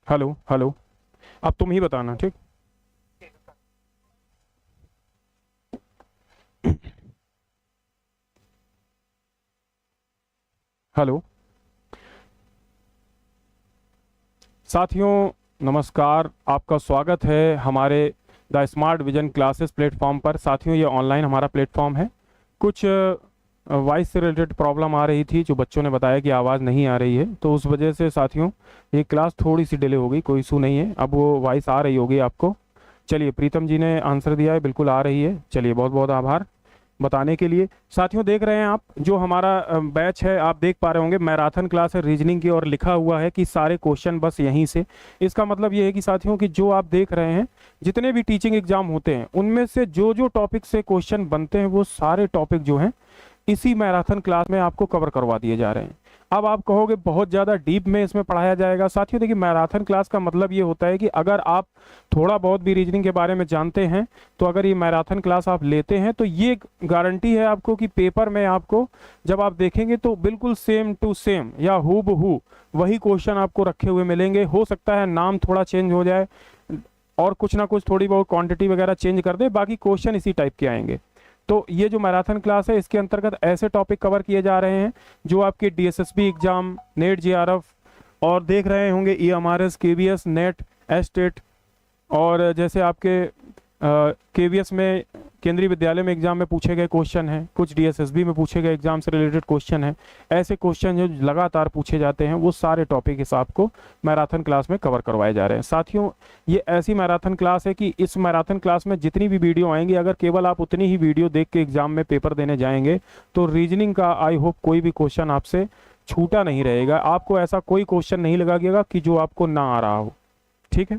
Hello hello. अब तुम ही बताना, ठीक। हेलो साथियों, नमस्कार। आपका स्वागत है हमारे the smart vision classes platform पर। साथियों, ये ऑनलाइन हमारा प्लेटफॉर्म है। कुछ वॉइस से रिलेटेड प्रॉब्लम आ रही थी, जो बच्चों ने बताया कि आवाज़ नहीं आ रही है, तो उस वजह से साथियों ये क्लास थोड़ी सी डिले हो गई। कोई इशू नहीं है, अब वो वॉइस आ रही होगी आपको। चलिए, प्रीतम जी ने आंसर दिया है, बिल्कुल आ रही है। चलिए, बहुत बहुत आभार बताने के लिए। साथियों, देख रहे हैं आप जो हमारा बैच है, आप देख पा रहे होंगे मैराथन क्लास है रीजनिंग की, और लिखा हुआ है कि सारे क्वेश्चन बस यहीं से। इसका मतलब ये है कि साथियों कि जो आप देख रहे हैं, जितने भी टीचिंग एग्जाम होते हैं, उनमें से जो जो टॉपिक से क्वेश्चन बनते हैं, वो सारे टॉपिक जो हैं इसी मैराथन क्लास में आपको कवर करवा दिए जा रहे हैं। अब आप कहोगे बहुत ज़्यादा डीप में इसमें पढ़ाया जाएगा। साथियों देखिए, मैराथन क्लास का मतलब ये होता है कि अगर आप थोड़ा बहुत भी रीजनिंग के बारे में जानते हैं, तो अगर ये मैराथन क्लास आप लेते हैं, तो ये गारंटी है आपको कि पेपर में आपको जब आप देखेंगे तो बिल्कुल सेम टू सेम या हूबहू वही क्वेश्चन आपको रखे हुए मिलेंगे। हो सकता है नाम थोड़ा चेंज हो जाए और कुछ ना कुछ थोड़ी बहुत क्वांटिटी वगैरह चेंज कर दे, बाकी क्वेश्चन इसी टाइप के आएंगे। तो ये जो मैराथन क्लास है, इसके अंतर्गत ऐसे टॉपिक कवर किए जा रहे हैं जो आपके डीएसएसबी एग्जाम, नेट जेआरएफ, और देख रहे होंगे ईएमआरएस, केवीएस, नेट, एस्टेट, और जैसे आपके केवीएस में केंद्रीय विद्यालय में एग्जाम में पूछे गए क्वेश्चन हैं, कुछ डीएसएसबी में पूछे गए एग्जाम से रिलेटेड क्वेश्चन हैं। ऐसे क्वेश्चन जो लगातार पूछे जाते हैं, वो सारे टॉपिक इस आपको मैराथन क्लास में कवर करवाए जा रहे हैं। साथियों, ये ऐसी मैराथन क्लास है कि इस मैराथन क्लास में जितनी भी वीडियो आएंगी, अगर केवल आप उतनी ही वीडियो देख के एग्जाम में पेपर देने जाएंगे, तो रीजनिंग का आई होप कोई भी क्वेश्चन आपसे छूटा नहीं रहेगा। आपको ऐसा कोई क्वेश्चन नहीं लगेगा कि जो आपको ना आ रहा हो। ठीक है,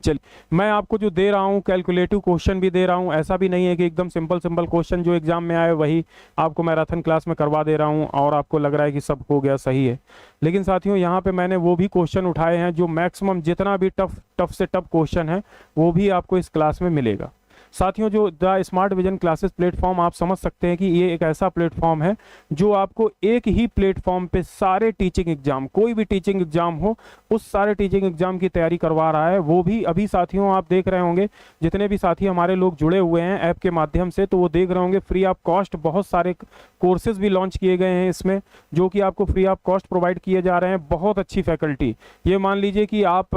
चलिए, मैं आपको जो दे रहा हूँ कैलकुलेटिव क्वेश्चन भी दे रहा हूँ। ऐसा भी नहीं है कि एकदम सिंपल सिंपल क्वेश्चन जो एग्जाम में आए वही आपको मैराथन क्लास में करवा दे रहा हूँ और आपको लग रहा है कि सब हो गया, सही है। लेकिन साथियों, यहाँ पे मैंने वो भी क्वेश्चन उठाए हैं जो मैक्सिमम जितना भी टफ से टफ क्वेश्चन है, वो भी आपको इस क्लास में मिलेगा। साथियों, जो the smart vision classes platform, आप समझ सकते हैं कि ये एक ऐसा प्लेटफॉर्म है जो आपको एक ही प्लेटफॉर्म पे सारे टीचिंग एग्जाम, कोई भी टीचिंग एग्जाम हो, उस सारे टीचिंग एग्जाम की तैयारी करवा रहा है। वो भी अभी साथियों आप देख रहे होंगे, जितने भी साथी हमारे लोग जुड़े हुए हैं ऐप के माध्यम से, तो वो देख रहे होंगे फ्री ऑफ कॉस्ट बहुत सारे कोर्सेज भी लॉन्च किए गए हैं इसमें, जो कि आपको फ्री ऑफ कॉस्ट प्रोवाइड किए जा रहे हैं। बहुत अच्छी फैकल्टी, ये मान लीजिए कि आप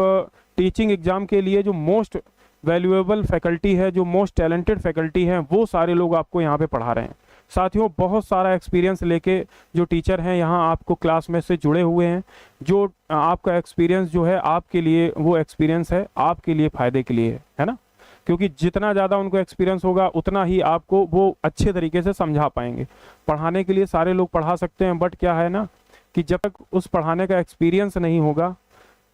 टीचिंग एग्जाम के लिए जो मोस्ट वैल्यूएबल फैकल्टी है, जो मोस्ट टैलेंटेड फैकल्टी है, वो सारे लोग आपको यहाँ पे पढ़ा रहे हैं। साथियों, बहुत सारा एक्सपीरियंस लेके जो टीचर हैं यहाँ आपको क्लास में से जुड़े हुए हैं। जो आपका एक्सपीरियंस जो है आपके लिए, वो एक्सपीरियंस है आपके लिए फ़ायदे के लिए है ना, क्योंकि जितना ज़्यादा उनको एक्सपीरियंस होगा उतना ही आपको वो अच्छे तरीके से समझा पाएंगे। पढ़ाने के लिए सारे लोग पढ़ा सकते हैं, बट क्या है ना कि जब तक उस पढ़ाने का एक्सपीरियंस नहीं होगा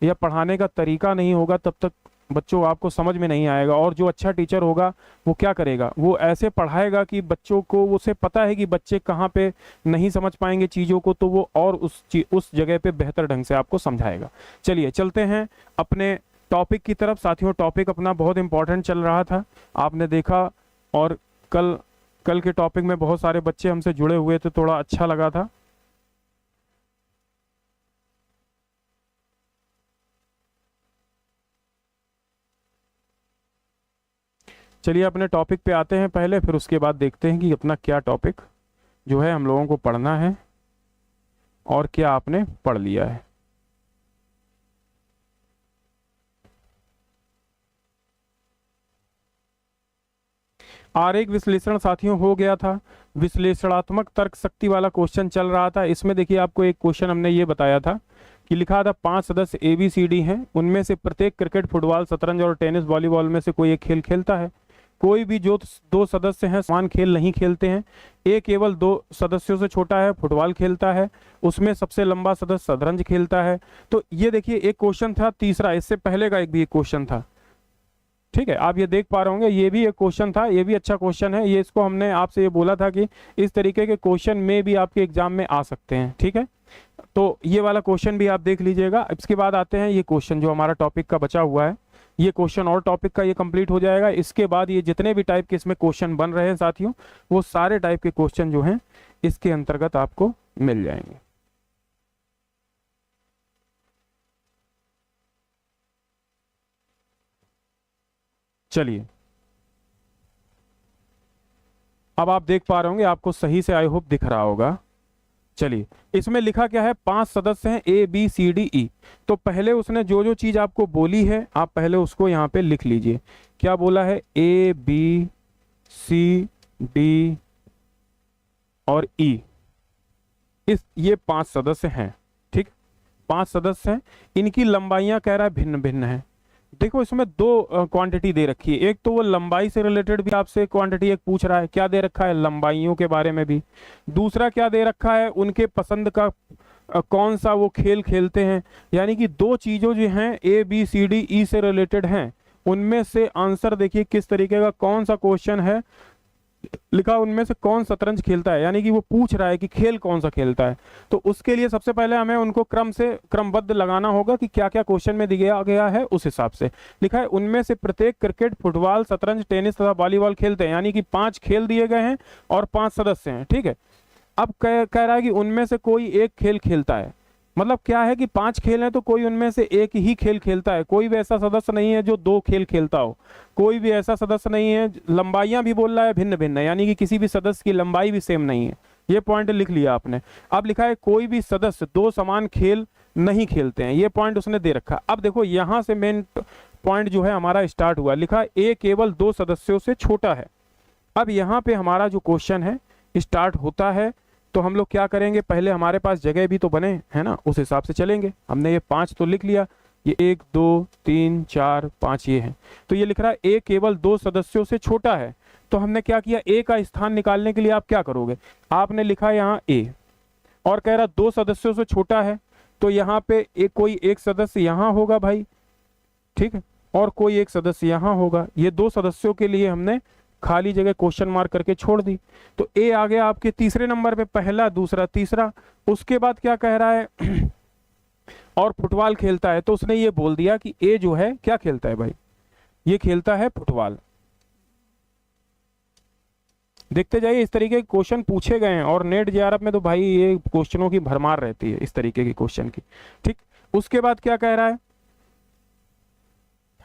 या पढ़ाने का तरीका नहीं होगा, तब तक बच्चों आपको समझ में नहीं आएगा। और जो अच्छा टीचर होगा वो क्या करेगा, वो ऐसे पढ़ाएगा कि बच्चों को, उसे पता है कि बच्चे कहाँ पे नहीं समझ पाएंगे चीज़ों को, तो वो और उस जगह पे बेहतर ढंग से आपको समझाएगा। चलिए चलते हैं अपने टॉपिक की तरफ। साथियों, टॉपिक अपना बहुत इंपॉर्टेंट चल रहा था, आपने देखा, और कल कल के टॉपिक में बहुत सारे बच्चे हमसे जुड़े हुए थे, थोड़ा अच्छा लगा था। चलिए अपने टॉपिक पे आते हैं पहले, फिर उसके बाद देखते हैं कि अपना क्या टॉपिक जो है हम लोगों को पढ़ना है और क्या आपने पढ़ लिया है। आरेख विश्लेषण साथियों हो गया था, विश्लेषणात्मक तर्क शक्ति वाला क्वेश्चन चल रहा था। इसमें देखिए आपको एक क्वेश्चन हमने ये बताया था कि लिखा था 5 सदस्य ABCD हैं, उनमें से प्रत्येक क्रिकेट, फुटबॉल, शतरंज और टेनिस, वॉलीबॉल में से कोई एक खेल खेलता है। कोई भी जो 2 सदस्य हैं समान खेल नहीं खेलते हैं। ए केवल 2 सदस्यों से छोटा है, फुटबॉल खेलता है, उसमें सबसे लंबा सदस्य शतरंज खेलता है। तो ये देखिए एक क्वेश्चन था। तीसरा, इससे पहले का एक भी एक क्वेश्चन था, ठीक है, आप ये देख पा रहे होंगे, ये भी एक क्वेश्चन था, ये भी अच्छा क्वेश्चन है। ये इसको हमने आपसे ये बोला था कि इस तरीके के क्वेश्चन में भी आपके एग्जाम में आ सकते हैं, ठीक है। तो ये वाला क्वेश्चन भी आप देख लीजिएगा। इसके बाद आते हैं ये क्वेश्चन जो हमारा टॉपिक का बचा हुआ है, ये क्वेश्चन और टॉपिक का ये कंप्लीट हो जाएगा। इसके बाद ये जितने भी टाइप के इसमें क्वेश्चन बन रहे हैं साथियों, वो सारे टाइप के क्वेश्चन जो हैं इसके अंतर्गत आपको मिल जाएंगे। चलिए अब आप देख पा रहे होंगे, आपको सही से आई होप दिख रहा होगा। चलिए इसमें लिखा क्या है, 5 सदस्य हैं A B C D E. तो पहले उसने जो जो चीज आपको बोली है आप पहले उसको यहाँ पे लिख लीजिए। क्या बोला है, ए बी सी डी और ई, ये 5 सदस्य हैं। ठीक, 5 सदस्य हैं, इनकी लंबाइयां कह रहा है भिन्न भिन्न है। देखो इसमें 2 क्वांटिटी दे रखी है, एक तो वो लंबाई से रिलेटेड भी आपसे क्वांटिटी एक पूछ रहा है, क्या दे रखा है, लंबाइयों के बारे में भी। दूसरा क्या दे रखा है, उनके पसंद का कौन सा वो खेल खेलते हैं। यानी कि 2 चीज़ों जो हैं A B C D E से रिलेटेड हैं, उनमें से आंसर देखिए किस तरीके का, कौन सा क्वेश्चन है लिखा, उनमें से कौन शतरंज खेलता है। यानी कि वो पूछ रहा है कि खेल कौन सा खेलता है। तो उसके लिए सबसे पहले हमें उनको क्रमबद्ध लगाना होगा कि क्या क्या क्वेश्चन में दिया गया है, उस हिसाब से लिखा है उनमें से प्रत्येक क्रिकेट, फुटबॉल, शतरंज, टेनिस तथा वॉलीबॉल खेलते हैं। यानी कि 5 खेल दिए गए हैं और 5 सदस्य हैं। ठीक है, अब कह रहा है कि उनमें से कोई एक खेल खेलता है। मतलब क्या है कि 5 खेल हैं तो कोई उनमें से एक ही खेल खेलता है। कोई भी ऐसा सदस्य नहीं है जो 2 खेल खेलता हो, कोई भी ऐसा सदस्य नहीं है। लंबाइयां भी बोल रहा है भिन्न भिन्न है, यानी कि किसी भी सदस्य की लंबाई भी सेम नहीं है। ये पॉइंट लिख लिया आपने। अब लिखा है कोई भी सदस्य 2 समान खेल नहीं खेलते हैं, ये पॉइंट उसने दे रखा। अब देखो यहां से मेन पॉइंट जो है हमारा स्टार्ट हुआ, लिखा है ए केवल 2 सदस्यों से छोटा है। अब यहाँ पे हमारा जो क्वेश्चन है स्टार्ट होता है, तो हम लोग क्या करेंगे, पहले हमारे पास जगह भी तो बने है ना, उस हिसाब से चलेंगे। हमने ये 5 तो लिख लिया, ये 1 2 3 4 5 ये है। तो ये लिख रहा है ए केवल 2 सदस्यों से छोटा है। तो हमने क्या किया, ए का स्थान निकालने के लिए आप क्या करोगे, आपने लिखा यहाँ ए और कह रहा 2 सदस्यों से छोटा है, तो यहाँ पे कोई एक सदस्य यहाँ होगा भाई, ठीक है, और कोई एक सदस्य यहाँ होगा। ये 2 सदस्यों के लिए हमने खाली जगह क्वेश्चन मार्क करके छोड़ दी। तो ए आ गया आपके तीसरे नंबर पे, पहला, दूसरा, तीसरा। उसके बाद क्या कह रहा है और फुटबॉल खेलता है, तो उसने ये बोल दिया कि ए जो है क्या खेलता है भाई, ये खेलता है फुटबॉल। देखते जाइए इस तरीके के क्वेश्चन पूछे गए हैं, और नेट जेआरएफ में तो भाई ये क्वेश्चनों की भरमार रहती है इस तरीके के क्वेश्चन की। ठीक, उसके बाद क्या कह रहा है,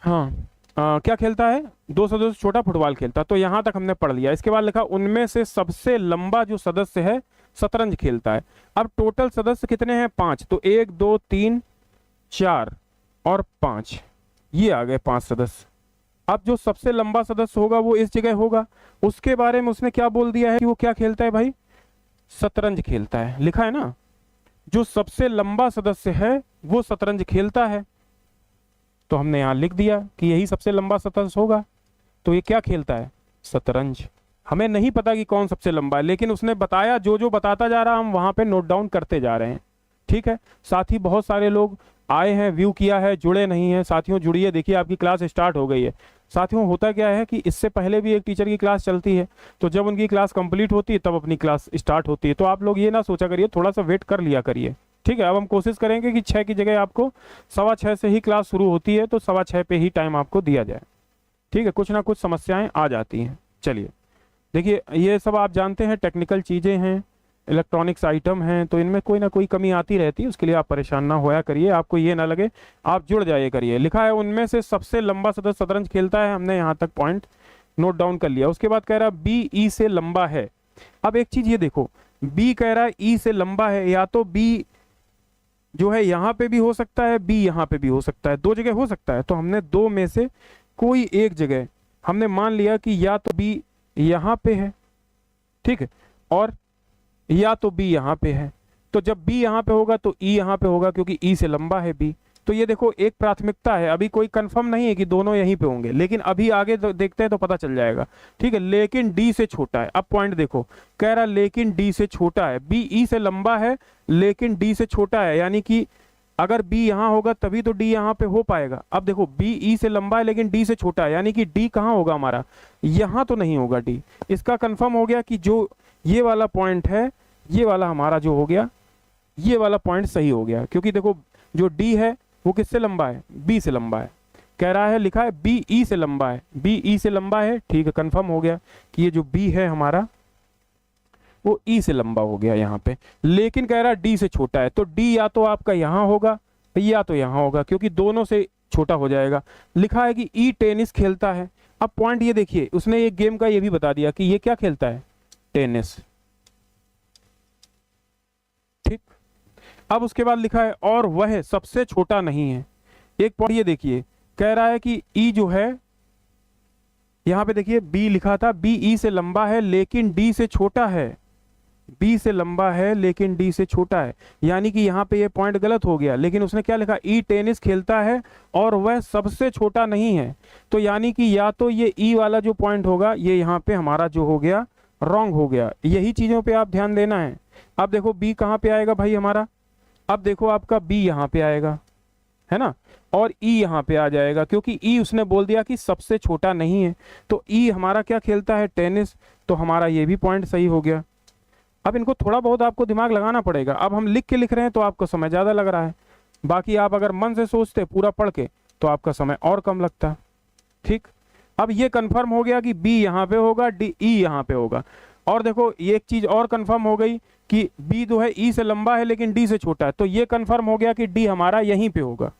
हाँ क्या खेलता है, 2 सदस्य छोटा फुटबॉल खेलता। तो यहां तक हमने पढ़ लिया। इसके बाद लिखा उनमें से सबसे लंबा जो सदस्य है शतरंज खेलता है। अब टोटल सदस्य कितने हैं, 5। तो 1 2 3 4 और 5, ये आ गए 5 सदस्य। अब जो सबसे लंबा सदस्य होगा वो इस जगह होगा। उसके बारे में उसने क्या बोल दिया है कि वो क्या खेलता है भाई, शतरंज खेलता है। लिखा है ना, जो सबसे लंबा सदस्य है वो शतरंज खेलता है। तो हमने यहां लिख दिया कि यही सबसे लंबा सदस्य होगा। तो ये क्या खेलता है, शतरंज। हमें नहीं पता कि कौन सबसे लंबा है, लेकिन उसने बताया, जो जो बताता जा रहा हम वहां पे नोट डाउन करते जा रहे हैं। ठीक है, साथ ही बहुत सारे लोग आए हैं, व्यू किया है, जुड़े नहीं हैं। साथियों जुड़िए, देखिए आपकी क्लास स्टार्ट हो गई है। साथियों होता क्या है कि इससे पहले भी एक टीचर की क्लास चलती है, तो जब उनकी क्लास कंप्लीट होती है तब अपनी क्लास स्टार्ट होती है। तो आप लोग ये ना सोचा करिए, थोड़ा सा वेट कर लिया करिए। ठीक है, अब हम कोशिश करेंगे कि 6 की जगह आपको 6:15 से ही क्लास शुरू होती है, तो 6:15 पे ही टाइम आपको दिया जाए। ठीक है, कुछ ना कुछ समस्याएं आ जाती हैं। चलिए देखिए, ये सब आप जानते हैं टेक्निकल चीज़ें हैं, इलेक्ट्रॉनिक्स आइटम हैं, तो इनमें कोई ना कोई कमी आती रहती है। उसके लिए आप परेशान ना होया करिए, आपको ये ना लगे, आप जुड़ जाइए करिए। लिखा है उनमें से सबसे लंबा सदस्य शतरंज खेलता है, हमने यहाँ तक पॉइंट नोट डाउन कर लिया। उसके बाद कह रहा है बी ई से लंबा है। अब एक चीज़ ये देखो, बी कह रहा है ई से लंबा है, या तो बी जो है यहाँ पे भी हो सकता है, बी यहाँ पे भी हो सकता है, 2 जगह हो सकता है। तो हमने 2 में से कोई एक जगह हमने मान लिया कि या तो बी यहाँ पे है, ठीक है, और या तो बी यहाँ पे है। तो जब बी यहाँ पे होगा तो ई यहाँ पे होगा, क्योंकि ई से लंबा है बी। तो ये देखो एक प्राथमिकता है, अभी कोई कंफर्म नहीं है कि दोनों यहीं पे होंगे, लेकिन अभी आगे देखते हैं तो पता चल जाएगा। ठीक है, लेकिन डी से छोटा है। अब पॉइंट देखो, कह रहा लेकिन डी से छोटा है। बी ई से लंबा है लेकिन डी से छोटा है, यानी कि अगर बी यहाँ होगा तभी तो डी यहाँ पे हो पाएगा। अब देखो बी ई से लंबा है लेकिन डी से छोटा है, यानी कि डी कहाँ होगा हमारा, यहाँ तो नहीं होगा डी। इसका कंफर्म हो गया कि जो ये वाला पॉइंट है, ये वाला हमारा जो हो गया, ये वाला पॉइंट सही हो गया, क्योंकि देखो जो डी है वो किससे लंबा है, बी से लंबा है। कह रहा है, लिखा है बी ई से लंबा है, बी ई से लंबा है। ठीक है, कंफर्म हो गया कि ये जो बी है हमारा वो ई से लंबा हो गया यहाँ पे, लेकिन कह रहा है डी से छोटा है। तो डी या तो आपका यहाँ होगा या तो यहाँ होगा, क्योंकि दोनों से छोटा हो जाएगा। लिखा है कि ई टेनिस खेलता है। अब पॉइंट ये देखिए, उसने एक गेम का ये भी बता दिया कि ये क्या खेलता है, टेनिस। ठीक, अब उसके बाद लिखा है और वह सबसे छोटा नहीं है। एक पॉइंट ये देखिए, कह रहा है कि ई जो है, यहां पे देखिए बी लिखा था, बी ई से लंबा है लेकिन डी से छोटा है। बी से लंबा है लेकिन डी से छोटा है, यानी कि यहाँ पे ये पॉइंट गलत हो गया। लेकिन उसने क्या लिखा, ई टेनिस खेलता है और वह सबसे छोटा नहीं है। तो यानी कि या तो ये ई वाला जो पॉइंट होगा ये यहाँ पे हमारा जो हो गया रॉन्ग हो गया। यही चीजों पे आप ध्यान देना है। अब देखो बी कहाँ पे आएगा भाई हमारा, अब देखो आपका बी यहाँ पे आएगा, है ना, और ई यहाँ पे आ जाएगा, क्योंकि ई उसने बोल दिया कि सबसे छोटा नहीं है। तो ई हमारा क्या खेलता है, टेनिस। तो हमारा ये भी पॉइंट सही हो गया। अब इनको थोड़ा बहुत आपको दिमाग लगाना पड़ेगा। अब हम लिख के लिख रहे हैं तो आपको समय ज़्यादा लग रहा है, बाकी आप अगर मन से सोचते पूरा पढ़ के तो आपका समय और कम लगता। ठीक, अब ये कंफर्म हो गया कि बी यहाँ पे होगा, डी ई यहाँ पे होगा। और देखो ये एक चीज़ और कंफर्म हो गई कि बी जो है ई से लंबा है लेकिन डी से छोटा है। तो ये कंफर्म हो गया कि डी हमारा यहीं पे होगा,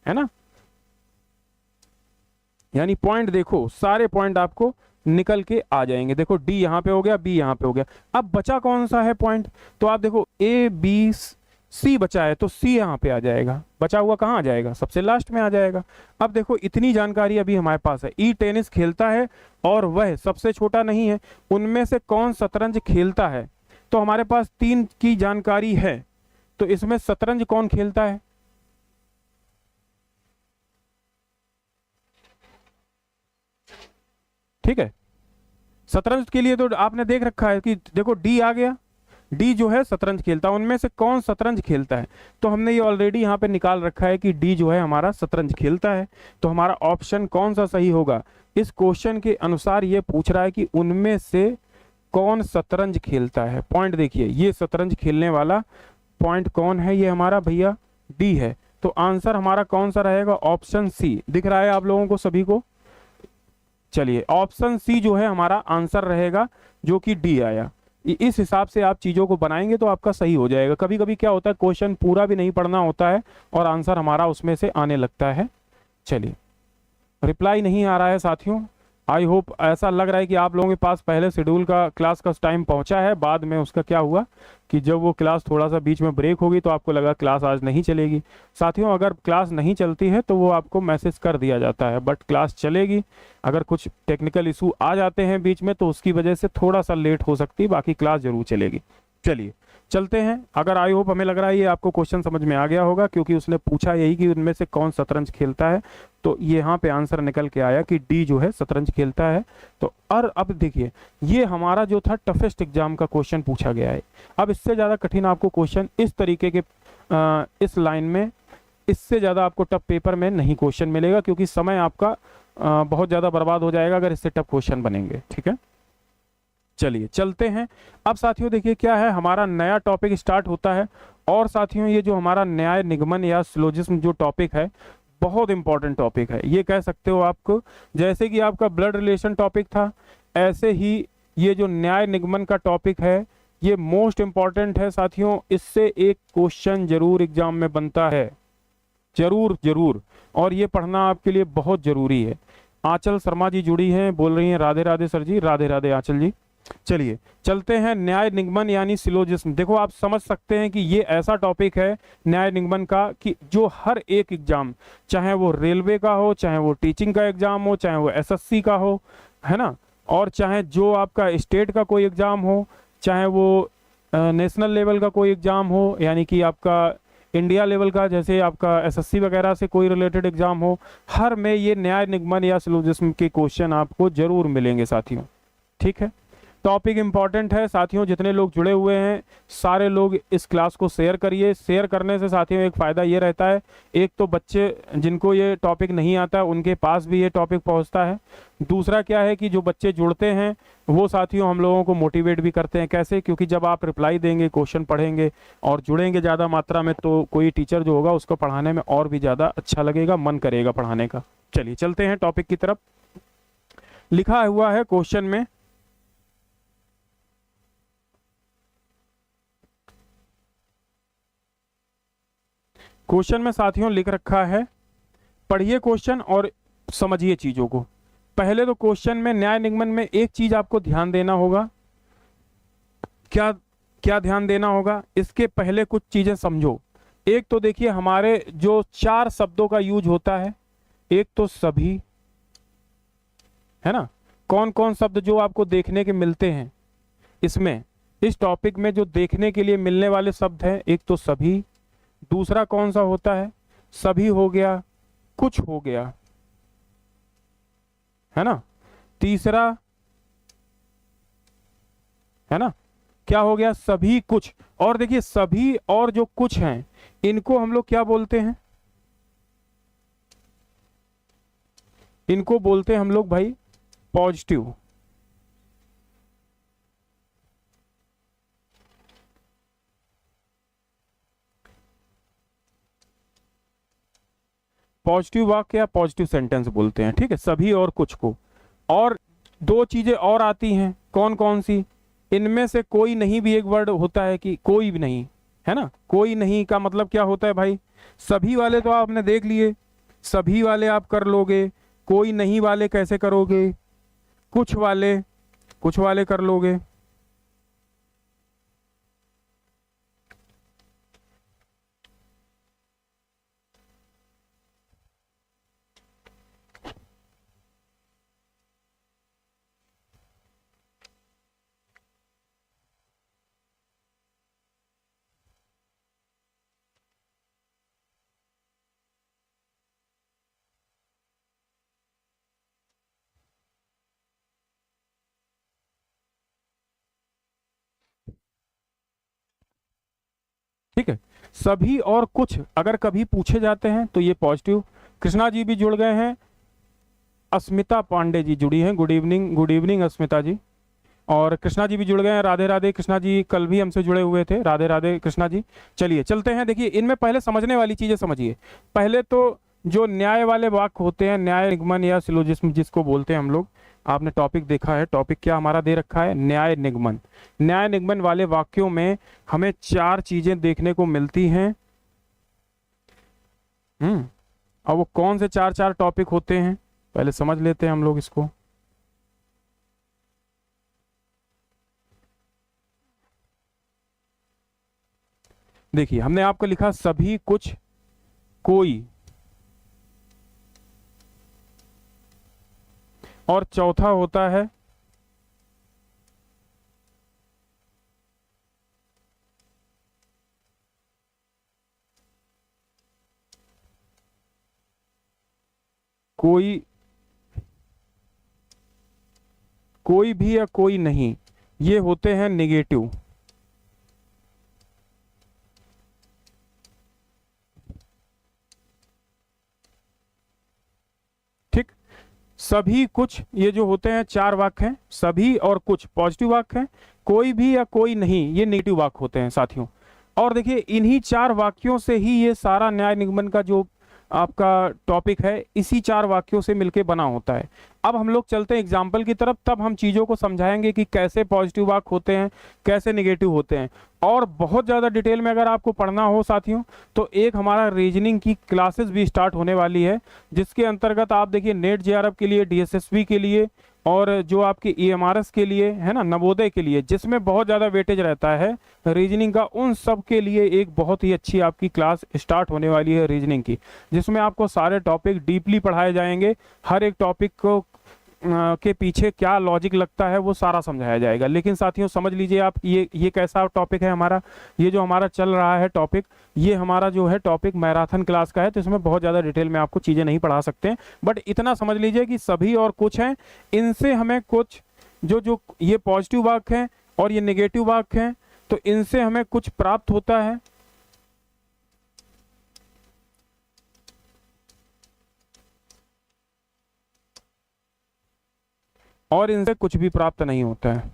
है ना। यानी पॉइंट देखो, सारे पॉइंट आपको निकल के आ जाएंगे। देखो डी यहाँ पे हो गया, बी यहाँ पे हो गया। अब बचा कौन सा है पॉइंट, तो आप देखो ए बी सी बचा है, तो सी यहाँ पे आ जाएगा। बचा हुआ कहाँ आ जाएगा, सबसे लास्ट में आ जाएगा। अब देखो इतनी जानकारी अभी हमारे पास है, ई टेनिस खेलता है और वह सबसे छोटा नहीं है। उनमें से कौन शतरंज खेलता है, तो हमारे पास 3 की जानकारी है। तो इसमें शतरंज कौन खेलता है, ठीक है। शतरंज के लिए तो आपने देख रखा है कि देखो डी आ गया, डी जो है शतरंज खेलता है। उनमें से कौन शतरंज खेलता है, तो हमने ये ऑलरेडी यहाँ पे निकाल रखा है कि डी जो है हमारा शतरंज खेलता है। तो हमारा ऑप्शन कौन सा सही होगा, इस क्वेश्चन के अनुसार ये पूछ रहा है कि उनमें से कौन शतरंज खेलता है। पॉइंट देखिए, ये शतरंज खेलने वाला पॉइंट कौन है, ये हमारा भैया डी है। तो आंसर हमारा कौन सा रहेगा, ऑप्शन सी। दिख रहा है आप लोगों को सभी को, चलिए ऑप्शन सी जो है हमारा आंसर रहेगा, जो कि डी आया। इस हिसाब से आप चीज़ों को बनाएंगे तो आपका सही हो जाएगा। कभी कभी क्या होता है, क्वेश्चन पूरा भी नहीं पढ़ना होता है और आंसर हमारा उसमें से आने लगता है। चलिए, रिप्लाई नहीं आ रहा है साथियों। आई होप, ऐसा लग रहा है कि आप लोगों के पास पहले शेड्यूल का क्लास का टाइम पहुंचा है। बाद में उसका क्या हुआ कि जब वो क्लास थोड़ा सा बीच में ब्रेक होगी तो आपको लगा क्लास आज नहीं चलेगी। साथियों, अगर क्लास नहीं चलती है तो वो आपको मैसेज कर दिया जाता है, बट क्लास चलेगी। अगर कुछ टेक्निकल इशू आ जाते हैं बीच में तो उसकी वजह से थोड़ा सा लेट हो सकती है, बाकी क्लास जरूर चलेगी। चलिए चलते हैं। अगर आई होप, हमें लग रहा है ये आपको क्वेश्चन समझ में आ गया होगा, क्योंकि उसने पूछा यही कि उनमें से कौन शतरंज खेलता है। तो यहाँ पे आंसर निकल के आया कि डी जो है शतरंज खेलता है। तो और अब देखिए, ये हमारा जो था टफेस्ट एग्जाम का क्वेश्चन पूछा गया है। अब इससे ज़्यादा कठिन आपको क्वेश्चन इस तरीके के इस लाइन में, इससे ज़्यादा आपको टफ पेपर में नहीं क्वेश्चन मिलेगा, क्योंकि समय आपका बहुत ज़्यादा बर्बाद हो जाएगा अगर इससे टफ क्वेश्चन बनेंगे। ठीक है, चलिए चलते हैं। अब साथियों देखिए क्या है, हमारा नया टॉपिक स्टार्ट होता है। और साथियों ये जो हमारा न्याय निगमन या सिलोजिज्म जो टॉपिक है, बहुत इंपॉर्टेंट टॉपिक है। ये कह सकते हो आपको, जैसे कि आपका ब्लड रिलेशन टॉपिक था, ऐसे ही ये जो न्याय निगमन का टॉपिक है ये मोस्ट इंपॉर्टेंट है साथियों। इससे एक क्वेश्चन जरूर एग्जाम में बनता है, जरूर जरूर, और ये पढ़ना आपके लिए बहुत जरूरी है। आंचल शर्मा जी जुड़ी हैं, बोल रही हैं राधे राधे सर जी, राधे राधे आंचल जी। चलिए चलते हैं, न्याय निगमन यानी सिलोजिज्म। देखो आप समझ सकते हैं कि ये ऐसा टॉपिक है न्याय निगमन का कि जो हर एक एग्जाम, चाहे वो रेलवे का हो, चाहे वो टीचिंग का एग्जाम हो, चाहे वो एसएससी का हो, है ना, और चाहे जो आपका स्टेट का कोई एग्जाम हो, चाहे वो नेशनल लेवल का कोई एग्जाम हो, यानी कि आपका इंडिया लेवल का, जैसे आपका एसएससी वगैरह से कोई रिलेटेड एग्जाम हो, हर में ये न्याय निगमन या सिलोजिज्म के क्वेश्चन आपको जरूर मिलेंगे साथियों। ठीक है, टॉपिक इंपॉर्टेंट है साथियों। जितने लोग जुड़े हुए हैं सारे लोग इस क्लास को शेयर करिए। शेयर करने से साथियों एक फ़ायदा ये रहता है, एक तो बच्चे जिनको ये टॉपिक नहीं आता उनके पास भी ये टॉपिक पहुंचता है। दूसरा क्या है कि जो बच्चे जुड़ते हैं वो साथियों हम लोगों को मोटिवेट भी करते हैं। कैसे, क्योंकि जब आप रिप्लाई देंगे, क्वेश्चन पढ़ेंगे और जुड़ेंगे ज़्यादा मात्रा में, तो कोई टीचर जो होगा उसको पढ़ाने में और भी ज़्यादा अच्छा लगेगा, मन करेगा पढ़ाने का। चलिए चलते हैं टॉपिक की तरफ। लिखा हुआ है क्वेश्चन में, क्वेश्चन में साथियों लिख रखा है, पढ़िए क्वेश्चन और समझिए चीजों को। पहले तो क्वेश्चन में न्याय निगमन में एक चीज आपको ध्यान देना होगा। क्या क्या ध्यान देना होगा? इसके पहले कुछ चीजें समझो। एक तो देखिए हमारे जो 4 शब्दों का यूज होता है, एक तो सभी, है ना। कौन कौन शब्द जो आपको देखने के मिलते हैं इसमें, इस टॉपिक में जो देखने के लिए मिलने वाले शब्द हैं, एक तो सभी, दूसरा कौन सा होता है, सभी हो गया, कुछ हो गया, है ना, तीसरा, है ना, क्या हो गया, सभी कुछ। और देखिए सभी और जो कुछ हैं इनको हम लोग क्या बोलते हैं, इनको बोलते हैं हम लोग भाई पॉजिटिव। पॉजिटिव वाक्य या पॉजिटिव सेंटेंस बोलते हैं, ठीक है, सभी और कुछ को। और 2 चीजें और आती हैं, कौन कौन सी, इनमें से कोई नहीं भी एक वर्ड होता है कि कोई भी नहीं, है ना। कोई नहीं का मतलब क्या होता है भाई, सभी वाले तो आपने देख लिए, सभी वाले आप कर लोगे, कोई नहीं वाले कैसे करोगे, कुछ वाले कर लोगे। ठीक है, सभी और कुछ अगर कभी पूछे जाते हैं तो ये पॉजिटिव। कृष्णा जी भी जुड़ गए हैं, अस्मिता पांडे जी जुड़ी हैं, गुड इवनिंग अस्मिता जी। और कृष्णा जी भी जुड़ गए हैं, राधे राधे कृष्णा जी, कल भी हमसे जुड़े हुए थे, राधे राधे कृष्णा जी। चलिए चलते हैं, देखिए इनमें पहले समझने वाली चीजें समझिए। पहले तो जो न्याय वाले वाक्य होते हैं, न्याय निगमन या सिलोजिज्म जिसको बोलते हैं हम लोग, आपने टॉपिक देखा है, टॉपिक क्या हमारा दे रखा है, न्याय निगमन। न्याय निगमन वाले वाक्यों में हमें 4 चीजें देखने को मिलती हैं। और वो कौन से 4 टॉपिक होते हैं पहले समझ लेते हैं हम लोग इसको। देखिए हमने आपको लिखा सभी कुछ कोई, और चौथा होता है कोई, कोई भी या कोई नहीं, ये होते हैं नेगेटिव। ठीक, सभी कुछ ये जो होते हैं 4 वाक्य हैं, सभी और कुछ पॉजिटिव वाक्य हैं, कोई भी या कोई नहीं ये नेगेटिव वाक्य होते हैं साथियों। और देखिए इन्हीं 4 वाक्यों से ही ये सारा न्याय निगमन का जो आपका टॉपिक है इसी 4 वाक्यों से मिलके बना होता है। अब हम लोग चलते हैं एग्जाम्पल की तरफ, तब हम चीज़ों को समझाएंगे कि कैसे पॉजिटिव वाक्य होते हैं, कैसे नेगेटिव होते हैं। और बहुत ज़्यादा डिटेल में अगर आपको पढ़ना हो साथियों तो एक हमारा रीजनिंग की क्लासेस भी स्टार्ट होने वाली है, जिसके अंतर्गत आप देखिए नेट जेआरएफ के लिए, डीएसएसबी के लिए, और जो आपके ईएमआरएस के लिए है ना, नवोदय के लिए, जिसमें बहुत ज़्यादा वेटेज रहता है रीजनिंग का, उन सब के लिए एक बहुत ही अच्छी आपकी क्लास स्टार्ट होने वाली है रीजनिंग की, जिसमें आपको सारे टॉपिक डीपली पढ़ाए जाएंगे। हर एक टॉपिक को के पीछे क्या लॉजिक लगता है वो सारा समझाया जाएगा। लेकिन साथियों समझ लीजिए आप, ये कैसा टॉपिक है हमारा, ये जो हमारा चल रहा है टॉपिक, ये हमारा जो है टॉपिक मैराथन क्लास का है, तो इसमें बहुत ज़्यादा डिटेल में आपको चीज़ें नहीं पढ़ा सकते हैं। बट इतना समझ लीजिए कि सभी और कुछ हैं, इनसे हमें कुछ जो ये पॉजिटिव वाक्य हैं और ये नेगेटिव वाक्य हैं, तो इनसे हमें कुछ प्राप्त होता है, और इनसे कुछ भी प्राप्त नहीं होता है।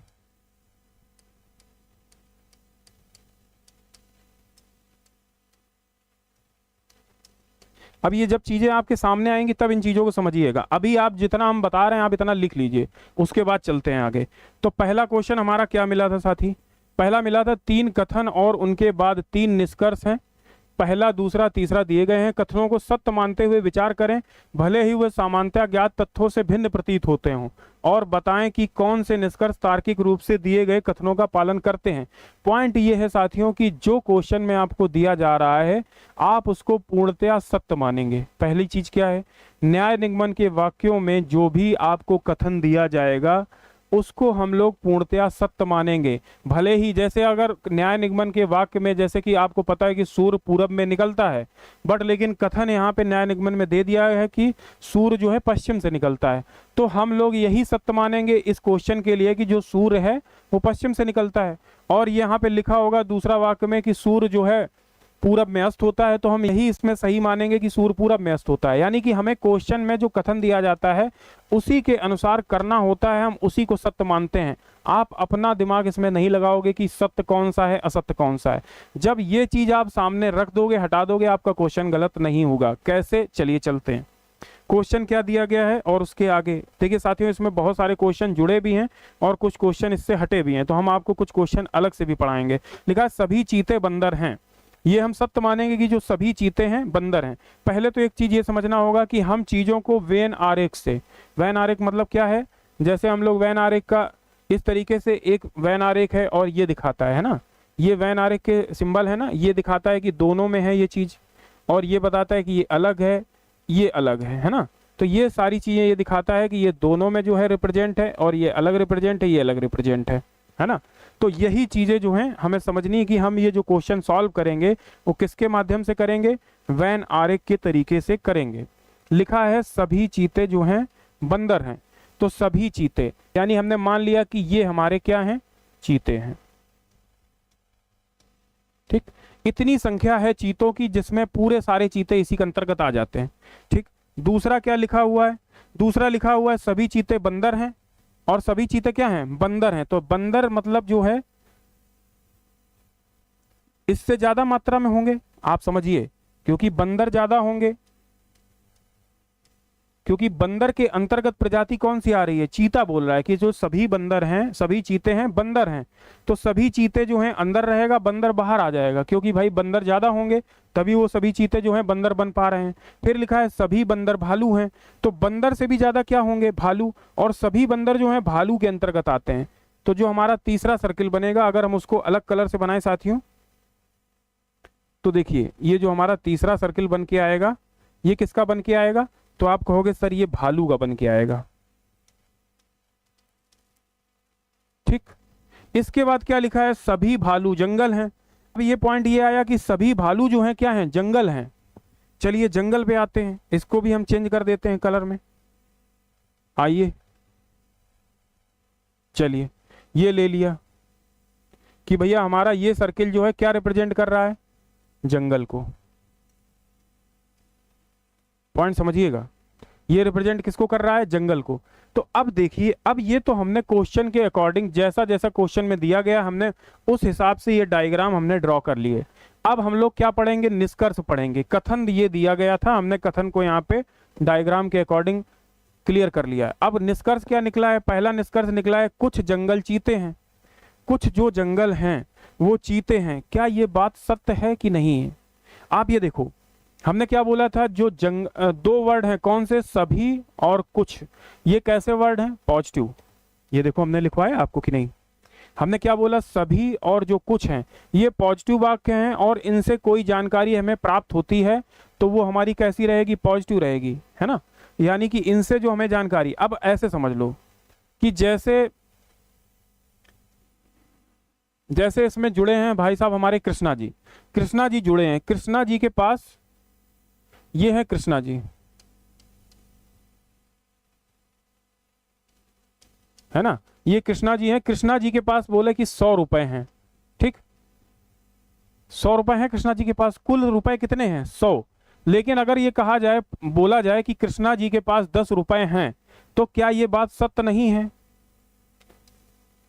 अब ये जब चीजें आपके सामने आएंगी तब इन चीजों को समझिएगा। अभी आप जितना हम बता रहे हैं आप इतना लिख लीजिए, उसके बाद चलते हैं आगे। तो पहला क्वेश्चन हमारा क्या मिला था साथी, पहला मिला था 3 कथन और उनके बाद 3 निष्कर्ष हैं। पहला, दूसरा, तीसरा दिए गए हैं। कथनों को सत्य मानते हुए विचार करें, भले ही वे सामान्यतः ज्ञात तथ्यों से भिन्न प्रतीत होते हों, और बताएं कि कौन से निष्कर्ष तार्किक रूप से दिए गए कथनों का पालन करते हैं। पॉइंट ये है साथियों कि जो क्वेश्चन में आपको दिया जा रहा है आप उसको पूर्णतया सत्य मानेंगे। पहली चीज क्या है, न्याय निगमन के वाक्यों में जो भी आपको कथन दिया जाएगा उसको हम लोग पूर्णतया सत्य मानेंगे। भले ही जैसे अगर न्याय निगमन के वाक्य में जैसे कि आपको पता है कि सूर्य पूरब में निकलता है, बट लेकिन कथन यहाँ पे न्याय निगमन में दे दिया है कि सूर्य जो है पश्चिम से निकलता है, तो हम लोग यही सत्य मानेंगे इस क्वेश्चन के लिए कि जो सूर्य है वो पश्चिम से निकलता है। और यहाँ पे लिखा होगा दूसरा वाक्य में कि सूर्य जो है पूरब में अस्त होता है, तो हम यही इसमें सही मानेंगे कि सूर्य पूरब में अस्त होता है। यानी कि हमें क्वेश्चन में जो कथन दिया जाता है उसी के अनुसार करना होता है, हम उसी को सत्य मानते हैं। आप अपना दिमाग इसमें नहीं लगाओगे कि सत्य कौन सा है असत्य कौन सा है। जब ये चीज आप सामने रख दोगे, हटा दोगे, आपका क्वेश्चन गलत नहीं होगा। कैसे, चलिए चलते हैं। क्वेश्चन क्या दिया गया है और उसके आगे देखिए साथियों, इसमें बहुत सारे क्वेश्चन जुड़े भी हैं और कुछ क्वेश्चन इससे हटे भी हैं, तो हम आपको कुछ क्वेश्चन अलग से भी पढ़ाएंगे। लिखा है सभी चीते बंदर हैं। ये हम सत्य मानेंगे कि जो सभी चीते हैं बंदर हैं। पहले तो एक चीज ये समझना होगा कि हम चीजों को वेन आरेख से, वेन आरेख मतलब क्या है, जैसे हम लोग वेन आरेख का इस तरीके से, एक वेन आरेख है और ये दिखाता है ना, ये वेन आरेख के सिंबल है ना, ये दिखाता है कि दोनों में है ये चीज, और ये बताता है कि ये अलग है, ये अलग है ना। तो ये सारी चीजें ये दिखाता है कि ये दोनों में जो है रिप्रेजेंट है, और ये अलग रिप्रेजेंट है, ये अलग रिप्रेजेंट है ना। तो यही चीजें जो हैं हमें समझनी है कि हम ये जो क्वेश्चन सॉल्व करेंगे वो किसके माध्यम से करेंगे, वेन आरेख के तरीके से करेंगे। लिखा है सभी चीते जो हैं बंदर हैं, तो सभी चीते यानी हमने मान लिया कि ये हमारे क्या हैं, चीते हैं। ठीक, इतनी संख्या है चीतों की जिसमें पूरे सारे चीते इसी के अंतर्गत आ जाते हैं। ठीक, दूसरा क्या लिखा हुआ है, दूसरा लिखा हुआ है सभी चीते बंदर हैं, और सभी चीते क्या हैं, बंदर हैं। तो बंदर मतलब जो है इससे ज्यादा मात्रा में होंगे, आप समझिए, क्योंकि बंदर ज्यादा होंगे, क्योंकि बंदर के अंतर्गत प्रजाति कौन सी आ रही है, चीता बोल रहा है कि जो सभी बंदर हैं, सभी चीते हैं बंदर हैं। तो सभी चीते जो हैं अंदर रहेगा, बंदर बाहर आ जाएगा, क्योंकि भाई बंदर ज्यादा होंगे तभी वो सभी चीते जो हैं बंदर बन पा रहे हैं। फिर लिखा है सभी बंदर भालू हैं, तो बंदर से भी ज्यादा क्या होंगे, भालू, और सभी बंदर जो हैं भालू के अंतर्गत आते हैं। तो जो हमारा तीसरा सर्किल बनेगा, अगर हम उसको अलग कलर से बनाए साथियों, तो देखिए ये जो हमारा तीसरा सर्किल बन के आएगा, ये किसका बन के आएगा, तो आप कहोगे सर ये भालू का बन के आएगा। ठीक, इसके बाद क्या लिखा है, सभी भालू जंगल हैं। अब ये पॉइंट ये आया कि सभी भालू जो हैं क्या हैं, जंगल हैं। चलिए जंगल पे आते हैं, इसको भी हम चेंज कर देते हैं कलर में। आइए, चलिए ये ले लिया कि भैया हमारा ये सर्किल जो है क्या रिप्रेजेंट कर रहा है, जंगल को। पॉइंट समझिएगा, ये रिप्रेजेंट किसको कर रहा है, जंगल को। तो अब देखिए, अब ये तो हमने क्वेश्चन के अकॉर्डिंग जैसा जैसा क्वेश्चन में दिया गया हमने उस हिसाब से ये डायग्राम हमने ड्रॉ कर लिए। अब हम लोग क्या पढ़ेंगे, निष्कर्ष पढ़ेंगे। कथन ये दिया गया था, हमने कथन को यहाँ पे डायग्राम के अकॉर्डिंग क्लियर कर लिया है। अब निष्कर्ष क्या निकला है, पहला निष्कर्ष निकला है कुछ जंगल चीते हैं, कुछ जो जंगल हैं वो चीते हैं। क्या ये बात सत्य है कि नहीं है। आप ये देखो, हमने क्या बोला था, जो दो वर्ड हैं, कौन से, सभी और कुछ। ये कैसे वर्ड हैं, पॉजिटिव। ये देखो हमने लिखवाया आपको कि नहीं, हमने क्या बोला, सभी और जो कुछ हैं ये पॉजिटिव वाक्य हैं, और इनसे कोई जानकारी हमें प्राप्त होती है तो वो हमारी कैसी रहेगी, पॉजिटिव रहेगी, है ना। यानी कि इनसे जो हमें जानकारी, अब ऐसे समझ लो कि जैसे जैसे इसमें जुड़े हैं भाई साहब हमारे कृष्णा जी, कृष्णा जी जुड़े हैं, कृष्णा जी के पास ये है, कृष्णा जी है ना, ये कृष्णा जी हैं। कृष्णा जी के पास बोले कि 100 रुपए हैं। ठीक, 100 रुपए हैं कृष्णा जी के पास। कुल रुपए कितने हैं, 100। लेकिन अगर ये कहा जाए, बोला जाए कि कृष्णा जी के पास 10 रुपए हैं, तो क्या ये बात सत्य नहीं है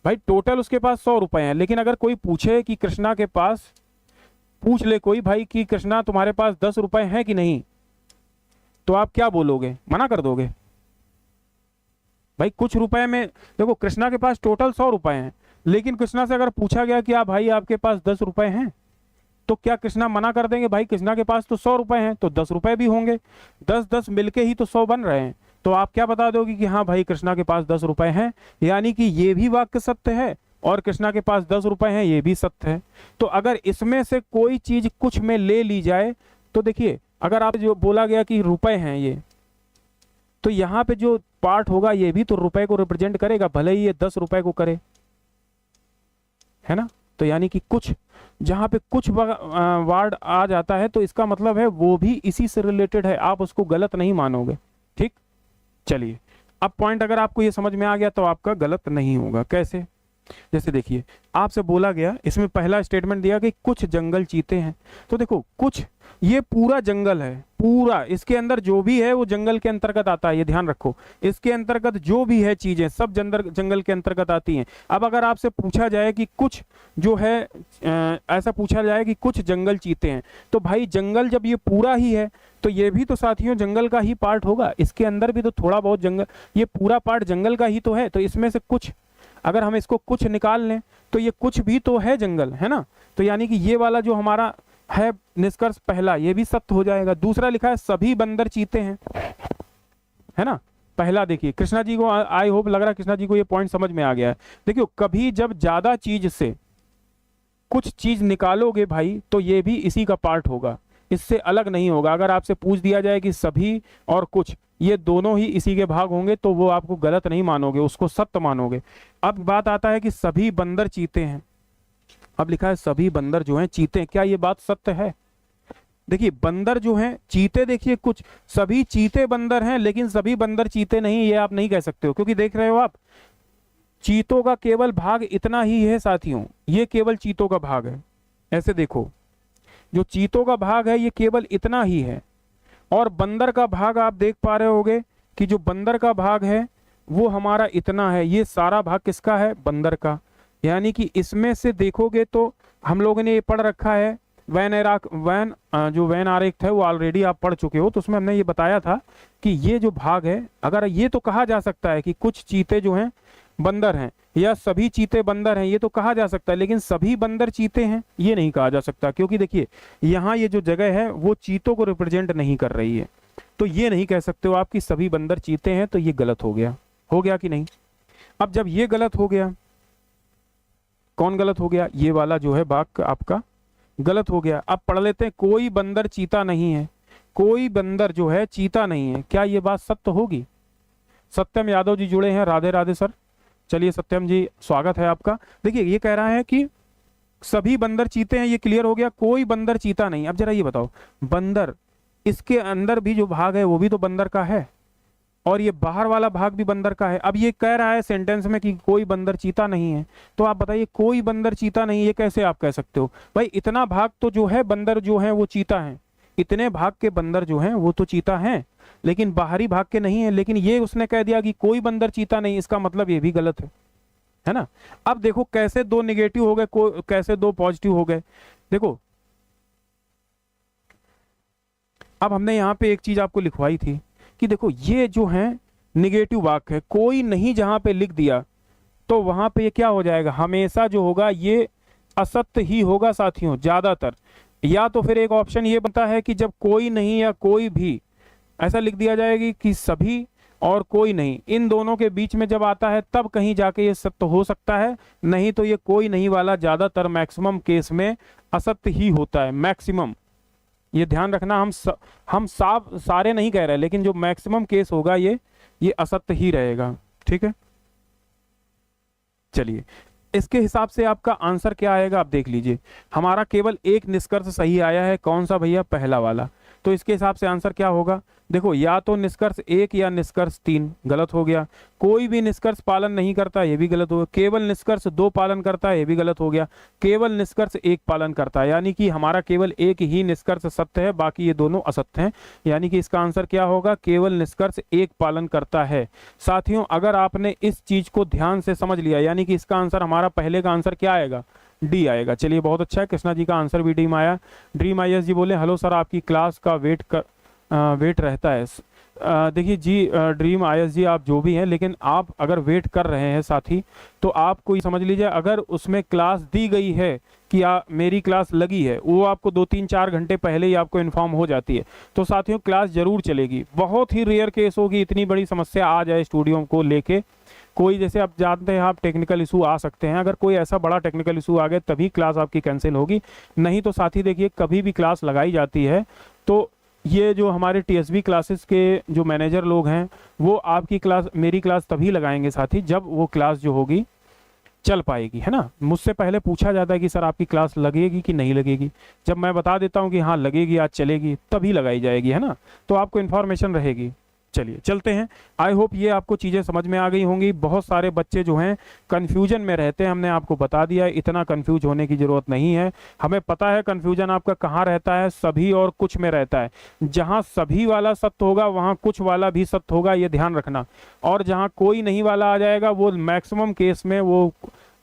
भाई। टोटल उसके पास 100 रुपए हैं, लेकिन अगर कोई पूछे कि कृष्णा के पास, पूछ ले कोई भाई कि कृष्णा तुम्हारे पास 10 रुपए हैं कि नहीं, तो आप क्या बोलोगे, मना कर दोगे भाई। कुछ रुपए में देखो, कृष्णा के पास टोटल 100 रुपए हैं, लेकिन कृष्णा से अगर पूछा गया कि आप भाई आपके पास 10 रुपए हैं, तो क्या कृष्णा मना कर देंगे भाई कृष्णा के पास तो 100 रुपए हैं तो 10 रुपए भी होंगे, 10-10 मिलके ही तो 100 बन रहे हैं। तो आप क्या बता दोगे कि हाँ भाई कृष्णा के पास 10 रुपए हैं, यानी कि ये भी वाक्य सत्य है और कृष्णा के पास 10 रुपए हैं ये भी सत्य है। तो अगर इसमें से कोई चीज कुछ में ले ली जाए तो देखिए अगर आप जो बोला गया कि रुपए हैं ये, तो यहाँ पे जो पार्ट होगा ये भी तो रुपए को रिप्रेजेंट करेगा, भले ही ये 10 रुपए को करे, है ना। तो यानी कि कुछ, जहां पे कुछ वर्ड आ जाता है तो इसका मतलब है वो भी इसी से रिलेटेड है, आप उसको गलत नहीं मानोगे। ठीक, चलिए अब पॉइंट अगर आपको ये समझ में आ गया तो आपका गलत नहीं होगा। कैसे? जैसे देखिए आपसे बोला गया, इसमें पहला स्टेटमेंट दिया कि कुछ जंगल चीते हैं, तो देखो कुछ, ये पूरा जंगल है, पूरा इसके अंदर जो भी है वो जंगल के अंतर्गत आता है, ये ध्यान रखो। इसके अंतर्गत जो भी है चीजें सब जंगल के अंतर्गत आती हैं। अब अगर आपसे पूछा जाए कि कुछ जो है ऐसा पूछा जाए कि कुछ जंगल चीते हैं, तो भाई जंगल जब ये पूरा ही है तो ये भी तो साथियों जंगल का ही पार्ट होगा, इसके अंदर भी तो थोड़ा बहुत जंगल, ये पूरा पार्ट जंगल का ही तो है। तो इसमें से कुछ, अगर हम इसको कुछ निकाल लें तो ये कुछ भी तो है जंगल, है ना। तो यानी कि ये वाला जो हमारा है निष्कर्ष पहला, ये भी सत्य हो जाएगा। दूसरा लिखा है सभी बंदर चीते हैं, है ना। पहला देखिए कृष्णा जी को, आई होप लग रहा है कृष्णा जी को ये पॉइंट समझ में आ गया है। देखियो कभी जब ज्यादा चीज से कुछ चीज निकालोगे भाई तो ये भी इसी का पार्ट होगा, इससे अलग नहीं होगा। अगर आपसे पूछ दिया जाए कि सभी और कुछ ये दोनों ही इसी के भाग होंगे तो वो आपको गलत नहीं मानोगे, उसको सत्य मानोगे। अब बात आता है कि सभी बंदर चीते हैं, अब लिखा है सभी बंदर जो हैं चीते हैं, क्या ये बात सत्य है? देखिए बंदर जो हैं चीते, देखिए कुछ सभी चीते बंदर हैं लेकिन सभी बंदर चीते नहीं, ये आप नहीं कह सकते हो, क्योंकि देख रहे हो आप चीतों का केवल भाग इतना ही है साथियों, ये केवल चीतों का भाग है। ऐसे देखो जो चीतों का भाग है ये केवल इतना ही है, और बंदर का भाग आप देख पा रहे होगे कि जो बंदर का भाग है वो हमारा इतना है, ये सारा भाग किसका है? बंदर का। यानी कि इसमें से देखोगे तो हम लोगों ने ये पढ़ रखा है जो वैन आरेख है वो ऑलरेडी आप पढ़ चुके हो, तो उसमें हमने ये बताया था कि ये जो भाग है, अगर ये तो कहा जा सकता है कि कुछ चीते जो हैं बंदर हैं या सभी चीते बंदर हैं, ये तो कहा जा सकता है, लेकिन सभी बंदर चीते हैं ये नहीं कहा जा सकता, क्योंकि देखिए यहाँ ये जो जगह है वो चीतों को रिप्रेजेंट नहीं कर रही है, तो ये नहीं कह सकते हो आप कि सभी बंदर चीते हैं, तो ये गलत हो गया कि नहीं। अब जब ये गलत हो गया, कौन गलत हो गया? ये वाला जो है भाग आपका गलत हो गया। अब पढ़ लेते हैं कोई बंदर चीता नहीं है, कोई बंदर जो है चीता नहीं है, क्या ये बात सत्य होगी? सत्यम यादव जी जुड़े हैं, राधे राधे सर। चलिए सत्यम जी स्वागत है आपका। देखिए ये कह रहा है कि सभी बंदर चीते हैं, ये क्लियर हो गया, कोई बंदर चीता नहीं। अब जरा ये बताओ, बंदर इसके अंदर भी जो भाग है वो भी तो बंदर का है, और ये बाहर वाला भाग भी बंदर का है। अब ये कह रहा है सेंटेंस में कि कोई बंदर चीता नहीं है, तो आप बताइए कोई बंदर चीता नहीं, ये कैसे आप कह सकते हो? भाई इतना भाग तो जो है बंदर जो है वो चीता है, इतने भाग के बंदर जो हैं वो तो चीता हैं, लेकिन बाहरी भाग के नहीं है। लेकिन ये उसने कह दिया कि कोई बंदर चीता नहीं, इसका मतलब ये भी गलत है ना। अब देखो कैसे दो नेगेटिव हो गए, कैसे दो पॉजिटिव हो गए। देखो अब हमने यहाँ पे एक चीज आपको लिखवाई थी कि देखो ये जो है निगेटिव वाक्य है, कोई नहीं जहां पे लिख दिया तो वहां पे ये क्या हो जाएगा? हमेशा जो होगा ये असत्य ही होगा साथियों, ज्यादातर। या तो फिर एक ऑप्शन ये बनता है कि जब कोई नहीं या कोई भी ऐसा लिख दिया जाएगी कि सभी और कोई नहीं, इन दोनों के बीच में जब आता है तब कहीं जाके ये सत्य हो सकता है, नहीं तो ये कोई नहीं वाला ज्यादातर मैक्सिमम केस में असत्य ही होता है। मैक्सिमम, ये ध्यान रखना, हम सारे नहीं कह रहे, लेकिन जो मैक्सिमम केस होगा ये असत्य ही रहेगा। ठीक है, चलिए इसके हिसाब से आपका आंसर क्या आएगा आप देख लीजिए। हमारा केवल एक निष्कर्ष सही आया है, कौन सा भैया? पहला वाला। तो इसके हिसाब से आंसर क्या होगा? देखो या तो निष्कर्ष 1 या निष्कर्ष 3 गलत हो गया। कोई भी निष्कर्ष पालन नहीं करता, ये भी गलत हो गया। केवल निष्कर्ष 2 पालन करता है, ये भी गलत हो गया। केवल निष्कर्ष 1 पालन करता है, यानी कि हमारा केवल एक ही निष्कर्ष सत्य है, बाकी ये दोनों असत्य हैं। यानी कि इसका आंसर क्या होगा? केवल निष्कर्ष 1 पालन करता है। साथियों अगर आपने इस चीज को ध्यान से समझ लिया, यानी कि इसका आंसर, हमारा पहले का आंसर क्या आएगा? डी आएगा। चलिए बहुत अच्छा है, कृष्णा जी का आंसर भी ड्रीम आया। ड्रीम आईएस जी बोले हेलो सर, आपकी क्लास का वेट रहता है। देखिए जी, ड्रीम आयस जी, आप जो भी हैं, लेकिन आप अगर वेट कर रहे हैं साथी, तो आपको ये समझ लीजिए, अगर उसमें क्लास दी गई है कि मेरी क्लास लगी है, वो आपको 2-3-4 घंटे पहले ही आपको इन्फॉर्म हो जाती है, तो साथियों क्लास जरूर चलेगी। बहुत ही रेयर केस होगी इतनी बड़ी समस्या आ जाए स्टूडियो को लेके, कोई जैसे आप जानते हैं आप टेक्निकल इशू आ सकते हैं, अगर कोई ऐसा बड़ा टेक्निकल इशू आ गया तभी क्लास आपकी कैंसिल होगी, नहीं तो साथी देखिए कभी भी क्लास लगाई जाती है तो ये जो हमारे टीएसबी क्लासेस के जो मैनेजर लोग हैं वो आपकी क्लास, मेरी क्लास तभी लगाएंगे साथी जब वो क्लास जो होगी चल पाएगी, है ना। मुझसे पहले पूछा जाता है कि सर आपकी क्लास लगेगी कि नहीं लगेगी, जब मैं बता देता हूँ कि हाँ लगेगी, आज चलेगी, तभी लगाई जाएगी, है ना, तो आपको इन्फॉर्मेशन रहेगी। चलिए चलते हैं। आई होप ये आपको चीज़ें समझ में आ गई होंगी। बहुत सारे बच्चे जो हैं कन्फ्यूजन में रहते हैं, हमने आपको बता दिया है, इतना कन्फ्यूज होने की ज़रूरत नहीं है। हमें पता है कन्फ्यूजन आपका कहाँ रहता है, सभी और कुछ में रहता है। जहाँ सभी वाला सत्य होगा वहाँ कुछ वाला भी सत्य होगा, ये ध्यान रखना। और जहाँ कोई नहीं वाला आ जाएगा वो मैक्सिमम केस में वो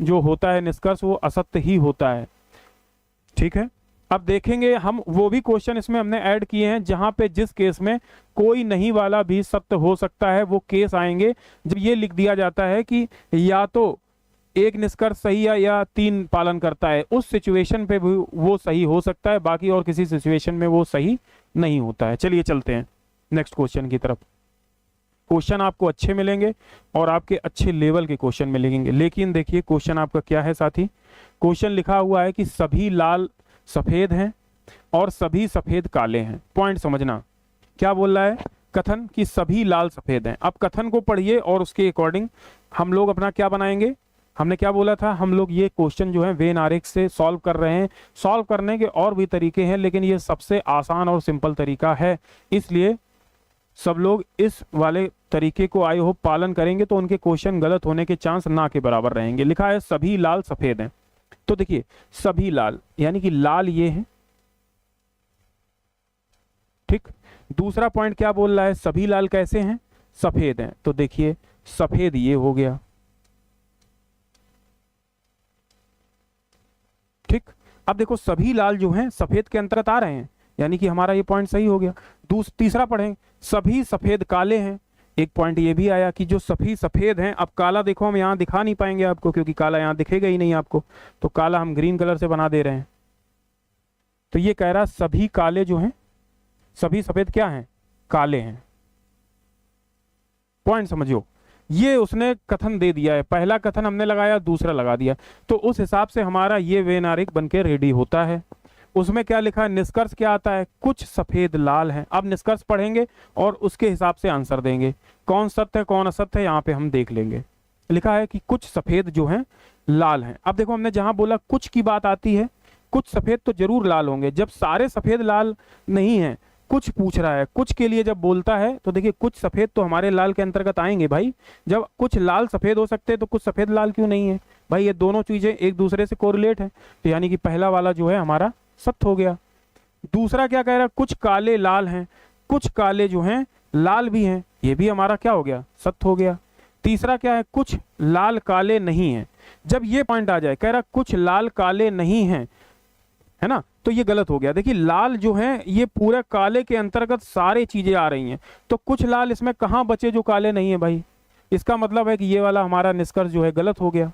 जो होता है निष्कर्ष वो असत्य ही होता है, ठीक है। अब देखेंगे हम वो भी क्वेश्चन इसमें हमने ऐड किए हैं जहां पे जिस केस में कोई नहीं वाला भी सत्य हो सकता है, वो केस आएंगे जब ये लिख दिया जाता है कि या तो एक निष्कर्ष सही है या 3 पालन करता है, उस सिचुएशन पे भी वो सही हो सकता है, बाकी और किसी सिचुएशन में वो सही नहीं होता है। चलिए चलते हैं नेक्स्ट क्वेश्चन की तरफ। क्वेश्चन आपको अच्छे मिलेंगे और आपके अच्छे लेवल के क्वेश्चन मिलेंगे, लेकिन देखिए क्वेश्चन आपका क्या है साथी। क्वेश्चन लिखा हुआ है कि सभी लाल सफेद हैं और सभी सफेद काले हैं। पॉइंट समझना, क्या बोल रहा है कथन कि सभी लाल सफेद हैं। अब कथन को पढ़िए और उसके अकॉर्डिंग हम लोग अपना क्या बनाएंगे। हमने क्या बोला था, हम लोग ये क्वेश्चन जो है वेन आरेख से सॉल्व कर रहे हैं। सॉल्व करने के और भी तरीके हैं, लेकिन ये सबसे आसान और सिंपल तरीका है, इसलिए सब लोग इस वाले तरीके को आई होप पालन करेंगे तो उनके क्वेश्चन गलत होने के चांस ना के बराबर रहेंगे। लिखा है सभी लाल सफेद हैं, तो देखिए सभी लाल यानी कि लाल ये है, ठीक। दूसरा पॉइंट क्या बोल रहा है, सभी लाल कैसे हैं, सफेद हैं, तो देखिए सफेद ये हो गया, ठीक। अब देखो सभी लाल जो हैं सफेद के अंतर्गत आ रहे हैं, यानी कि हमारा ये पॉइंट सही हो गया। तीसरा पढ़ें, सभी सफेद काले हैं। एक पॉइंट ये भी आया कि जो सभी सफेद हैं, अब काला देखो हम यहाँ दिखा नहीं पाएंगे आपको क्योंकि काला यहाँ दिखेगा ही नहीं आपको, तो काला हम ग्रीन कलर से बना दे रहे हैं। तो ये कह रहा सभी काले जो हैं, सभी सफेद क्या हैं, काले हैं। पॉइंट समझो, ये उसने कथन दे दिया है, पहला कथन हमने लगाया, दूसरा लगा दिया, तो उस हिसाब से हमारा ये वेन आरेख बनके रेडी होता है। उसमें क्या लिखा है, निष्कर्ष क्या आता है, कुछ सफेद लाल हैं। अब निष्कर्ष पढ़ेंगे और उसके हिसाब से आंसर देंगे, कौन सत्य है कौन असत्य है यहाँ पे हम देख लेंगे। लिखा है कि कुछ सफेद जो हैं लाल हैं। अब देखो हमने जहां बोला कुछ की बात आती है, कुछ सफेद तो जरूर लाल होंगे। जब सारे सफेद लाल नहीं है, कुछ पूछ रहा है, कुछ के लिए जब बोलता है तो देखिए कुछ सफेद तो हमारे लाल के अंतर्गत आएंगे भाई। जब कुछ लाल सफेद हो सकते हैं तो कुछ सफेद लाल क्यों नहीं है भाई, ये दोनों चीजें एक दूसरे से कोरिलेट है, तो यानी कि पहला वाला जो है हमारा सत्य हो गया। दूसरा क्या कह रहा है, कुछ काले लाल हैं, कुछ काले जो हैं लाल भी हैं, ये भी हमारा क्या हो गया, सत्य हो गया। तीसरा क्या है, कुछ लाल काले नहीं हैं। जब ये पॉइंट आ जाए, कह रहा कुछ लाल काले नहीं हैं, है ना, तो ये गलत हो गया। देखिए लाल जो है ये पूरे काले के अंतर्गत सारी चीजें आ रही हैं, तो कुछ लाल इसमें कहाँ बचे जो काले नहीं है भाई, इसका मतलब है कि ये वाला हमारा निष्कर्ष जो है गलत हो गया।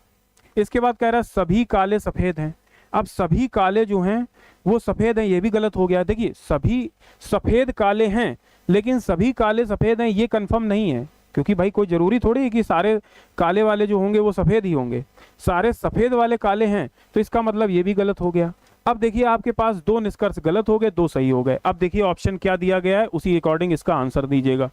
इसके बाद कह रहा है सभी काले सफेद हैं। अब सभी काले जो हैं वो सफेद हैं, ये भी गलत हो गया। देखिए सभी सफेद काले हैं, लेकिन सभी काले सफेद हैं ये कंफर्म नहीं है, क्योंकि भाई कोई जरूरी थोड़ी है कि सारे काले वाले जो होंगे वो सफेद ही होंगे। सारे सफेद वाले काले हैं, तो इसका मतलब ये भी गलत हो गया। अब देखिए आपके पास 2 निष्कर्ष गलत हो गए, 2 सही हो गए। अब देखिए ऑप्शन क्या दिया गया है, उसी अकॉर्डिंग इसका आंसर दीजिएगा।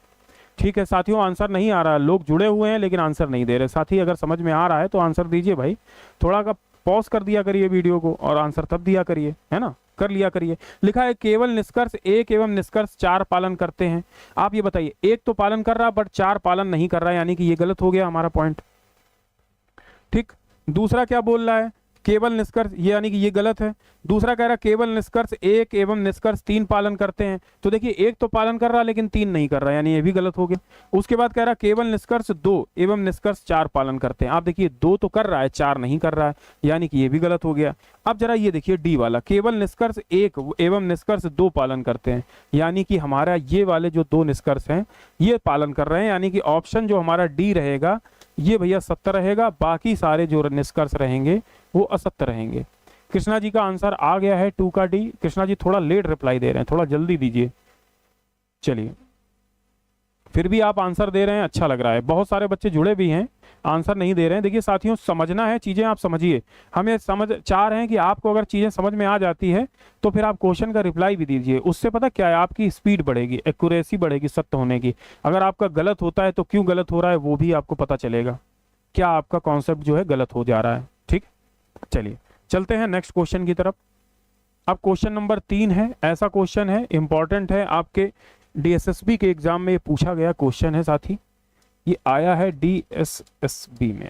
ठीक है साथियों, आंसर नहीं आ रहा, लोग जुड़े हुए हैं लेकिन आंसर नहीं दे रहे। साथी अगर समझ में आ रहा है तो आंसर दीजिए भाई, थोड़ा का पॉज कर दिया करिए वीडियो को और आंसर तब दिया करिए, है ना, कर लिया करिए। लिखा है केवल निष्कर्ष 1 एवं निष्कर्ष 4 पालन करते हैं। आप ये बताइए, 1 तो पालन कर रहा बट 4 पालन नहीं कर रहा, यानी कि ये गलत हो गया हमारा पॉइंट, ठीक। दूसरा क्या बोल रहा है, केवल निष्कर्ष, ये यानी कि ये गलत है। दूसरा कह रहा केवल निष्कर्ष 1 एवं निष्कर्ष 3 पालन करते हैं, तो देखिए 1 तो पालन कर रहा लेकिन 3 नहीं कर रहा, यानी ये भी गलत हो गया। उसके बाद कह रहा केवल निष्कर्ष 2 एवं निष्कर्ष 4 पालन करते हैं। आप देखिए 2 तो कर रहा है, 4 नहीं कर रहा है, यानी कि ये भी गलत हो गया। अब जरा ये देखिए डी वाला, केवल निष्कर्ष 1 एवं निष्कर्ष 2 पालन करते हैं, यानी कि हमारा ये वाले जो 2 निष्कर्ष हैं ये पालन कर रहे हैं, यानी कि ऑप्शन जो हमारा डी रहेगा ये भैया सत्य रहेगा, बाकी सारे जो निष्कर्ष रहेंगे वो असत्य रहेंगे। कृष्णा जी का आंसर आ गया है 2 का डी। कृष्णा जी थोड़ा लेट रिप्लाई दे रहे हैं, थोड़ा जल्दी दीजिए। चलिए, फिर भी आप आंसर दे रहे हैं, अच्छा लग रहा है। बहुत सारे बच्चे जुड़े भी हैं, आंसर नहीं दे रहे हैं। देखिए साथियों, समझना है चीजें, आप समझिए। हमें समझ चाह रहे हैं कि आपको अगर चीजें समझ में आ जाती है तो फिर आप क्वेश्चन का रिप्लाई भी दीजिए। उससे पता क्या है, आपकी स्पीड बढ़ेगी, एक्यूरेसी बढ़ेगी सत्य होने की। अगर आपका गलत होता है तो क्यों गलत हो रहा है वो भी आपको पता चलेगा, क्या आपका कॉन्सेप्ट जो है गलत हो जा रहा है। ठीक, चलिए चलते हैं नेक्स्ट क्वेश्चन की तरफ। अब क्वेश्चन नंबर 3 है, ऐसा क्वेश्चन है, इंपॉर्टेंट है, आपके डीएसएसबी के एग्जाम में ये पूछा गया क्वेश्चन है साथी, ये आया है डीएसएसबी में,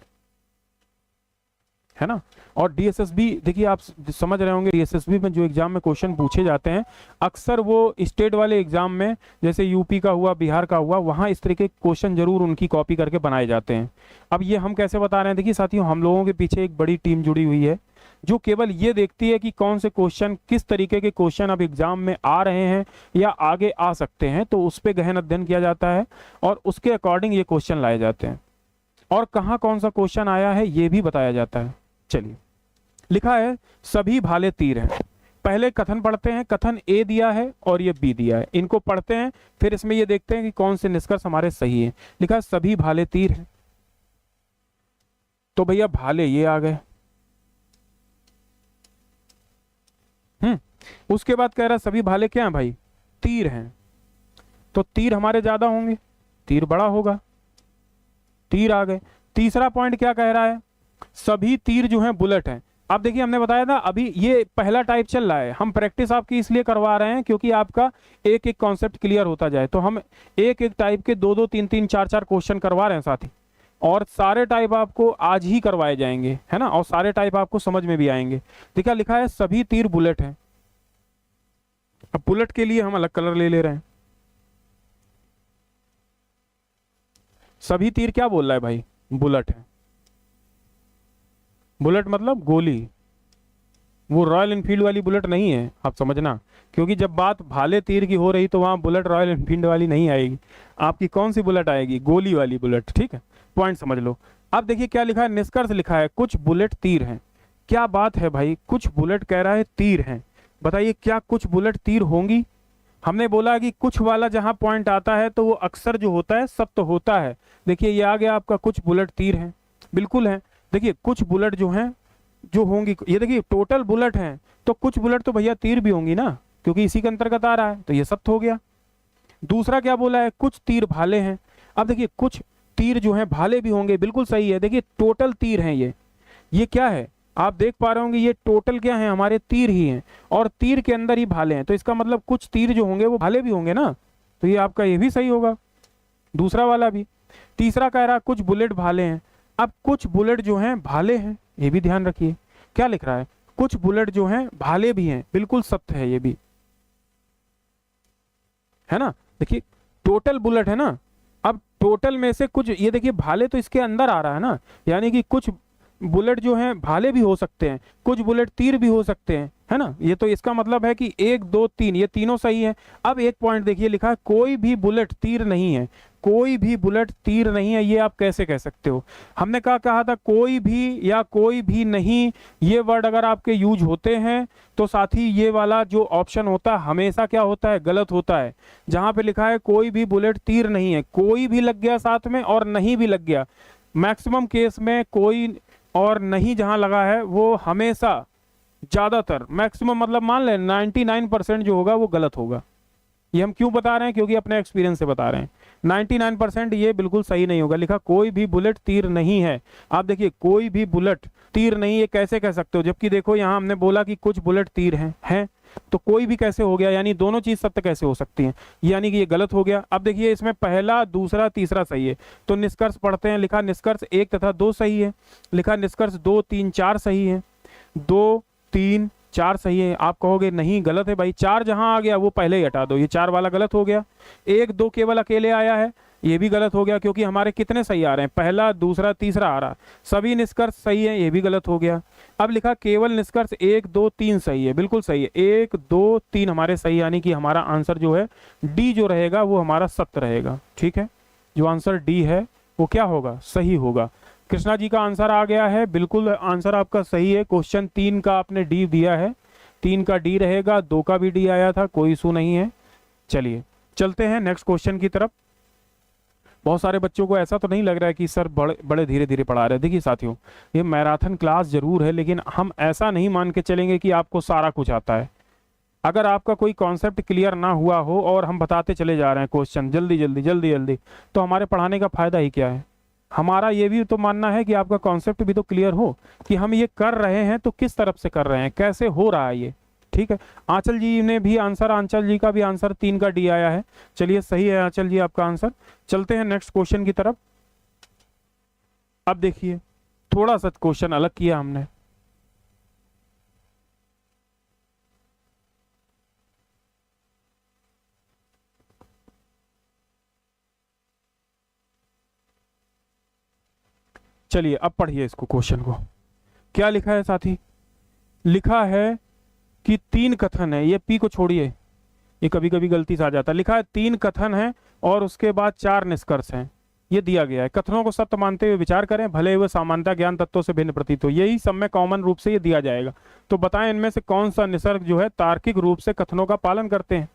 है ना। और डीएसएसबी देखिए आप समझ रहे होंगे, डीएसएसबी में जो एग्जाम में क्वेश्चन पूछे जाते हैं अक्सर वो स्टेट वाले एग्जाम में, जैसे यूपी का हुआ, बिहार का हुआ, वहाँ इस तरीके के क्वेश्चन जरूर उनकी कॉपी करके बनाए जाते हैं। अब ये हम कैसे बता रहे हैं, देखिए साथियों, हम लोगों के पीछे एक बड़ी टीम जुड़ी हुई है जो केवल ये देखती है कि कौन से क्वेश्चन, किस तरीके के क्वेश्चन अब एग्जाम में आ रहे हैं या आगे आ सकते हैं, तो उस पर गहन अध्ययन किया जाता है और उसके अकॉर्डिंग ये क्वेश्चन लाए जाते हैं। और कहाँ कौन सा क्वेश्चन आया है ये भी बताया जाता है। चलिए, लिखा है सभी भाले तीर हैं। पहले कथन पढ़ते हैं, कथन ए दिया है और ये बी दिया है, इनको पढ़ते हैं, फिर इसमें ये देखते हैं कि कौन से निष्कर्ष हमारे सही है। लिखा है सभी भाले तीर हैं, तो भैया भाले ये आ गए। उसके बाद कह रहा है सभी भाले क्या हैं भाई, तीर हैं, तो तीर हमारे ज्यादा होंगे, तीर बड़ा होगा, तीर आ गए। तीसरा पॉइंट क्या कह रहा है, सभी तीर जो हैं बुलेट हैं। आप देखिए हमने बताया था अभी ये पहला टाइप चल रहा है, हम प्रैक्टिस आपकी इसलिए करवा रहे हैं क्योंकि आपका एक एक कॉन्सेप्ट क्लियर होता जाए, तो हम एक एक टाइप के 2-2 3-3 4-4 क्वेश्चन करवा रहे हैं साथी, और सारे टाइप आपको आज ही करवाए जाएंगे, है ना, और सारे टाइप आपको समझ में भी आएंगे। देखा लिखा है सभी तीर बुलेट हैं। अब बुलेट के लिए हम अलग कलर ले रहे हैं। सभी तीर क्या बोल रहा है भाई, बुलेट है। बुलेट मतलब गोली, वो रॉयल एनफील्ड वाली बुलेट नहीं है, आप समझना, क्योंकि जब बात भाले तीर की हो रही तो वहां बुलेट रॉयल एनफील्ड वाली नहीं आएगी। आपकी कौन सी बुलेट आएगी, गोली वाली बुलेट। ठीक है, पॉइंट समझ लो। अब देखिए क्या लिखा है, निष्कर्ष लिखा है कुछ बुलेट तीर हैं। क्या बात है भाई, कुछ बुलेट कह रहा है तीर हैं, बताइए क्या कुछ बुलेट तीर होंगी। हमने बोला कि कुछ वाला जहां पॉइंट आता है तो वो अक्सर जो होता है सत्य होता है। देखिए ये आ गया आपका कुछ बुलेट तीर हैं, बिल्कुल है। देखिए कुछ बुलेट जो हैं जो होंगी, ये देखिए टोटल बुलेट हैं तो कुछ बुलेट तो भैया तीर भी होंगी ना, क्योंकि इसी के अंतर्गत आ रहा है, तो ये सत्य हो गया। दूसरा क्या बोला है, कुछ तीर भाले हैं। अब देखिए कुछ तीर जो हैं भाले भी होंगे, बिल्कुल सही है। देखिए टोटल तीर हैं ये क्या है, आप देख पा रहे होंगे ये टोटल क्या है, हमारे तीर ही हैं, और तीर के अंदर ही भाले हैं, तो इसका मतलब कुछ तीर जो होंगे वो भाले भी होंगे ना, तो ये आपका ये भी सही होगा, दूसरा वाला भी। तीसरा कह रहा है कुछ बुलेट भाले हैं। अब कुछ बुलेट जो हैं भाले हैं, ये भी ध्यान रखिए, क्या लिख रहा है, कुछ बुलेट जो हैं भाले भी हैं, बिल्कुल सत्य है ये भी, है ना। देखिए टोटल बुलेट है ना, अब टोटल में से कुछ, ये देखिए भाले तो इसके अंदर आ रहा है ना, यानी कि कुछ बुलेट जो हैं भाले भी हो सकते हैं, कुछ बुलेट तीर भी हो सकते हैं, है ना। ये तो इसका मतलब है कि 1 2 3 ये तीनों सही है। अब एक पॉइंट देखिए लिखा है कोई भी बुलेट तीर नहीं है, कोई भी बुलेट तीर नहीं है, ये आप कैसे कह सकते हो। हमने कहा था कोई भी या कोई भी नहीं, ये वर्ड अगर आपके यूज होते हैं तो साथी ये वाला जो ऑप्शन होता है हमेशा क्या होता है, गलत होता है। जहां पे लिखा है कोई भी बुलेट तीर नहीं है, कोई भी लग गया साथ में और नहीं भी लग गया, मैक्सिमम केस में कोई और नहीं जहां लगा है वो हमेशा, ज्यादातर, मैक्सिमम मतलब मान लें 99% जो होगा वो गलत होगा। ये हम क्यों बता रहे हैं, क्योंकि अपने एक्सपीरियंस से बता रहे हैं। 99% ये बिल्कुल सही नहीं होगा। लिखा कोई भी बुलेट तीर नहीं है। आप देखिए कोई भी बुलेट तीर नहीं, ये कैसे कह सकते हो, जबकि देखो यहाँ हमने बोला कि कुछ बुलेट तीर हैं, तो कोई भी कैसे हो गया, यानी दोनों चीज सत्य कैसे हो सकती हैं, यानी कि ये गलत हो गया। अब देखिए इसमें पहला दूसरा तीसरा सही है, तो निष्कर्ष पढ़ते हैं। लिखा निष्कर्ष 1 तथा 2 सही है, लिखा निष्कर्ष 2 3 4 सही है। 2 3 4 सही है। आप कहोगे नहीं गलत है भाई, 4 जहां आ गया वो पहले ही हटा दो, ये 4 वाला गलत हो गया। 1 2 केवल अकेले आया है, ये भी गलत हो गया, क्योंकि हमारे कितने सही आ रहे हैं, पहला दूसरा तीसरा आ रहा, सभी निष्कर्ष सही है, ये भी गलत हो गया। अब लिखा केवल निष्कर्ष 1 2 3 सही है, बिल्कुल सही है, 1 2 3 हमारे सही, यानी कि हमारा आंसर जो है डी जो रहेगा वो हमारा सत्य रहेगा। ठीक है, जो आंसर डी है वो क्या होगा, सही होगा। कृष्णा जी का आंसर आ गया है, बिल्कुल आंसर आपका सही है। क्वेश्चन 3 का आपने डी दिया है, 3 का डी रहेगा, 2 का भी डी आया था, कोई इशू नहीं है। चलिए चलते हैं नेक्स्ट क्वेश्चन की तरफ। बहुत सारे बच्चों को ऐसा तो नहीं लग रहा है कि सर बड़े बड़े धीरे धीरे पढ़ा रहे हैं। देखिए साथियों, ये मैराथन क्लास जरूर है, लेकिन हम ऐसा नहीं मान के चलेंगे कि आपको सारा कुछ आता है। अगर आपका कोई कॉन्सेप्ट क्लियर ना हुआ हो और हम बताते चले जा रहे हैं क्वेश्चन जल्दी जल्दी जल्दी जल्दी, तो हमारे पढ़ाने का फायदा ही क्या है। हमारा ये भी तो मानना है कि आपका कॉन्सेप्ट भी तो क्लियर हो कि हम ये कर रहे हैं तो किस तरफ से कर रहे हैं, कैसे हो रहा है ये। ठीक है, आंचल जी ने भी आंसर, आंचल जी का भी आंसर 3 का डी आया है। चलिए सही है आंचल जी आपका आंसर। चलते हैं नेक्स्ट क्वेश्चन की तरफ। अब देखिए थोड़ा सा क्वेश्चन अलग किया हमने। चलिए अब पढ़िए इसको, क्वेश्चन को क्या लिखा है साथी। लिखा है कि 3 कथन है, ये पी को छोड़िए, ये कभी कभी गलती से आ जाता है। लिखा है 3 कथन है और उसके बाद 4 निष्कर्ष हैं, ये दिया गया है। कथनों को सत्य मानते हुए विचार करें, भले वे सामान्यता ज्ञान तत्वों से भिन्न प्रतीत हो। यही सब में कॉमन रूप से ये दिया जाएगा। तो बताएं इनमें से कौन सा निसर्ग जो है तार्किक रूप से कथनों का पालन करते हैं।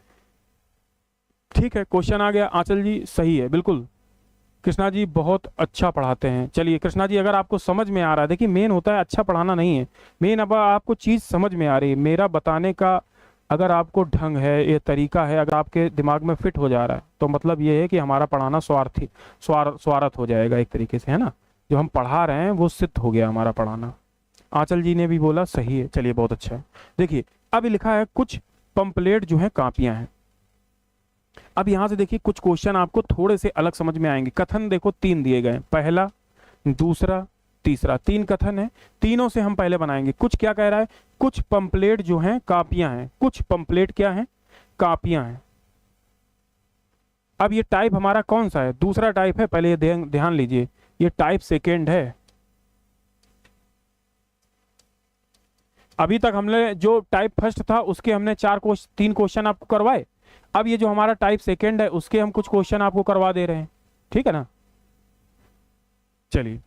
ठीक है, क्वेश्चन आ गया। आंचल जी सही है, बिल्कुल। कृष्णा जी बहुत अच्छा पढ़ाते हैं। चलिए कृष्णा जी, अगर आपको समझ में आ रहा है, देखिए मेन होता है अच्छा पढ़ाना नहीं है, मेन अब आपको चीज़ समझ में आ रही है, मेरा बताने का अगर आपको ढंग है, ये तरीका है, अगर आपके दिमाग में फिट हो जा रहा है, तो मतलब ये है कि हमारा पढ़ाना स्वार्थ हो जाएगा एक तरीके से, है ना। जो हम पढ़ा रहे हैं वो सिद्ध हो गया हमारा पढ़ाना। आंचल जी ने भी बोला सही है, चलिए बहुत अच्छा है। देखिए अब लिखा है कुछ पंपलेट जो है कापियां हैं। अब यहां से देखिए कुछ क्वेश्चन आपको थोड़े से अलग समझ में आएंगे। कथन देखो 3 दिए गए, पहला दूसरा तीसरा, 3 कथन है, तीनों से हम पहले बनाएंगे। कुछ क्या कह रहा है, कुछ पंपलेट जो हैं कापियां हैं, कुछ पंपलेट क्या हैं, कापियां हैं। अब ये टाइप हमारा कौन सा है, दूसरा टाइप है, पहले ये ध्यान लीजिए, ये टाइप सेकेंड है। अभी तक हमने जो टाइप फर्स्ट था उसके हमने 3 क्वेश्चन आपको करवाए। अब ये जो हमारा टाइप सेकेंड है उसके हम कुछ क्वेश्चन आपको करवा दे रहे हैं, ठीक है ना। चलिए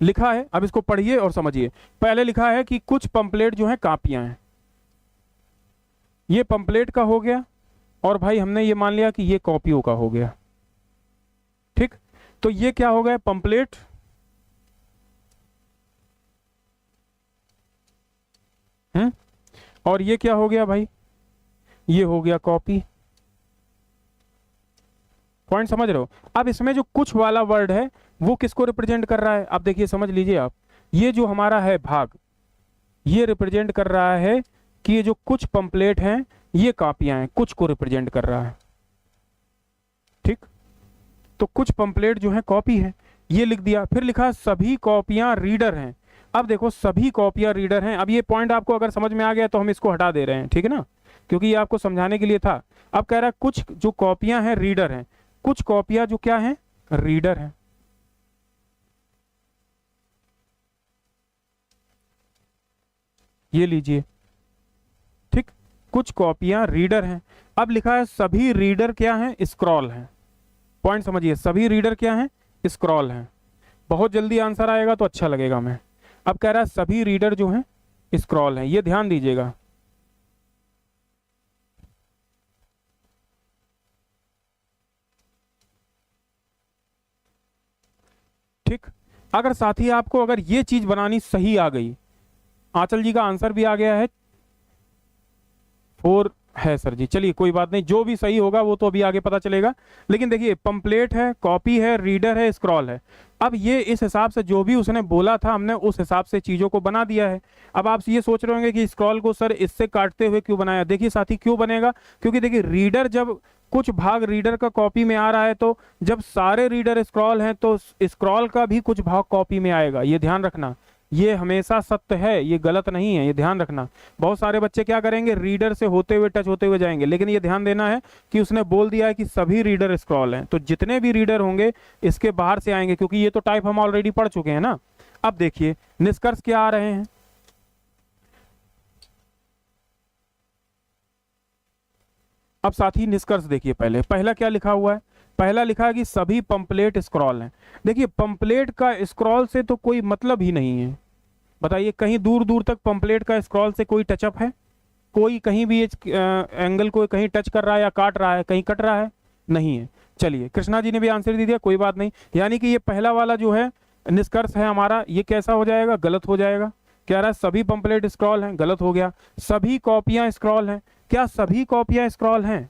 लिखा है, अब इसको पढ़िए और समझिए। पहले लिखा है कि कुछ पंपलेट जो है कापियां हैं, ये पंपलेट का हो गया, और भाई हमने ये मान लिया कि ये कॉपियों का हो गया। ठीक, तो ये क्या हो गया, पंपलेट, और ये क्या हो गया भाई, ये हो गया कॉपी। पॉइंट समझ रहे हो। अब इसमें जो कुछ वाला वर्ड है वो किसको रिप्रेजेंट कर रहा है, अब देखिए समझ लीजिए आप, ये जो हमारा है भाग, ये रिप्रेजेंट कर रहा है कि ये जो कुछ पंपलेट हैं ये कापियां हैं, कुछ को रिप्रेजेंट कर रहा है। ठीक, तो कुछ पंपलेट जो है कॉपी है, ये लिख दिया। फिर लिखा सभी कॉपियां रीडर हैं। अब देखो सभी कॉपियां रीडर हैं। अब ये पॉइंट आपको अगर समझ में आ गया तो हम इसको हटा दे रहे हैं, ठीक है ना, क्योंकि ये आपको समझाने के लिए था। अब कह रहा है कुछ जो कॉपियां हैं रीडर हैं, कुछ कॉपियां जो क्या हैं, रीडर हैं। ये लीजिए, ठीक, कुछ कॉपियां रीडर हैं। अब लिखा है सभी रीडर क्या हैं, स्क्रॉल हैं। पॉइंट समझिए, सभी रीडर क्या हैं, स्क्रॉल हैं। बहुत जल्दी आंसर आएगा तो अच्छा लगेगा हमें। अब कह रहा है सभी रीडर जो हैं स्क्रॉल हैं, ये ध्यान दीजिएगा। ठीक, अगर साथी आपको अगर ये चीज बनानी सही आ गई, आंचल जी का आंसर भी आ गया है 4 है सर जी, चलिए कोई बात नहीं, जो भी सही होगा वो तो अभी आगे पता चलेगा। लेकिन देखिए पंपलेट है, कॉपी है, रीडर है, स्क्रॉल है। अब ये इस हिसाब से जो भी उसने बोला था हमने उस हिसाब से चीजों को बना दिया है। अब आप ये सोच रहे होंगे कि स्क्रॉल को सर इससे काटते हुए क्यों बनाया। देखिए साथी क्यों बनेगा, क्योंकि देखिए रीडर जब कुछ भाग रीडर का कॉपी में आ रहा है, तो जब सारे रीडर स्क्रॉल हैं तो स्क्रॉल का भी कुछ भाग कॉपी में आएगा, ये ध्यान रखना। ये हमेशा सत्य है, ये गलत नहीं है, ये ध्यान रखना। बहुत सारे बच्चे क्या करेंगे, रीडर से होते हुए टच होते हुए जाएंगे, लेकिन ये ध्यान देना है कि उसने बोल दिया है कि सभी रीडर स्क्रॉल हैं, तो जितने भी रीडर होंगे इसके बाहर से आएंगे, क्योंकि ये तो टाइप हम ऑलरेडी पढ़ चुके हैं ना। अब देखिए निष्कर्ष क्या आ रहे हैं। अब साथी निष्कर्ष देखिए, पहला क्या लिखा हुआ है, पहला लिखा है कि सभी पंपलेट स्क्रॉल हैं। देखिए पंपलेट का स्क्रॉल से तो कोई मतलब ही नहीं है। बताइए कहीं दूर दूर तक पंपलेट का स्क्रॉल से कोई टचअप है? कोई कहीं भी एंगल को कहीं टच कर रहा है या काट रहा है, कहीं कट रहा है? नहीं है। चलिए कृष्णा जी ने भी आंसर दे दिया, कोई बात नहीं। यानी कि ये पहला वाला जो है निष्कर्ष है हमारा, ये कैसा हो जाएगा, गलत हो जाएगा। कह रहा है सभी पंपलेट स्क्रॉल हैं, गलत हो गया। सभी कॉपियां स्क्रॉल हैं, क्या सभी कॉपियां स्क्रॉल हैं?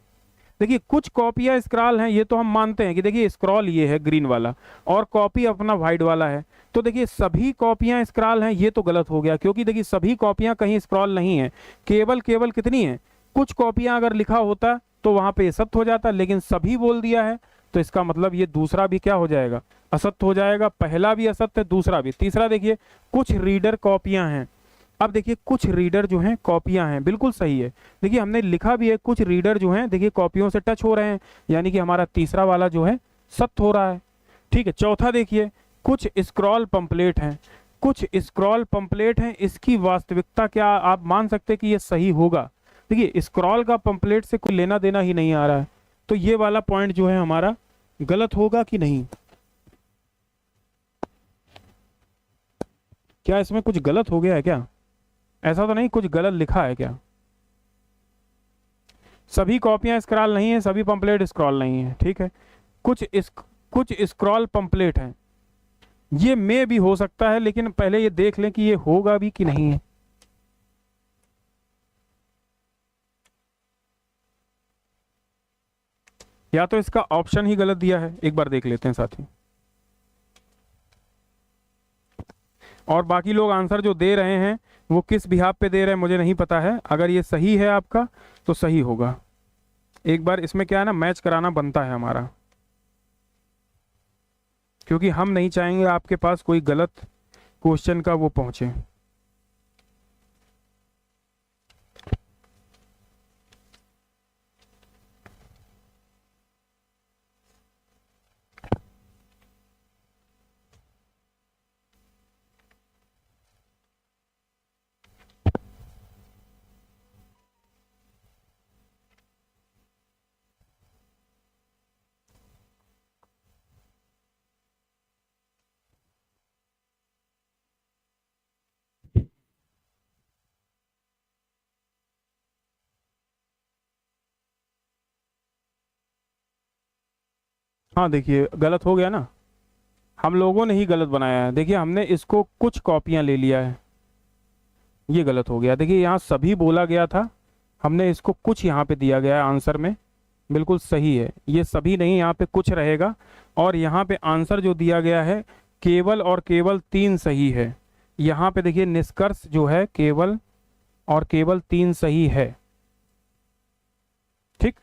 देखिए कुछ कॉपियां स्क्रॉल हैं, ये तो हम मानते हैं कि देखिए स्क्रॉल ये है ग्रीन वाला और कॉपी अपना व्हाइट वाला है, तो देखिए सभी कॉपियां स्क्रॉल हैं, ये तो गलत हो गया, क्योंकि देखिए सभी कॉपियां कहीं स्क्रॉल नहीं है, केवल कितनी है, कुछ कॉपियां अगर लिखा होता तो वहां पे सत्य हो जाता, लेकिन सभी बोल दिया है, तो इसका मतलब ये दूसरा भी क्या हो जाएगा, असत्य हो जाएगा। पहला भी असत्य, दूसरा भी। तीसरा देखिए कुछ रीडर कॉपियां हैं। अब देखिए कुछ रीडर जो हैं कॉपियां हैं, बिल्कुल सही है। देखिए हमने लिखा भी है कुछ रीडर जो हैं देखिए कॉपियों से टच हो रहे हैं, यानी कि हमारा तीसरा वाला जो है सत्य हो रहा है। ठीक है। चौथा देखिए कुछ स्क्रॉल पंपलेट हैं, कुछ स्क्रॉल पंपलेट हैं, इसकी वास्तविकता क्या आप मान सकते कि ये सही होगा? देखिए स्क्रॉल का पंपलेट से कोई लेना देना ही नहीं आ रहा है, तो ये वाला पॉइंट जो है हमारा गलत होगा कि नहीं? क्या इसमें कुछ गलत हो गया है क्या? ऐसा तो नहीं कुछ गलत लिखा है क्या? सभी कॉपियां स्क्रॉल नहीं है, सभी पंपलेट स्क्रॉल नहीं है। ठीक है। कुछ स्क्रॉल पंपलेट हैं, ये में भी हो सकता है, लेकिन पहले ये देख लें कि ये होगा भी कि नहीं है। या तो इसका ऑप्शन ही गलत दिया है, एक बार देख लेते हैं साथी। और बाकी लोग आंसर जो दे रहे हैं वो किस बिहाफ पे दे रहे हैं मुझे नहीं पता है। अगर ये सही है आपका तो सही होगा। एक बार इसमें क्या है ना, मैच कराना बनता है हमारा, क्योंकि हम नहीं चाहेंगे आपके पास कोई गलत क्वेश्चन का वो पहुंचे। हाँ देखिए गलत हो गया ना, हम लोगों ने ही गलत बनाया है। देखिए हमने इसको कुछ कॉपियां ले लिया है, ये गलत हो गया। देखिए यहाँ सभी बोला गया था, हमने इसको कुछ यहाँ पे दिया गया है आंसर में, बिल्कुल सही है। ये सभी नहीं, यहाँ पे कुछ रहेगा। और यहाँ पे आंसर जो दिया गया है केवल और केवल 3 सही है। यहाँ पे देखिए निष्कर्ष जो है केवल और केवल 3 सही है। ठीक।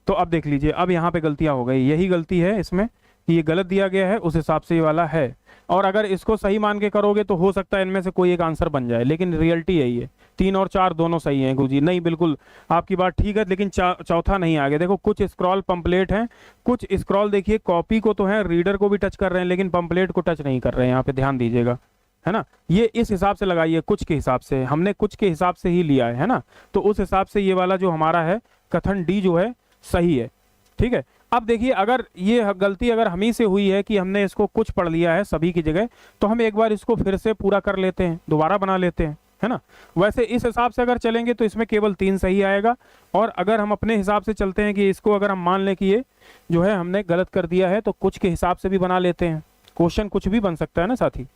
तो अब देख लीजिए, अब यहाँ पे गलतियां हो गई, यही गलती है इसमें कि ये गलत दिया गया है, उस हिसाब से ये वाला है। और अगर इसको सही मान के करोगे तो हो सकता है इनमें से कोई एक आंसर बन जाए, लेकिन रियलिटी यही है 3 और 4 दोनों सही हैं गुरुजी। नहीं बिल्कुल आपकी बात ठीक है, लेकिन चौथा नहीं आ गया। देखो कुछ स्क्रॉल पंपलेट हैं, कुछ स्क्रॉल देखिए कॉपी को तो है, रीडर को भी टच कर रहे हैं, लेकिन पंपलेट को टच नहीं कर रहे हैं। यहाँ पे ध्यान दीजिएगा, है ना। ये इस हिसाब से लगाइए, कुछ के हिसाब से, हमने कुछ के हिसाब से ही लिया है ना, तो उस हिसाब से ये वाला जो हमारा है कथन डी जो है सही है। ठीक है। अब देखिए अगर ये गलती अगर हम ही से हुई है कि हमने इसको कुछ पढ़ लिया है सभी की जगह, तो हम एक बार इसको फिर से पूरा कर लेते हैं, दोबारा बना लेते हैं, है ना। वैसे इस हिसाब से अगर चलेंगे तो इसमें केवल 3 सही आएगा। और अगर हम अपने हिसाब से चलते हैं कि इसको अगर हम मान लें कि ये जो है हमने गलत कर दिया है, तो कुछ के हिसाब से भी बना लेते हैं। क्वेश्चन कुछ भी बन सकता है ना साथी।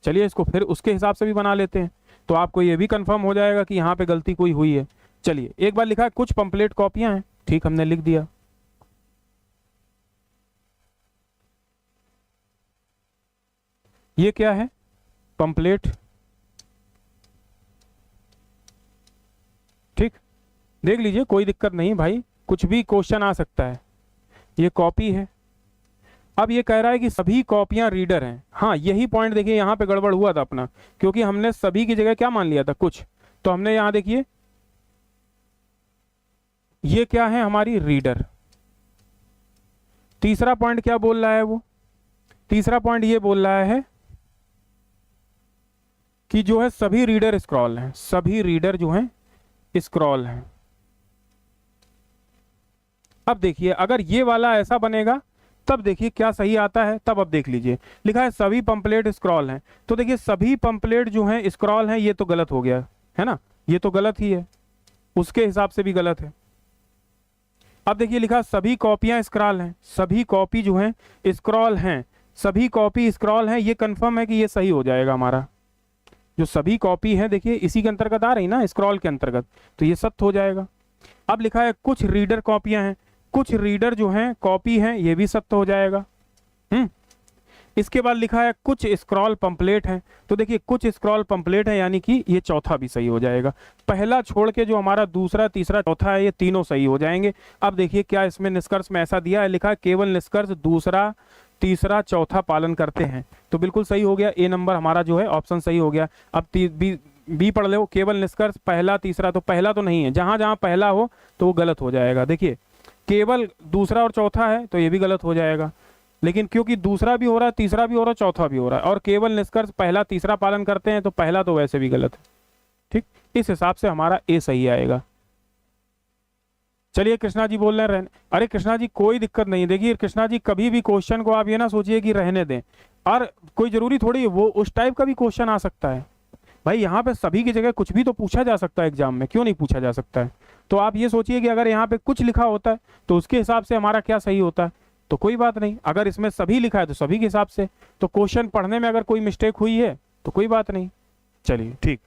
चलिए इसको फिर उसके हिसाब से भी बना लेते हैं, तो आपको ये भी कंफर्म हो जाएगा कि यहाँ पे गलती कोई हुई है। चलिए एक बार लिखा है कुछ पंपलेट कॉपियां हैं, ठीक हमने लिख दिया। ये क्या है, पंपलेट। ठीक, देख लीजिए कोई दिक्कत नहीं भाई, कुछ भी क्वेश्चन आ सकता है। ये कॉपी है, अब ये कह रहा है कि सभी कॉपियां रीडर हैं। हाँ, यही पॉइंट देखिए यहाँ पे गड़बड़ हुआ था अपना, क्योंकि हमने सभी की जगह क्या मान लिया था, कुछ। तो हमने यहाँ देखिए ये क्या है, हमारी रीडर। तीसरा पॉइंट क्या बोल रहा है वो, तीसरा पॉइंट ये बोल रहा है कि जो है सभी रीडर स्क्रॉल हैं, सभी रीडर जो हैं स्क्रॉल हैं। अब देखिए अगर ये वाला ऐसा बनेगा तब देखिए क्या सही आता है, तब अब देख लीजिए लिखा है सभी पंपलेट स्क्रॉल हैं। तो देखिए सभी पंपलेट जो हैं स्क्रॉल हैं, ये तो गलत हो गया है ना, ये तो गलत ही है, उसके हिसाब से भी गलत है। अब देखिए लिखा सभी कॉपियां स्क्रॉल हैं, सभी कॉपी जो हैं स्क्रॉल हैं, सभी कॉपी स्क्रॉल हैं, ये कंफर्म है कि ये सही हो जाएगा हमारा। जो सभी कॉपी है देखिए इसी के अंतर्गत आ रही ना, स्क्रॉल के अंतर्गत, तो ये सत्य हो जाएगा। अब लिखा है कुछ रीडर कॉपियां हैं, कुछ रीडर जो हैं कॉपी हैं, ये भी सत्य हो जाएगा। इसके बाद लिखा है कुछ स्क्रॉल पंपलेट हैं, तो देखिए कुछ स्क्रॉल पंपलेट है, यानी कि ये चौथा भी सही हो जाएगा। पहला छोड़ के जो हमारा दूसरा, तीसरा, चौथा है, ये तीनों सही हो जाएंगे। अब देखिए क्या इसमें निष्कर्ष में ऐसा दिया है, लिखा है केवल निष्कर्ष दूसरा, तीसरा, चौथा पालन करते हैं, तो बिल्कुल सही हो गया। ए नंबर हमारा जो है ऑप्शन सही हो गया। अब बी पढ़ लो, केवल निष्कर्ष पहला, तीसरा, तो पहला तो नहीं है, जहां जहां पहला हो तो वो गलत हो जाएगा। देखिए केवल दूसरा और चौथा है तो ये भी गलत हो जाएगा, लेकिन क्योंकि दूसरा भी हो रहा है, तीसरा भी हो रहा है, चौथा भी हो रहा है, और केवल निष्कर्ष पहला, तीसरा पालन करते हैं, तो पहला तो वैसे भी गलत है। ठीक, इस हिसाब से हमारा ए सही आएगा। चलिए कृष्णा जी बोल रहे हैं अरे कृष्णा जी कोई दिक्कत नहीं। देखिए कृष्णा जी कभी भी क्वेश्चन को आप ये ना सोचिए कि रहने दें, और कोई जरूरी थोड़ी वो उस टाइप का भी क्वेश्चन आ सकता है भाई। यहाँ पे सभी की जगह कुछ भी तो पूछा जा सकता है एग्जाम में, क्यों नहीं पूछा जा सकता है। तो आप ये सोचिए कि अगर यहाँ पे कुछ लिखा होता है तो उसके हिसाब से हमारा क्या सही होता है, तो कोई बात नहीं। अगर इसमें सभी लिखा है तो सभी के हिसाब से, तो क्वेश्चन पढ़ने में अगर कोई मिस्टेक हुई है तो कोई बात नहीं। चलिए ठीक,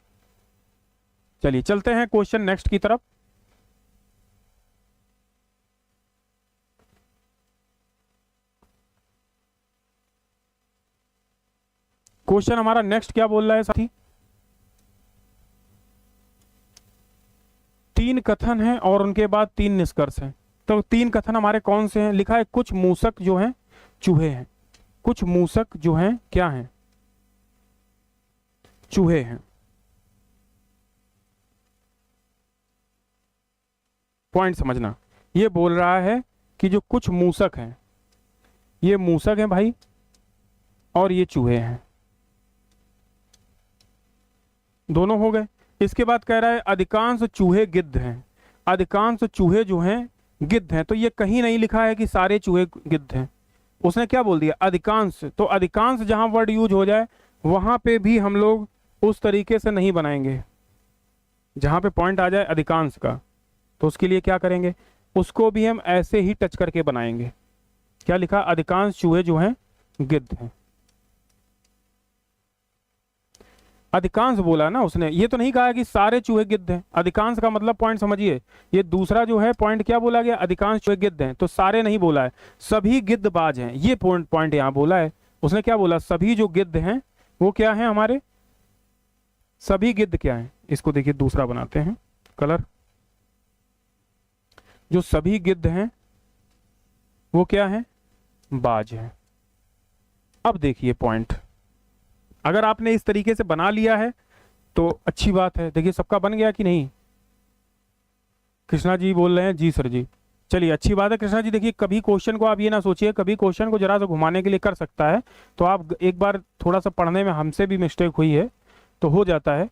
चलिए चलते हैं क्वेश्चन नेक्स्ट की तरफ। क्वेश्चन हमारा नेक्स्ट क्या बोल रहा है साथी, 3 कथन हैं और उनके बाद 3 निष्कर्ष हैं। तो 3 कथन हमारे कौन से हैं, लिखा है कुछ मूसक जो हैं चूहे हैं, कुछ मूसक जो हैं क्या हैं, चूहे हैं। पॉइंट समझना, ये बोल रहा है कि जो कुछ मूसक हैं, ये मूसक हैं भाई, और ये चूहे हैं, दोनों हो गए। इसके बाद कह रहा है अधिकांश चूहे गिद्ध हैं, अधिकांश चूहे जो हैं गिद्ध हैं। तो ये कहीं नहीं लिखा है कि सारे चूहे गिद्ध हैं, उसने क्या बोल दिया अधिकांश। तो अधिकांश जहां वर्ड यूज हो जाए वहां पे भी हम लोग उस तरीके से नहीं बनाएंगे, जहां पे पॉइंट आ जाए अधिकांश का, तो उसके लिए क्या करेंगे, उसको भी हम ऐसे ही टच करके बनाएंगे। क्या लिखा, अधिकांश चूहे जो हैं गिद्ध हैं। अधिकांश बोला ना उसने, ये तो नहीं कहा कि सारे चूहे गिद्ध हैं। अधिकांश का मतलब पॉइंट समझिए, ये दूसरा जो है पॉइंट क्या बोला गया, अधिकांश चूहे गिद्ध हैं, तो सारे नहीं बोला है, सभी गिद्धबाज हैं, ये पॉइंट यहाँ बोला है। उसने क्या बोला, सभी जो गिद्ध हैं वो क्या है हमारे, सभी गिद्ध क्या है। इसको देखिए दूसरा बनाते हैं कलर, जो सभी गिद्ध हैं वो क्या है, बाज है। अब देखिए पॉइंट, अगर आपने इस तरीके से बना लिया है तो अच्छी बात है। देखिए सबका बन गया कि नहीं, कृष्णा जी बोल रहे हैं जी सर जी, चलिए अच्छी बात है कृष्णा जी। देखिए कभी क्वेश्चन को आप ये ना सोचिए, कभी क्वेश्चन को जरा सा घुमाने के लिए कर सकता है, तो आप एक बार थोड़ा सा पढ़ने में हमसे भी मिस्टेक हुई है तो हो जाता है,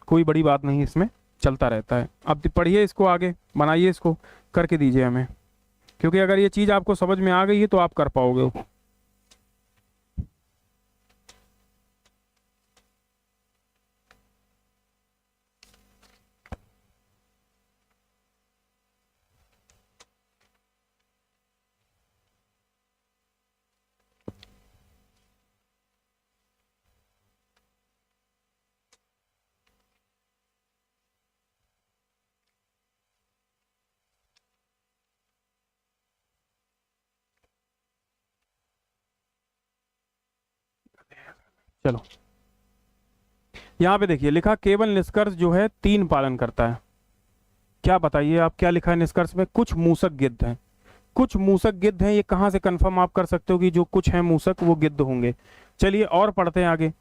कोई बड़ी बात नहीं, इसमें चलता रहता है। अब पढ़िए इसको, आगे बनाइए, इसको करके दीजिए हमें, क्योंकि अगर ये चीज़ आपको समझ में आ गई है तो आप कर पाओगे। चलो यहाँ पे देखिए लिखा केवल निष्कर्ष जो है 3 पालन करता है। क्या बताइए आप, क्या लिखा है निष्कर्ष में, कुछ मूसक गिद्ध हैं, कुछ मूसक गिद्ध हैं, ये कहाँ से कंफर्म आप कर सकते हो कि जो कुछ हैं मूसक वो गिद्ध होंगे? चलिए और पढ़ते हैं आगे।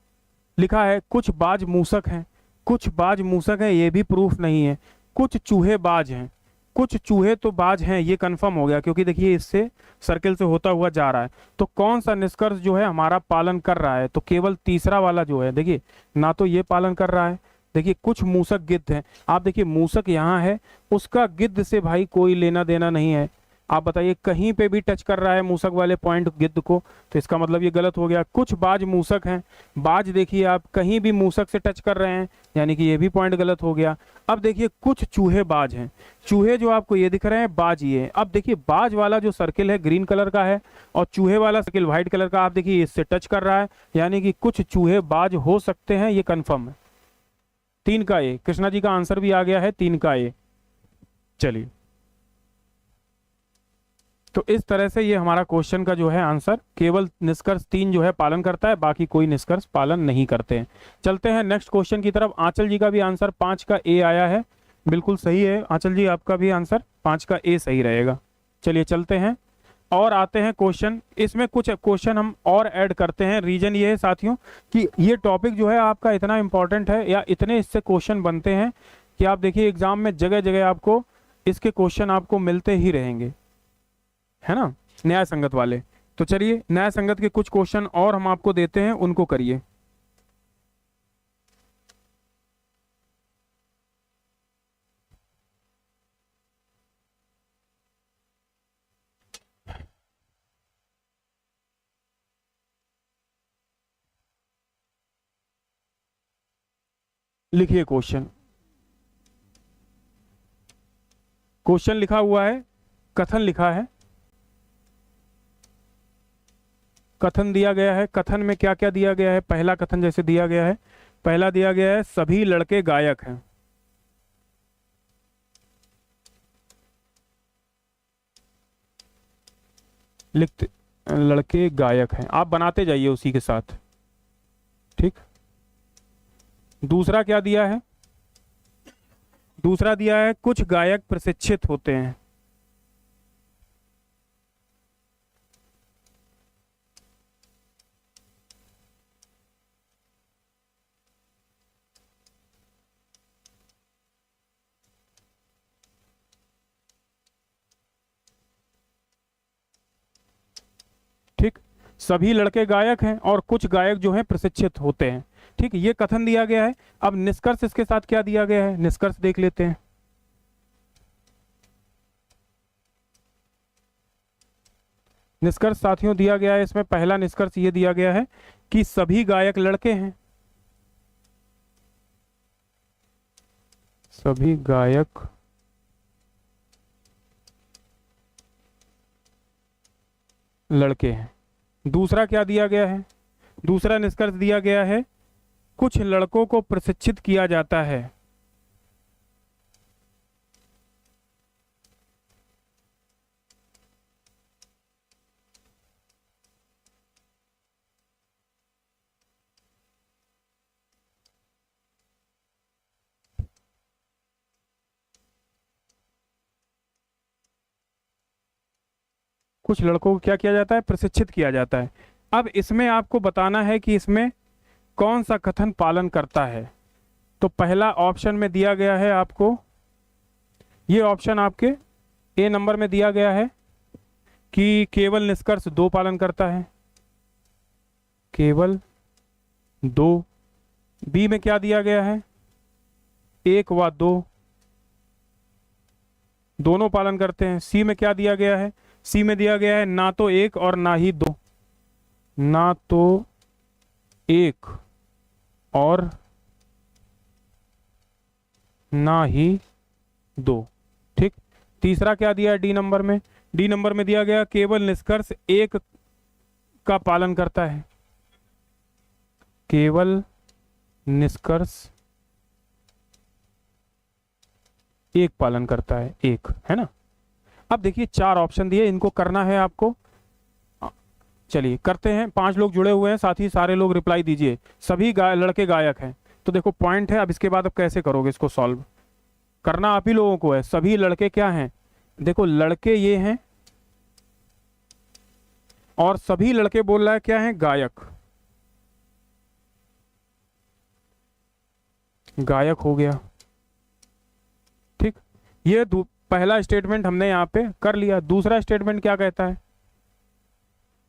लिखा है कुछ बाज मूसक हैं, कुछ बाज मूसक हैं, ये भी प्रूफ नहीं है। कुछ चूहे बाज हैं, कुछ चूहे तो बाज हैं, ये कंफर्म हो गया क्योंकि देखिए इससे सर्किल से होता हुआ जा रहा है। तो कौन सा निष्कर्ष जो है हमारा पालन कर रहा है? तो केवल तीसरा वाला जो है, देखिए ना तो ये पालन कर रहा है। देखिए कुछ मूसक गिद्ध हैं, आप देखिए मूसक यहाँ है, उसका गिद्ध से भाई कोई लेना देना नहीं है। आप बताइए कहीं पे भी टच कर रहा है मूसक वाले पॉइंट गिद्ध को, तो इसका मतलब ये गलत हो गया। कुछ बाज मूसक हैं, बाज देखिए आप कहीं भी मूसक से टच कर रहे हैं, यानी कि ये भी पॉइंट गलत हो गया। अब देखिए कुछ चूहे बाज हैं, चूहे जो आपको ये दिख रहे हैं बाज ये है। अब देखिए बाज वाला जो सर्किल है ग्रीन कलर का है और चूहे वाला सर्किल व्हाइट कलर का, आप देखिए इससे टच कर रहा है, यानी कि कुछ चूहे बाज हो सकते हैं, ये कन्फर्म है। 3 का ए, कृष्णा जी का आंसर भी आ गया है 3 का ए। चलिए तो इस तरह से ये हमारा क्वेश्चन का जो है आंसर, केवल निष्कर्ष 3 जो है पालन करता है, बाकी कोई निष्कर्ष पालन नहीं करते हैं। चलते हैं नेक्स्ट क्वेश्चन की तरफ। आंचल जी का भी आंसर 5 का ए आया है, बिल्कुल सही है आंचल जी, आपका भी आंसर 5 का ए सही रहेगा। चलिए चलते हैं और आते हैं क्वेश्चन। इसमें कुछ क्वेश्चन हम और ऐड करते हैं। रीजन ये है साथियों कि ये टॉपिक जो है आपका इतना इंपॉर्टेंट है, या इतने इससे क्वेश्चन बनते हैं कि आप देखिए एग्जाम में जगह जगह आपको इसके क्वेश्चन आपको मिलते ही रहेंगे, है ना, न्याय संगत वाले। तो चलिए न्याय संगत के कुछ क्वेश्चन और हम आपको देते हैं, उनको करिए। लिखिए क्वेश्चन। क्वेश्चन लिखा हुआ है, कथन लिखा है, कथन दिया गया है। कथन में क्या क्या दिया गया है? पहला कथन जैसे दिया गया है, पहला दिया गया है सभी लड़के गायक हैं। लिखते लड़के गायक हैं, आप बनाते जाइए उसी के साथ, ठीक। दूसरा क्या दिया है? दूसरा दिया है कुछ गायक प्रशिक्षित होते हैं। ठीक, सभी लड़के गायक हैं और कुछ गायक जो हैं प्रशिक्षित होते हैं। ठीक, ये कथन दिया गया है। अब निष्कर्ष इसके साथ क्या दिया गया है, निष्कर्ष देख लेते हैं। निष्कर्ष साथियों दिया गया है इसमें, पहला निष्कर्ष ये दिया गया है कि सभी गायक लड़के हैं। सभी गायक लड़के हैं। दूसरा क्या दिया गया है? दूसरा निष्कर्ष दिया गया है कुछ लड़कों को प्रशिक्षित किया जाता है। कुछ लड़कों को क्या किया जाता है? प्रशिक्षित किया जाता है। अब इसमें आपको बताना है कि इसमें कौन सा कथन पालन करता है। तो पहला ऑप्शन में दिया गया है आपको, ये ऑप्शन आपके ए नंबर में दिया गया है कि केवल निष्कर्ष 2 पालन करता है, केवल 2। बी में क्या दिया गया है? 1 व 2 दोनों पालन करते हैं। सी में क्या दिया गया है? सी में दिया गया है ना तो 1 और ना ही 2, ना तो 1 और ना ही 2। ठीक, तीसरा क्या दिया है डी नंबर में? डी नंबर में दिया गया केवल निष्कर्ष 1 का पालन करता है, केवल निष्कर्ष 1 पालन करता है, 1, है ना। अब देखिए 4 ऑप्शन दिए, इनको करना है आपको। चलिए करते हैं। 5 लोग जुड़े हुए हैं, साथ ही सारे लोग रिप्लाई दीजिए। सभी लड़के गायक हैं, तो देखो पॉइंट है। अब इसके बाद अब कैसे करोगे इसको सॉल्व? करना आप ही लोगों को है। सभी लड़के क्या हैं? देखो लड़के ये हैं और सभी लड़के बोल रहा है क्या है, गायक। गायक हो गया, ठीक। ये पहला स्टेटमेंट हमने यहाँ पे कर लिया। दूसरा स्टेटमेंट क्या कहता है,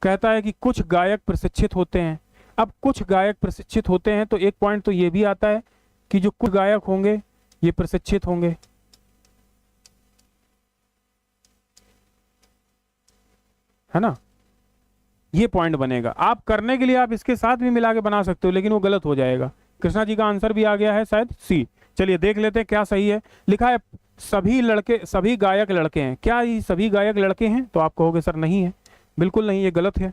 कहता है कि कुछ गायक प्रशिक्षित होते हैं। अब कुछ गायक प्रशिक्षित होते हैं तो एक पॉइंट तो ये भी आता है कि जो कुछ गायक होंगे ये प्रशिक्षित होंगे, है ना। ये पॉइंट बनेगा। आप करने के लिए आप इसके साथ भी मिला के बना सकते हो, लेकिन वो गलत हो जाएगा। कृष्णा जी का आंसर भी आ गया है शायद सी। चलिए देख लेते हैं क्या सही है। लिखा है सभी लड़के, सभी गायक लड़के हैं। क्या ये सभी गायक लड़के हैं? तो आप कहोगे सर नहीं है, बिल्कुल नहीं, ये गलत है।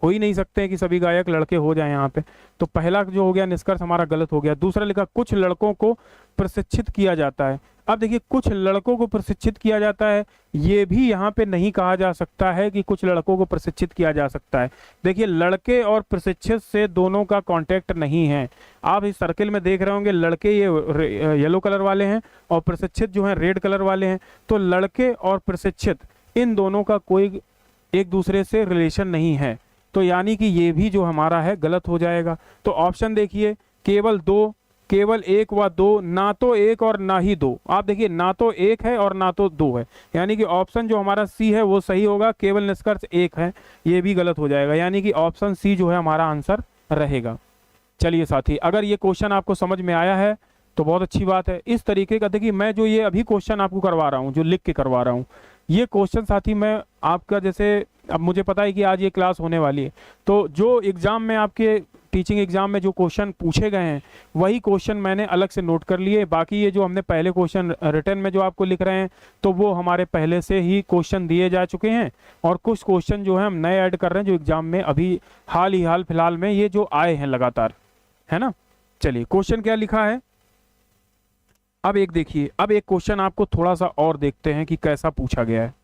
हो ही नहीं सकते हैं कि सभी गायक लड़के हो जाएं यहाँ पे। तो पहला जो हो गया निष्कर्ष हमारा गलत हो गया। दूसरा लिखा कुछ लड़कों को प्रशिक्षित किया जाता है। अब देखिए कुछ लड़कों को प्रशिक्षित किया जाता है, ये भी यहाँ पे नहीं कहा जा सकता है कि कुछ लड़कों को प्रशिक्षित किया जा सकता है। देखिए लड़के और प्रशिक्षित से दोनों का कांटेक्ट नहीं है। आप इस सर्किल में देख रहे होंगे लड़के ये येलो कलर वाले हैं और प्रशिक्षित जो है रेड कलर वाले हैं। तो लड़के और प्रशिक्षित इन दोनों का कोई एक दूसरे से रिलेशन नहीं है। तो यानी कि ये भी जो हमारा है गलत हो जाएगा। तो ऑप्शन देखिए केवल दो, केवल एक व दो, ना तो एक और ना ही दो। आप देखिए ना तो एक है और ना तो दो है, यानी कि ऑप्शन जो हमारा सी है वो सही होगा। केवल निष्कर्ष एक है, ये भी गलत हो जाएगा, यानी कि ऑप्शन सी जो है हमारा आंसर रहेगा। चलिए साथी, अगर ये क्वेश्चन आपको समझ में आया है तो बहुत अच्छी बात है। इस तरीके का देखिए मैं जो ये अभी क्वेश्चन आपको करवा रहा हूँ, जो लिख के करवा रहा हूँ, ये क्वेश्चन साथी मैं आपका, जैसे अब मुझे पता है कि आज ये क्लास होने वाली है, तो जो एग्जाम में आपके टीचिंग एग्जाम में जो क्वेश्चन पूछे गए हैं वही क्वेश्चन मैंने अलग से नोट कर लिए। बाकी ये जो हमने पहले क्वेश्चन रिटर्न में जो आपको लिख रहे हैं तो वो हमारे पहले से ही क्वेश्चन दिए जा चुके हैं, और कुछ क्वेश्चन जो है हम नए ऐड कर रहे हैं जो एग्जाम में अभी हाल फिलहाल में ये जो आए हैं लगातार, है ना। चलिए क्वेश्चन क्या लिखा है अब एक देखिए। अब एक क्वेश्चन आपको थोड़ा सा और देखते हैं कि कैसा पूछा गया है।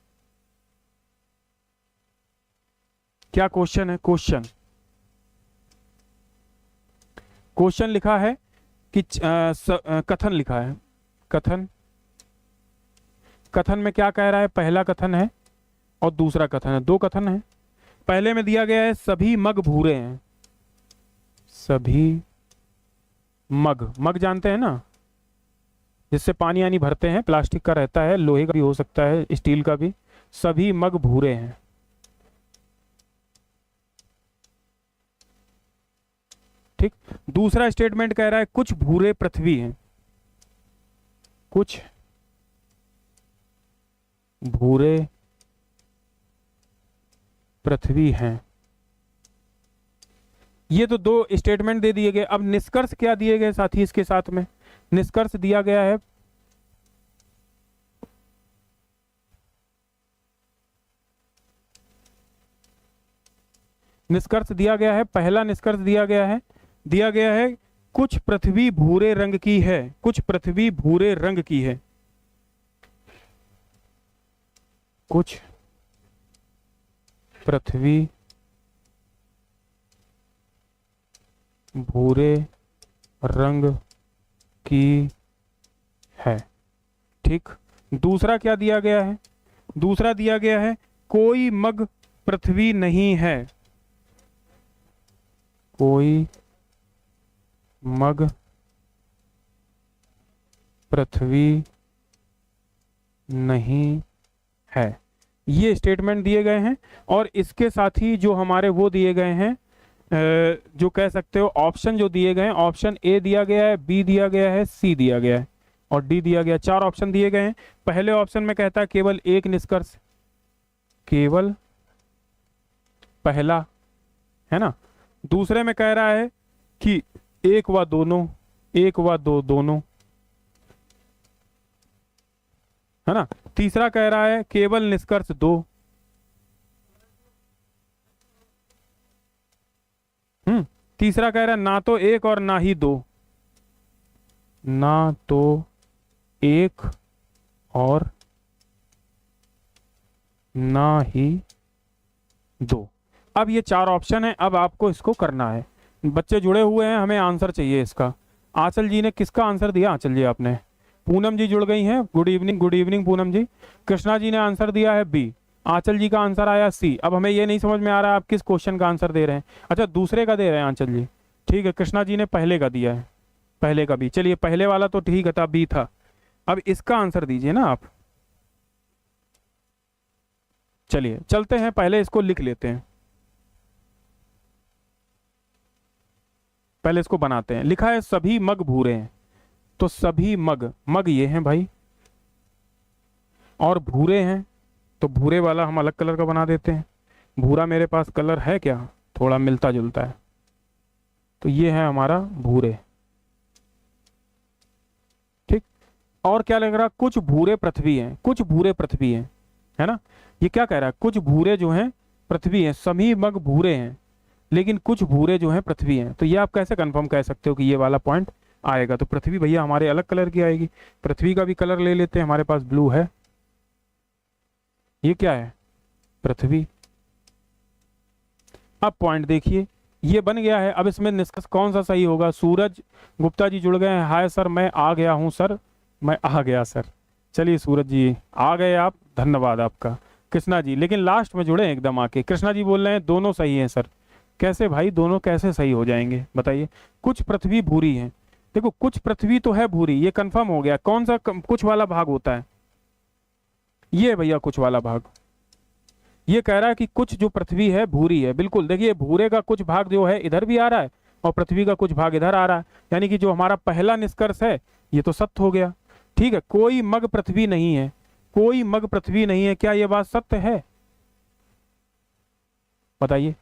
क्या क्वेश्चन है? क्वेश्चन लिखा है कि कथन लिखा है। कथन में क्या कह रहा है? पहला कथन है और दूसरा कथन है, दो कथन है। पहले में दिया गया है सभी मग भूरे हैं। सभी मग जानते हैं ना, जिससे पानी यानी भरते हैं, प्लास्टिक का रहता है, लोहे का भी हो सकता है, स्टील का भी। सभी मग भूरे हैं, ठीक। दूसरा स्टेटमेंट कह रहा है कुछ भूरे पृथ्वी हैं। कुछ भूरे पृथ्वी हैं। ये तो दो स्टेटमेंट दे दिए गए। अब निष्कर्ष क्या दिए गए साथी? इसके साथ में निष्कर्ष दिया गया है पहला निष्कर्ष दिया गया है कुछ पृथ्वी भूरे रंग की है। कुछ पृथ्वी भूरे रंग की है। कुछ पृथ्वी भूरे रंग की है, ठीक। दूसरा क्या दिया गया है? दूसरा दिया गया है कोई मग पृथ्वी नहीं है। कोई मग पृथ्वी नहीं है। ये स्टेटमेंट दिए गए हैं, और इसके साथ ही जो हमारे वो दिए गए हैं, जो कह सकते हो ऑप्शन जो दिए गए हैं, ऑप्शन ए दिया गया है, बी दिया गया है, सी दिया गया है और डी दिया गया है। 4 ऑप्शन दिए गए हैं। पहले ऑप्शन में कहता है केवल एक निष्कर्ष, केवल पहला, है ना। दूसरे में कह रहा है कि एक व दोनों, एक व दो दोनों, है ना। तीसरा कह रहा है केवल निष्कर्ष 2। तीसरा कह रहा है ना तो एक और ना ही 2। ना तो एक और ना ही 2। अब ये 4 ऑप्शन है। अब आपको इसको करना है। बच्चे जुड़े हुए हैं, हमें आंसर चाहिए इसका। आंचल जी ने किसका आंसर दिया? आंचल जी आपने। पूनम जी जुड़ गई हैं, गुड इवनिंग पूनम जी। कृष्णा जी ने आंसर दिया है बी। आंचल जी का आंसर आया सी। अब हमें ये नहीं समझ में आ रहा है आप किस क्वेश्चन का आंसर दे रहे हैं। अच्छा दूसरे का दे रहे हैं आंचल जी, ठीक है। कृष्णा जी ने पहले का दिया है, पहले का भी, चलिए पहले वाला तो ठीक है था, बी था। अब इसका आंसर दीजिए ना आप। चलिए चलते हैं, पहले इसको लिख लेते हैं, पहले इसको बनाते हैं। लिखा है सभी मग भूरे हैं, तो सभी मग, मग ये हैं भाई, और भूरे हैं, तो भूरे वाला हम अलग कलर का बना देते हैं। भूरा मेरे पास कलर है क्या, थोड़ा मिलता जुलता है, तो ये है हमारा भूरे, ठीक। और क्या लग रहा, कुछ भूरे पृथ्वी हैं, कुछ भूरे पृथ्वी हैं, है ना। ये क्या कह रहा है, कुछ भूरे जो हैं पृथ्वी हैं, सभी मग भूरे हैं लेकिन कुछ भूरे जो हैं पृथ्वी हैं। तो ये आप कैसे कंफर्म कह सकते हो कि ये वाला पॉइंट आएगा। तो पृथ्वी भैया हमारे अलग कलर की आएगी, पृथ्वी का भी कलर ले लेते हैं, हमारे पास ब्लू है। ये क्या है, पृथ्वी। अब पॉइंट देखिए ये बन गया है। अब इसमें निष्कर्ष कौन सा सही होगा। सूरज गुप्ता जी जुड़ गए हैं, हाय सर मैं आ गया हूं सर, मैं आ गया सर। चलिए सूरज जी आ गए आप, धन्यवाद आपका। कृष्णा जी लेकिन लास्ट में जुड़े एकदम आके। कृष्णा जी बोल रहे हैं दोनों सही हैं सर। कैसे भाई, दोनों कैसे सही हो जाएंगे बताइए। कुछ पृथ्वी भूरी है, देखो कुछ पृथ्वी तो है भूरी, ये कंफर्म हो गया। कौन सा कुछ वाला भाग होता है, ये भैया कुछ वाला भाग। ये कह रहा है कि कुछ जो पृथ्वी है भूरी है, बिल्कुल। देखिए भूरे का कुछ भाग जो है इधर भी आ रहा है और पृथ्वी का कुछ भाग इधर आ रहा है, यानी कि जो हमारा पहला निष्कर्ष है ये तो सत्य हो गया, ठीक है। कोई मग पृथ्वी नहीं है, कोई मग पृथ्वी नहीं है, क्या ये बात सत्य है बताइए।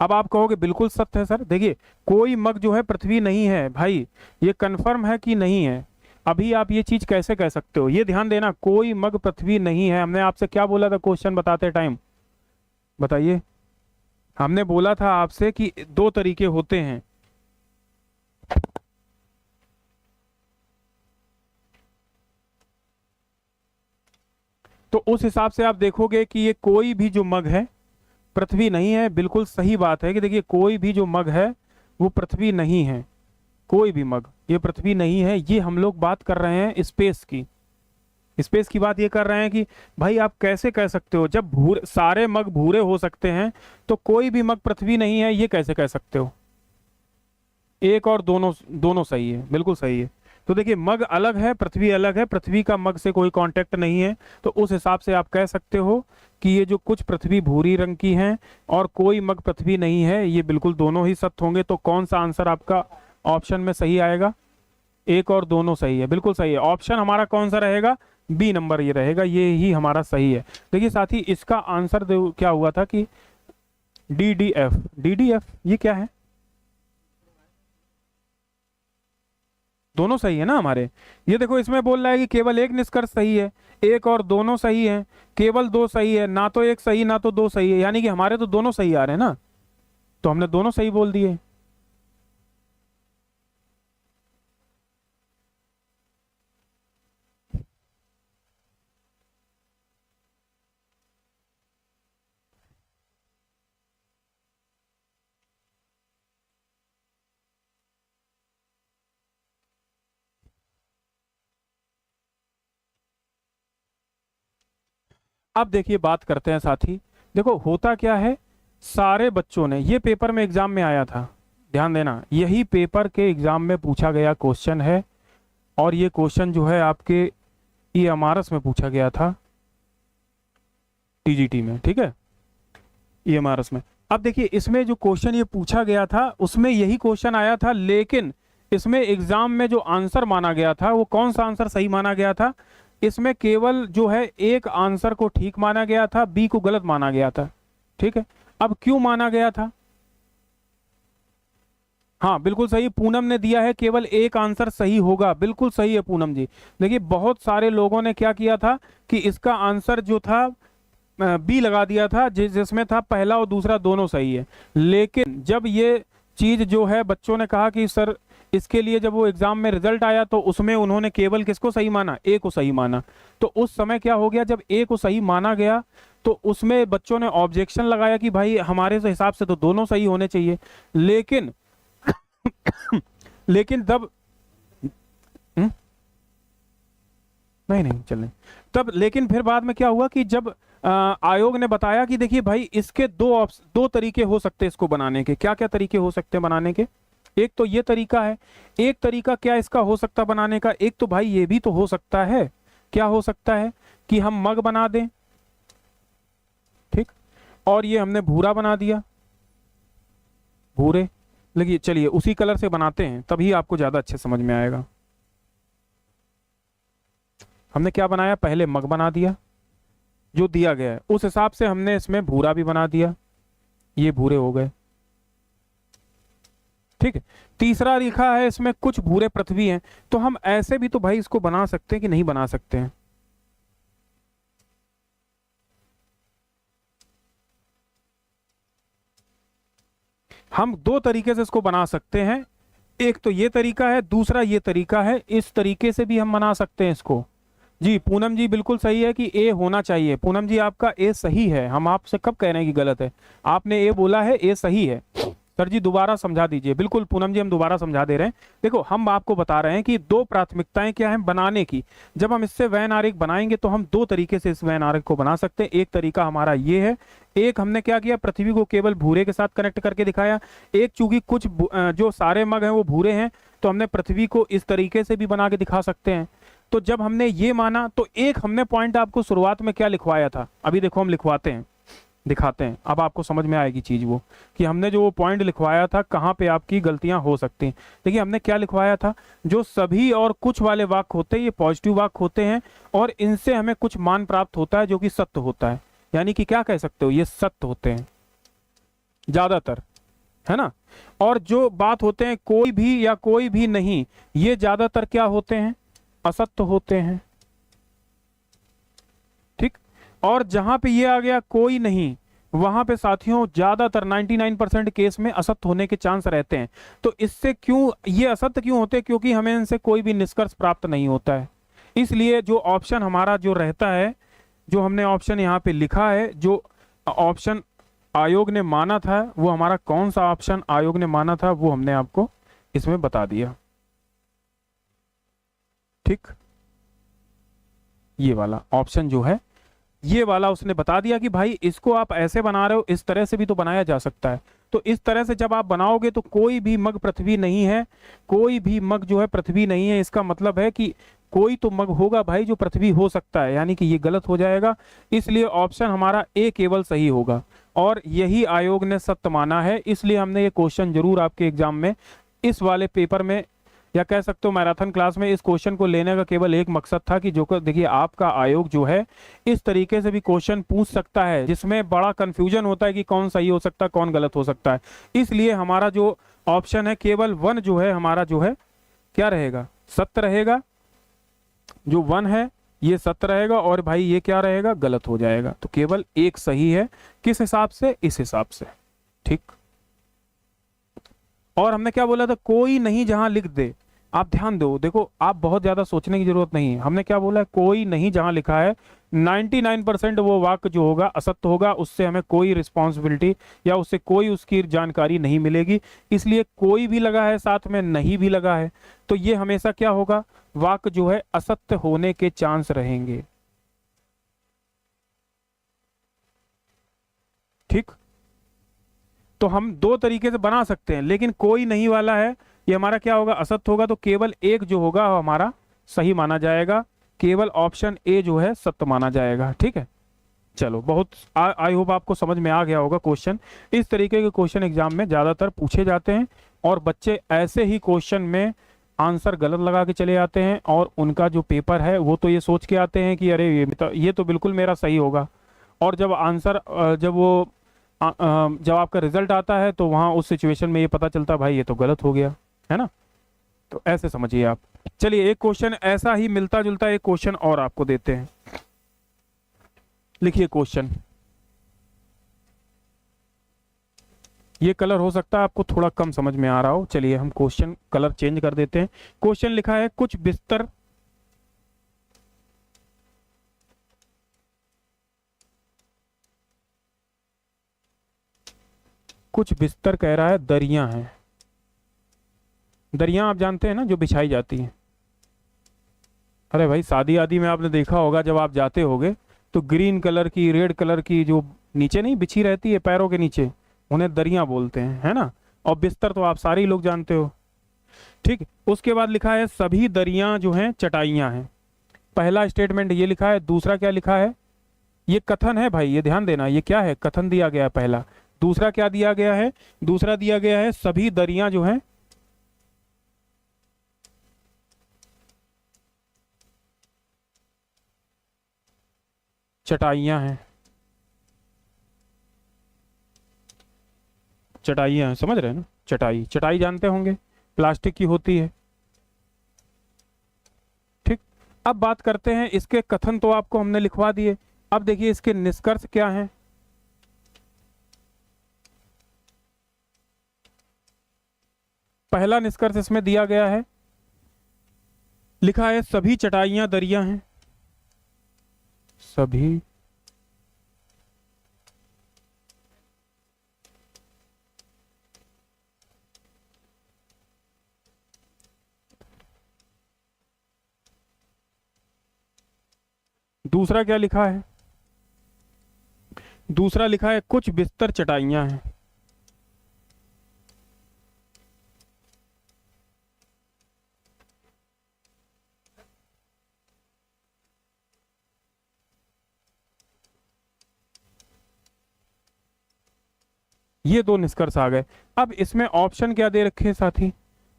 अब आप कहोगे बिल्कुल सत्य है सर। देखिए कोई मग जो है पृथ्वी नहीं है भाई, ये कंफर्म है कि नहीं है। अभी आप ये चीज कैसे कह सकते हो, ये ध्यान देना, कोई मग पृथ्वी नहीं है। हमने आपसे क्या बोला था क्वेश्चन बताते टाइम, बताइए। हमने बोला था आपसे कि दो तरीके होते हैं। तो उस हिसाब से आप देखोगे कि ये कोई भी जो मग है पृथ्वी नहीं है। बिल्कुल सही बात है कि देखिए कोई भी जो मग है वो पृथ्वी नहीं है, कोई भी मग ये पृथ्वी नहीं है। ये हम लोग बात कर रहे हैं स्पेस की, स्पेस की बात ये कर रहे हैं कि भाई आप कैसे कह सकते हो, जब भूरे सारे मग भूरे हो सकते हैं तो कोई भी मग पृथ्वी नहीं है, ये कैसे कह सकते हो। एक और दोनों, दोनों सही है, बिल्कुल सही है। तो देखिए मग अलग है, पृथ्वी अलग है, पृथ्वी का मग से कोई कांटेक्ट नहीं है। तो उस हिसाब से आप कह सकते हो कि ये जो कुछ पृथ्वी भूरी रंग की हैं और कोई मग पृथ्वी नहीं है, ये बिल्कुल दोनों ही सत्य होंगे। तो कौन सा आंसर आपका ऑप्शन में सही आएगा, एक और दोनों सही है, बिल्कुल सही है। ऑप्शन हमारा कौन सा रहेगा, बी नंबर ये रहेगा, ये ही हमारा सही है। देखिए साथी इसका आंसर क्या हुआ था कि DDF, DDF ये क्या है, दोनों सही है ना हमारे। ये देखो इसमें बोल रहा है कि केवल एक निष्कर्ष सही है, एक और दोनों सही है, केवल दो सही है, ना तो एक सही ना तो दो सही है, यानी कि हमारे तो दोनों सही आ रहे हैं ना, तो हमने दोनों सही बोल दिए। अब देखिए बात करते हैं साथी। देखो होता क्या है, सारे बच्चों ने, ये पेपर में एग्जाम में आया था, ध्यान देना, यही पेपर के एग्जाम में पूछा गया क्वेश्चन है। और ये क्वेश्चन जो है आपके EMRS में पूछा गया था, TGT में, ठीक है, EMRS में। अब देखिए इसमें जो क्वेश्चन ये पूछा गया था उसमें यही क्वेश्चन आया था, लेकिन इसमें एग्जाम में जो आंसर माना गया था वो कौन सा आंसर सही माना गया था। इसमें केवल जो है एक आंसर को ठीक माना गया था, बी को गलत माना गया था, ठीक है। अब क्यों माना गया था, हाँ बिल्कुल सही, पूनम ने दिया है केवल एक आंसर सही होगा, बिल्कुल सही है पूनम जी। देखिए बहुत सारे लोगों ने क्या किया था कि इसका आंसर जो था बी लगा दिया था, जिसमें था पहला और दूसरा दोनों सही है। लेकिन जब ये चीज जो है बच्चों ने कहा कि सर इसके लिए, जब वो एग्जाम में रिजल्ट आया तो उसमें उन्होंने केवल किसको सही माना, ए को सही माना। तो उस समय क्या हो गया, जब ए को सही माना गया तो उसमें बच्चों ने ऑब्जेक्शन लगाया कि भाई हमारे हिसाब से तो दोनों सही होने चाहिए। लेकिन लेकिन जब नहीं नहीं चल नहीं, तब लेकिन फिर बाद में क्या हुआ कि जब आयोग ने बताया कि देखिए भाई इसके दो तरीके हो सकते हैं इसको बनाने के। क्या क्या तरीके हो सकते हैं बनाने के? एक तो ये तरीका है, एक तरीका क्या इसका हो सकता बनाने का, एक तो भाई ये भी तो हो सकता है। क्या हो सकता है कि हम मग बना दें, ठीक, और ये हमने भूरा बना दिया, भूरे। लेकिन चलिए उसी कलर से बनाते हैं, तभी आपको ज्यादा अच्छे समझ में आएगा। हमने क्या बनाया, पहले मग बना दिया जो दिया गया है, उस हिसाब से हमने इसमें भूरा भी बना दिया, ये भूरे हो गए, ठीक है। तीसरा लिखा है इसमें कुछ भूरे पृथ्वी हैं, तो हम ऐसे भी तो भाई इसको बना सकते हैं कि नहीं बना सकते हैं? हम दो तरीके से इसको बना सकते हैं, एक तो ये तरीका है, दूसरा ये तरीका है। इस तरीके से भी हम बना सकते हैं इसको। जी पूनम जी बिल्कुल सही है कि ए होना चाहिए। पूनम जी आपका ए सही है, हम आपसे कब कह रहे हैं कि गलत है? आपने ए बोला है, ए सही है। सर जी दोबारा समझा दीजिए। बिल्कुल पूनम जी हम दोबारा समझा दे रहे हैं। देखो हम आपको बता रहे हैं कि दो प्राथमिकताएं क्या हैं बनाने की। जब हम इससे वैन आरेख बनाएंगे तो हम दो तरीके से इस वैन आरेख को बना सकते हैं। एक तरीका हमारा ये है, एक हमने क्या किया, पृथ्वी को केवल भूरे के साथ कनेक्ट करके दिखाया। एक चूंकि कुछ जो सारे मग हैं वो भूरे हैं, तो हमने पृथ्वी को इस तरीके से भी बना के दिखा सकते हैं। तो जब हमने ये माना तो एक हमने पॉइंट आपको शुरुआत में क्या लिखवाया था, अभी देखो हम लिखवाते हैं, दिखाते हैं, अब आपको समझ में आएगी चीज वो कि हमने जो वो पॉइंट लिखवाया था कहाँ पे आपकी गलतियां हो सकती हैं। देखिए हमने क्या लिखवाया था, जो सभी और कुछ वाले वाक्य होते हैं ये पॉजिटिव वाक्य होते हैं और इनसे हमें कुछ मान प्राप्त होता है जो कि सत्य होता है। यानी कि क्या कह सकते हो, ये सत्य होते हैं ज्यादातर, है ना। और जो बात होते हैं कोई भी या कोई भी नहीं, ये ज्यादातर क्या होते हैं, असत्य होते हैं, ठीक। और जहां पे ये आ गया कोई नहीं, वहां पे साथियों ज्यादातर 99% केस में असत्य होने के चांस रहते हैं। तो इससे क्यों ये असत्य क्यों होते हैं, क्योंकि हमें इनसे कोई भी निष्कर्ष प्राप्त नहीं होता है। इसलिए जो ऑप्शन हमारा जो रहता है, जो हमने ऑप्शन यहाँ पे लिखा है, जो ऑप्शन आयोग ने माना था, वो हमारा कौन सा ऑप्शन आयोग ने माना था वो हमने आपको इसमें बता दिया, ठीक। ये वाला ऑप्शन जो है, ये वाला उसने बता दिया कि भाई इसको आप ऐसे बना रहे हो, इस तरह से भी तो बनाया जा सकता है। तो इस तरह से जब आप बनाओगे तो कोई भी मग पृथ्वी नहीं है, कोई भी मग जो है पृथ्वी नहीं है। इसका मतलब है कि कोई तो मग होगा भाई जो पृथ्वी हो सकता है, यानी कि ये गलत हो जाएगा। इसलिए ऑप्शन हमारा ए केवल सही होगा और यही आयोग ने सत्य माना है। इसलिए हमने ये क्वेश्चन जरूर आपके एग्जाम में, इस वाले पेपर में, या कह सकते हो मैराथन क्लास में, इस क्वेश्चन को लेने का केवल एक मकसद था कि जो देखिए आपका आयोग जो है इस तरीके से भी क्वेश्चन पूछ सकता है जिसमें बड़ा कंफ्यूजन होता है कि कौन सही हो सकता है कौन गलत हो सकता है। इसलिए हमारा जो ऑप्शन है केवल 1 जो है हमारा जो है क्या रहेगा, सत्य रहेगा। जो 1 है ये सत्य रहेगा और भाई ये क्या रहेगा, गलत हो जाएगा। तो केवल एक सही है, किस हिसाब से, इस हिसाब से, ठीक। और हमने क्या बोला था, कोई नहीं जहां लिख दे, आप ध्यान दो, देखो आप बहुत ज्यादा सोचने की जरूरत नहीं है। हमने क्या बोला है, कोई नहीं जहां लिखा है 99% वो वाक्य जो होगा असत्य होगा, उससे हमें कोई रिस्पॉन्सिबिलिटी या उससे कोई उसकी जानकारी नहीं मिलेगी। इसलिए कोई भी लगा है साथ में, नहीं भी लगा है, तो ये हमेशा क्या होगा, वाक्य जो है असत्य होने के चांस रहेंगे, ठीक। तो हम दो तरीके से बना सकते हैं, लेकिन कोई नहीं वाला है ये हमारा क्या होगा, असत्य होगा। तो केवल एक जो होगा हमारा सही माना जाएगा, केवल ऑप्शन ए जो है सत्य माना जाएगा, ठीक है। चलो बहुत आई होप आपको समझ में आ गया होगा क्वेश्चन। इस तरीके के क्वेश्चन एग्जाम में ज्यादातर पूछे जाते हैं और बच्चे ऐसे ही क्वेश्चन में आंसर गलत लगा के चले जाते हैं और उनका जो पेपर है वो तो ये सोच के आते हैं कि अरे ये तो बिल्कुल मेरा सही होगा। और जब आंसर जब आपका रिजल्ट आता है तो वहां उस सिचुएशन में ये पता चलता भाई ये तो गलत हो गया, है ना। तो ऐसे समझिए आप। चलिए एक क्वेश्चन ऐसा ही मिलता जुलता एक क्वेश्चन और आपको देते हैं। लिखिए क्वेश्चन, ये कलर हो सकता है आपको थोड़ा कम समझ में आ रहा हो। चलिए हम क्वेश्चन कलर चेंज कर देते हैं। क्वेश्चन लिखा है कुछ बिस्तर कह रहा है दरियां हैं। दरियां आप जानते हैं ना, जो बिछाई जाती हैं। अरे भाई शादी आदि में आपने देखा होगा, जब आप जाते होगे तो ग्रीन कलर की, रेड कलर की जो नीचे नहीं बिछी रहती है पैरों के नीचे, उन्हें दरियां बोलते हैं, है ना। और बिस्तर तो आप सारे ही लोग जानते हो। ठीक, उसके बाद लिखा है सभी दरियां जो हैं चटाइयां हैं। पहला स्टेटमेंट ये लिखा है, दूसरा क्या लिखा है, ये कथन है भाई, ये ध्यान देना, ये क्या है, कथन दिया गया है पहला। दूसरा क्या दिया गया है, दूसरा दिया गया है सभी दरियां जो हैं चटाइयां हैं। चटाइयां हैं, समझ रहे हैं ना, चटाई, चटाई जानते होंगे, प्लास्टिक की होती है। ठीक, अब बात करते हैं इसके कथन, तो आपको हमने लिखवा दिए। अब देखिए इसके निष्कर्ष क्या हैं। पहला निष्कर्ष इसमें दिया गया है, लिखा है सभी चटाइयां दरियां हैं। सभी दूसरा क्या लिखा है, दूसरा लिखा है कुछ बिस्तर चटाइयां हैं। ये दो निष्कर्ष आ गए। अब इसमें ऑप्शन क्या दे रखे हैं साथी,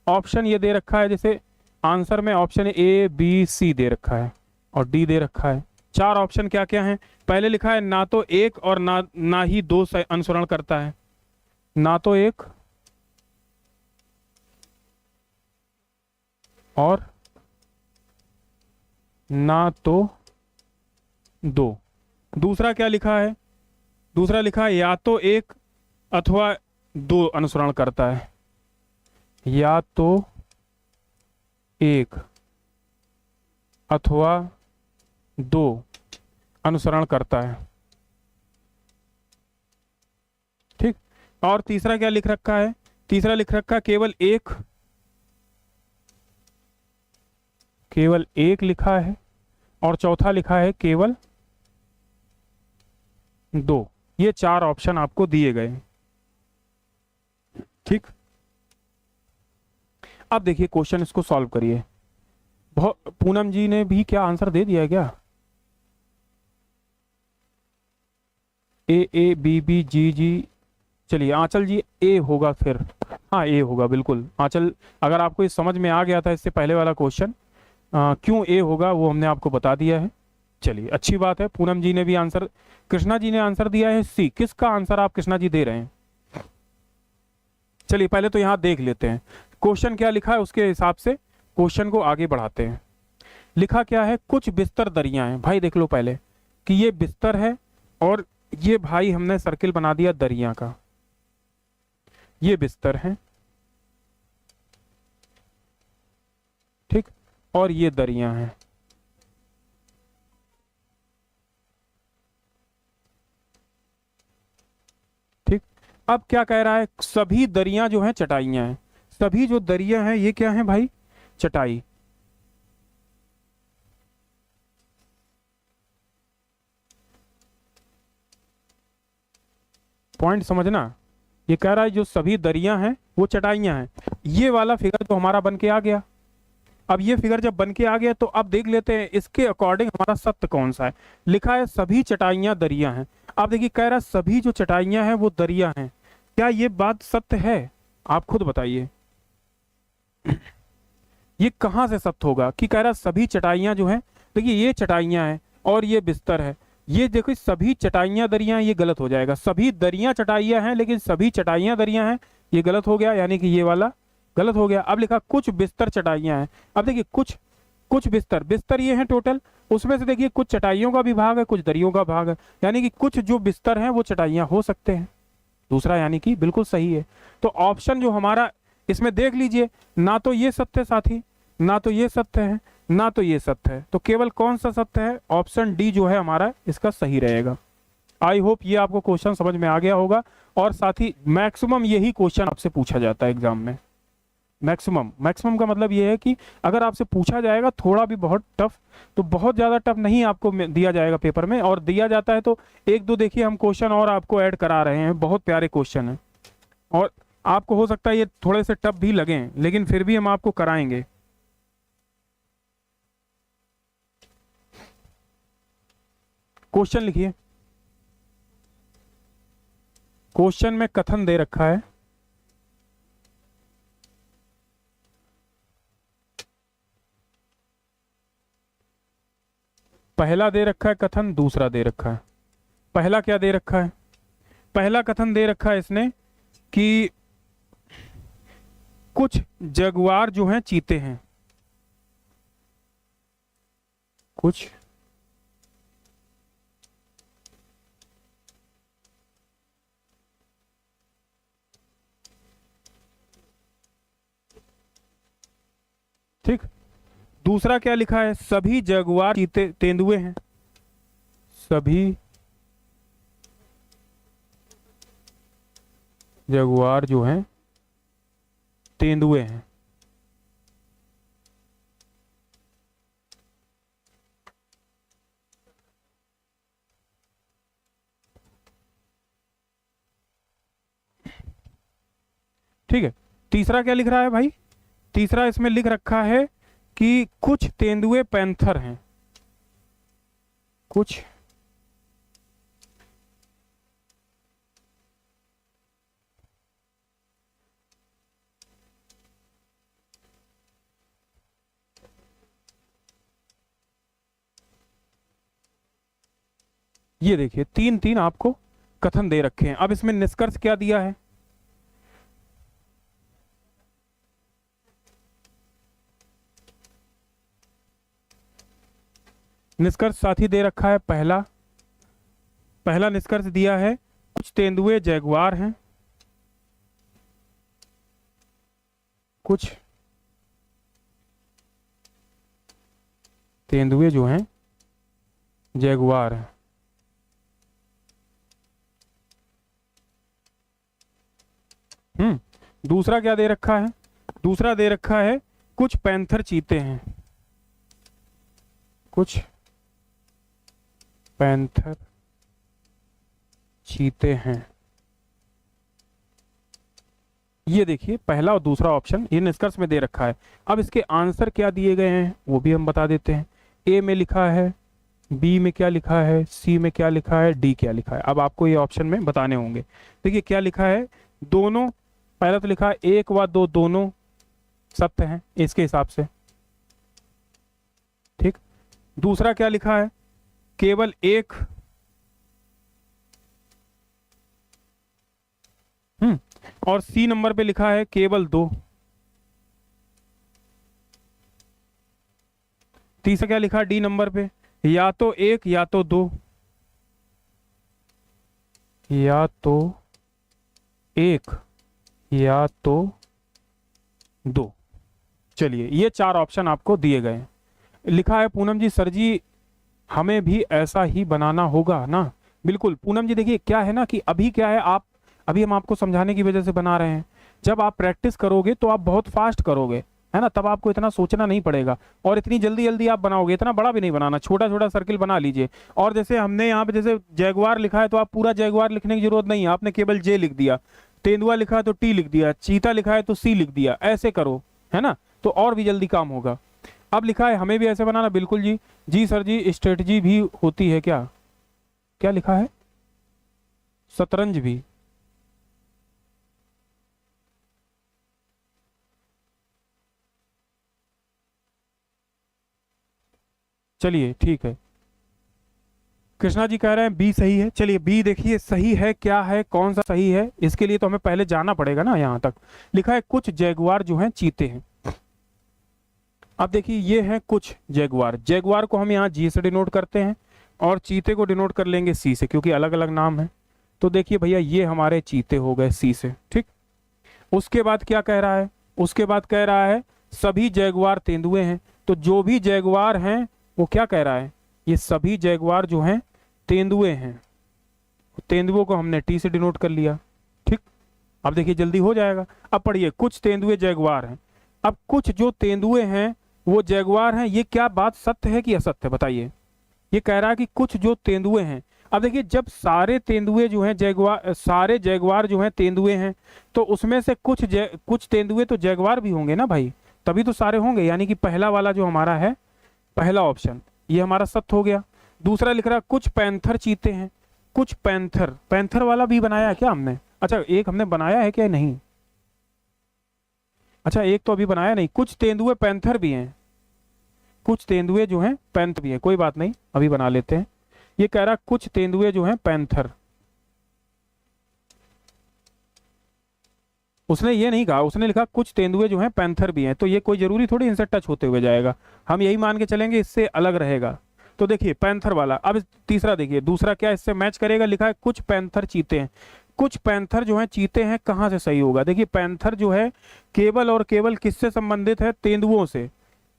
ऑप्शन ये दे रखा है, जैसे आंसर में ऑप्शन ए बी सी दे रखा है और डी दे रखा है। चार ऑप्शन क्या क्या हैं, पहले लिखा है ना तो एक और ना ही दो से अनुसरण करता है। ना तो एक और ना तो दो। दूसरा क्या लिखा है, दूसरा लिखा है या तो एक अथवा दो अनुसरण करता है। या तो एक अथवा दो अनुसरण करता है। ठीक, और तीसरा क्या लिख रखा है, तीसरा लिख रखा है केवल एक, केवल एक लिखा है, और चौथा लिखा है केवल दो। ये चार ऑप्शन आपको दिए गए। ठीक, अब देखिए क्वेश्चन, इसको सॉल्व करिए। पूनम जी ने भी क्या आंसर दे दिया है क्या, ए बी बी जी जी, चलिए आंचल जी ए होगा फिर, हाँ ए होगा बिल्कुल। आंचल, अगर आपको इस समझ में आ गया था इससे पहले वाला क्वेश्चन क्यों ए होगा वो हमने आपको बता दिया है। चलिए अच्छी बात है, पूनम जी ने भी आंसर, कृष्णा जी ने आंसर दिया है सी। किसका आंसर आप कृष्णा जी दे रहे हैं, चलिए पहले तो यहां देख लेते हैं क्वेश्चन क्या लिखा है, उसके हिसाब से क्वेश्चन को आगे बढ़ाते हैं। लिखा क्या है, कुछ बिस्तर दरियां हैं। भाई देख लो पहले कि ये बिस्तर है और ये भाई हमने सर्किल बना दिया दरिया का, ये बिस्तर है, ठीक, और ये दरियां हैं। ठीक, अब क्या कह रहा है, सभी दरियां जो हैं चटाइयां हैं। सभी जो दरिया हैं ये क्या है भाई, चटाई। पॉइंट समझना, ये कह रहा है जो सभी दरिया हैं वो चटाइयां हैं। ये वाला फिगर तो हमारा बन के आ गया। अब ये फिगर जब बन के आ गया तो अब देख लेते हैं इसके अकॉर्डिंग हमारा सत्य कौन सा है। लिखा है सभी चटाइयां दरिया हैं। अब देखिए कह रहा है सभी जो चटाइयां हैं वो दरिया हैं। क्या ये बात सत्य है, आप खुद बताइए। ये कहां से सत्य होगा कि कह रहा है सभी चटाइयां जो हैं, देखिए ये चटाइयां हैं और ये बिस्तर है। ये देखो सभी चटाइयां दरियां, ये गलत हो जाएगा। सभी दरियां चटाइयां हैं लेकिन सभी चटाइयां दरियां हैं, ये गलत हो गया, यानी कि ये वाला गलत हो गया। अब लिखा कुछ बिस्तर चटाइयां हैं। अब देखिए कुछ कुछ बिस्तर, बिस्तर ये हैं टोटल, उसमें से देखिए कुछ चटाइयों का भी भाग है, कुछ दरियों का भाग है, यानी कि कुछ जो बिस्तर हैं वो चटाइयां हो सकते हैं। दूसरा यानी कि बिल्कुल सही है। तो ऑप्शन जो हमारा इसमें देख लीजिए, ना तो ये सत्य साथी, ना तो ये सत्य है, ना तो ये सत्य है, तो केवल कौन सा सत्य है, ऑप्शन डी जो है हमारा इसका सही रहेगा। आई होप ये आपको क्वेश्चन समझ में आ गया होगा। और साथ ही मैक्सिमम यही क्वेश्चन आपसे पूछा जाता है एग्जाम में, मैक्सिमम, मैक्सिमम का मतलब ये है कि अगर आपसे पूछा जाएगा थोड़ा भी बहुत टफ, तो बहुत ज़्यादा टफ नहीं आपको दिया जाएगा पेपर में, और दिया जाता है तो एक दो देखिए हम क्वेश्चन और आपको ऐड करा रहे हैं, बहुत प्यारे क्वेश्चन हैं, और आपको हो सकता है ये थोड़े से टफ भी लगें, लेकिन फिर भी हम आपको कराएंगे। क्वेश्चन लिखिए, क्वेश्चन में कथन दे रखा है, पहला दे रखा है कथन, दूसरा दे रखा है। पहला क्या दे रखा है? पहला कथन दे रखा है इसने कि कुछ जगुआर जो हैं चीते हैं, कुछ ठीक। दूसरा क्या लिखा है? सभी जगुआर चीते तेंदुए हैं, सभी जगुआर जो हैं तेंदुए हैं। ठीक है। तीसरा क्या लिख रहा है भाई? तीसरा इसमें लिख रखा है कि कुछ तेंदुए पैंथर हैं, कुछ ये देखिए तीन तीन आपको कथन दे रखे हैं। अब इसमें निष्कर्ष क्या दिया है? निष्कर्ष साथी दे रखा है, पहला पहला निष्कर्ष दिया है कुछ तेंदुए जगुआर हैं, कुछ तेंदुए जो हैं जगुआर हैं। दूसरा क्या दे रखा है? दूसरा दे रखा है कुछ पैंथर चीते हैं, कुछ पैंथर चीते हैं। ये देखिए पहला और दूसरा ऑप्शन ये निष्कर्ष में दे रखा है। अब इसके आंसर क्या दिए गए हैं वो भी हम बता देते हैं। ए में लिखा है, बी में क्या लिखा है, सी में क्या लिखा है, डी क्या लिखा है। अब आपको ये ऑप्शन में बताने होंगे। देखिए क्या लिखा है, दोनों, पहला तो लिखा है एक व दो दोनों सत्य हैं इसके हिसाब से, ठीक। दूसरा क्या लिखा है, केवल एक, और सी नंबर पे लिखा है केवल दो। तीसरा क्या लिखा है डी नंबर पे, या तो एक या तो दो, या तो एक या तो दो। चलिए ये चार ऑप्शन आपको दिए गए हैं। लिखा है पूनम जी, सर जी हमें भी ऐसा ही बनाना होगा ना? बिल्कुल पूनम जी, देखिए क्या है ना कि अभी क्या है, आप अभी हम आपको समझाने की वजह से बना रहे हैं। जब आप प्रैक्टिस करोगे तो आप बहुत फास्ट करोगे, है ना, तब आपको इतना सोचना नहीं पड़ेगा, और इतनी जल्दी जल्दी आप बनाओगे। इतना बड़ा भी नहीं बनाना, छोटा छोटा सर्किल बना लीजिए। और जैसे हमने यहाँ पे जैसे जैगुआर लिखा है तो आप पूरा जैगुआर लिखने की जरूरत नहीं है, आपने केवल जे लिख दिया। तेंदुआ लिखा है तो टी लिख दिया, चीता लिखा है तो सी लिख दिया, ऐसे करो, है ना, तो और भी जल्दी काम होगा। अब लिखा है हमें भी ऐसे बनाना, बिल्कुल जी, जी सर जी स्ट्रेटजी भी होती है क्या? क्या लिखा है? शतरंज भी। चलिए ठीक है, कृष्णा जी कह रहे हैं बी सही है। चलिए बी देखिए सही है, क्या है, कौन सा सही है, इसके लिए तो हमें पहले जाना पड़ेगा ना यहाँ तक। लिखा है कुछ जैगुआर जो हैं चीते हैं। अब देखिए ये है कुछ जैगुआर, जैगुआर को हम यहाँ जी से डिनोट करते हैं और चीते को डिनोट कर लेंगे सी से, क्योंकि अलग अलग नाम है। तो देखिए भैया ये हमारे चीते हो गए सी से, ठीक। उसके बाद क्या कह रहा है? उसके बाद कह रहा है सभी जैगुआर तेंदुए हैं। तो जो भी जैगुआर हैं वो क्या कह रहा है, ये सभी जैगुआर जो हैं तेंदुए हैं। तेंदुओं को हमने टी से डिनोट कर लिया, ठीक। अब देखिए जल्दी हो जाएगा। अब पढ़िए कुछ तेंदुए जैगुआर हैं, अब कुछ जो तेंदुए हैं वो जैगुआर हैं, ये क्या बात सत्य है कि असत्य है बताइए। ये कह रहा है कि कुछ जो तेंदुए हैं, अब देखिए जब सारे तेंदुए जो हैं जैगुआर, सारे जैगुआर जो हैं तेंदुए हैं, तो उसमें से कुछ तेंदुए तो जैगुआर भी होंगे ना भाई, तभी तो सारे होंगे। यानी कि पहला वाला जो हमारा है, पहला ऑप्शन, ये हमारा सत्य हो गया। दूसरा लिख रहा है कुछ पैंथर चीते हैं, कुछ पैंथर, पैंथर वाला भी बनाया है क्या हमने? अच्छा एक हमने बनाया है क्या? नहीं, अच्छा एक तो अभी बनाया नहीं। कुछ तेंदुए पैंथर भी हैं, कुछ तेंदुए जो हैं पैंथर भी हैं, कोई बात नहीं अभी बना लेते हैं। ये कह रहा कुछ तेंदुए जो हैं पैंथर, उसने ये नहीं कहा, उसने लिखा कुछ तेंदुए जो हैं पैंथर भी हैं, तो ये कोई जरूरी थोड़ी इनसे टच होते हुए जाएगा, हम यही मान के चलेंगे इससे अलग रहेगा। तो देखिए पैंथर वाला। अब तीसरा देखिए, दूसरा क्या इससे मैच करेगा, लिखा है कुछ पैंथर चीते हैं, कुछ पैंथर जो हैं चीते हैं, कहाँ से सही होगा? देखिए पैंथर जो है केवल और केवल किससे संबंधित है? तेंदुओं से।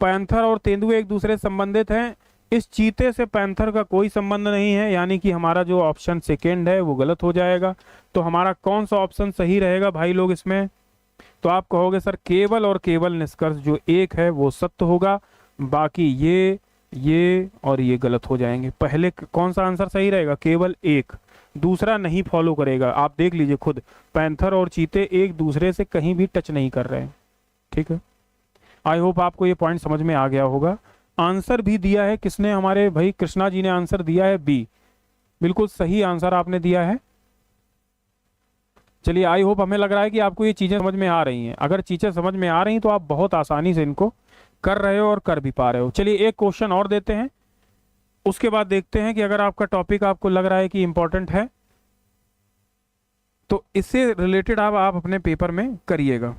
पैंथर और तेंदुए एक दूसरे से संबंधित हैं, इस चीते से पैंथर का कोई संबंध नहीं है, यानी कि हमारा जो ऑप्शन सेकेंड है वो गलत हो जाएगा। तो हमारा कौन सा ऑप्शन सही रहेगा भाई लोग इसमें? तो आप कहोगे सर केवल और केवल निष्कर्ष जो एक है वो सत्य होगा, बाकी ये और ये गलत हो जाएंगे। पहले कौन सा आंसर सही रहेगा? केवल एक, दूसरा नहीं फॉलो करेगा। आप देख लीजिए खुद, पैंथर और चीते एक दूसरे से कहीं भी टच नहीं कर रहे हैं। ठीक है, आई होप आपको ये पॉइंट समझ में आ गया होगा। आंसर भी दिया है किसने? हमारे भाई कृष्णा जी ने आंसर दिया है बी, बिल्कुल सही आंसर आपने दिया है। चलिए आई होप, हमें लग रहा है कि आपको ये चीजें समझ में आ रही हैं। अगर चीजें समझ में आ रही तो आप बहुत आसानी से इनको कर रहे हो और कर भी पा रहे हो। चलिए एक क्वेश्चन और देते हैं, उसके बाद देखते हैं कि अगर आपका टॉपिक आपको लग रहा है कि इंपॉर्टेंट है तो इससे रिलेटेड आप अपने पेपर में करिएगा।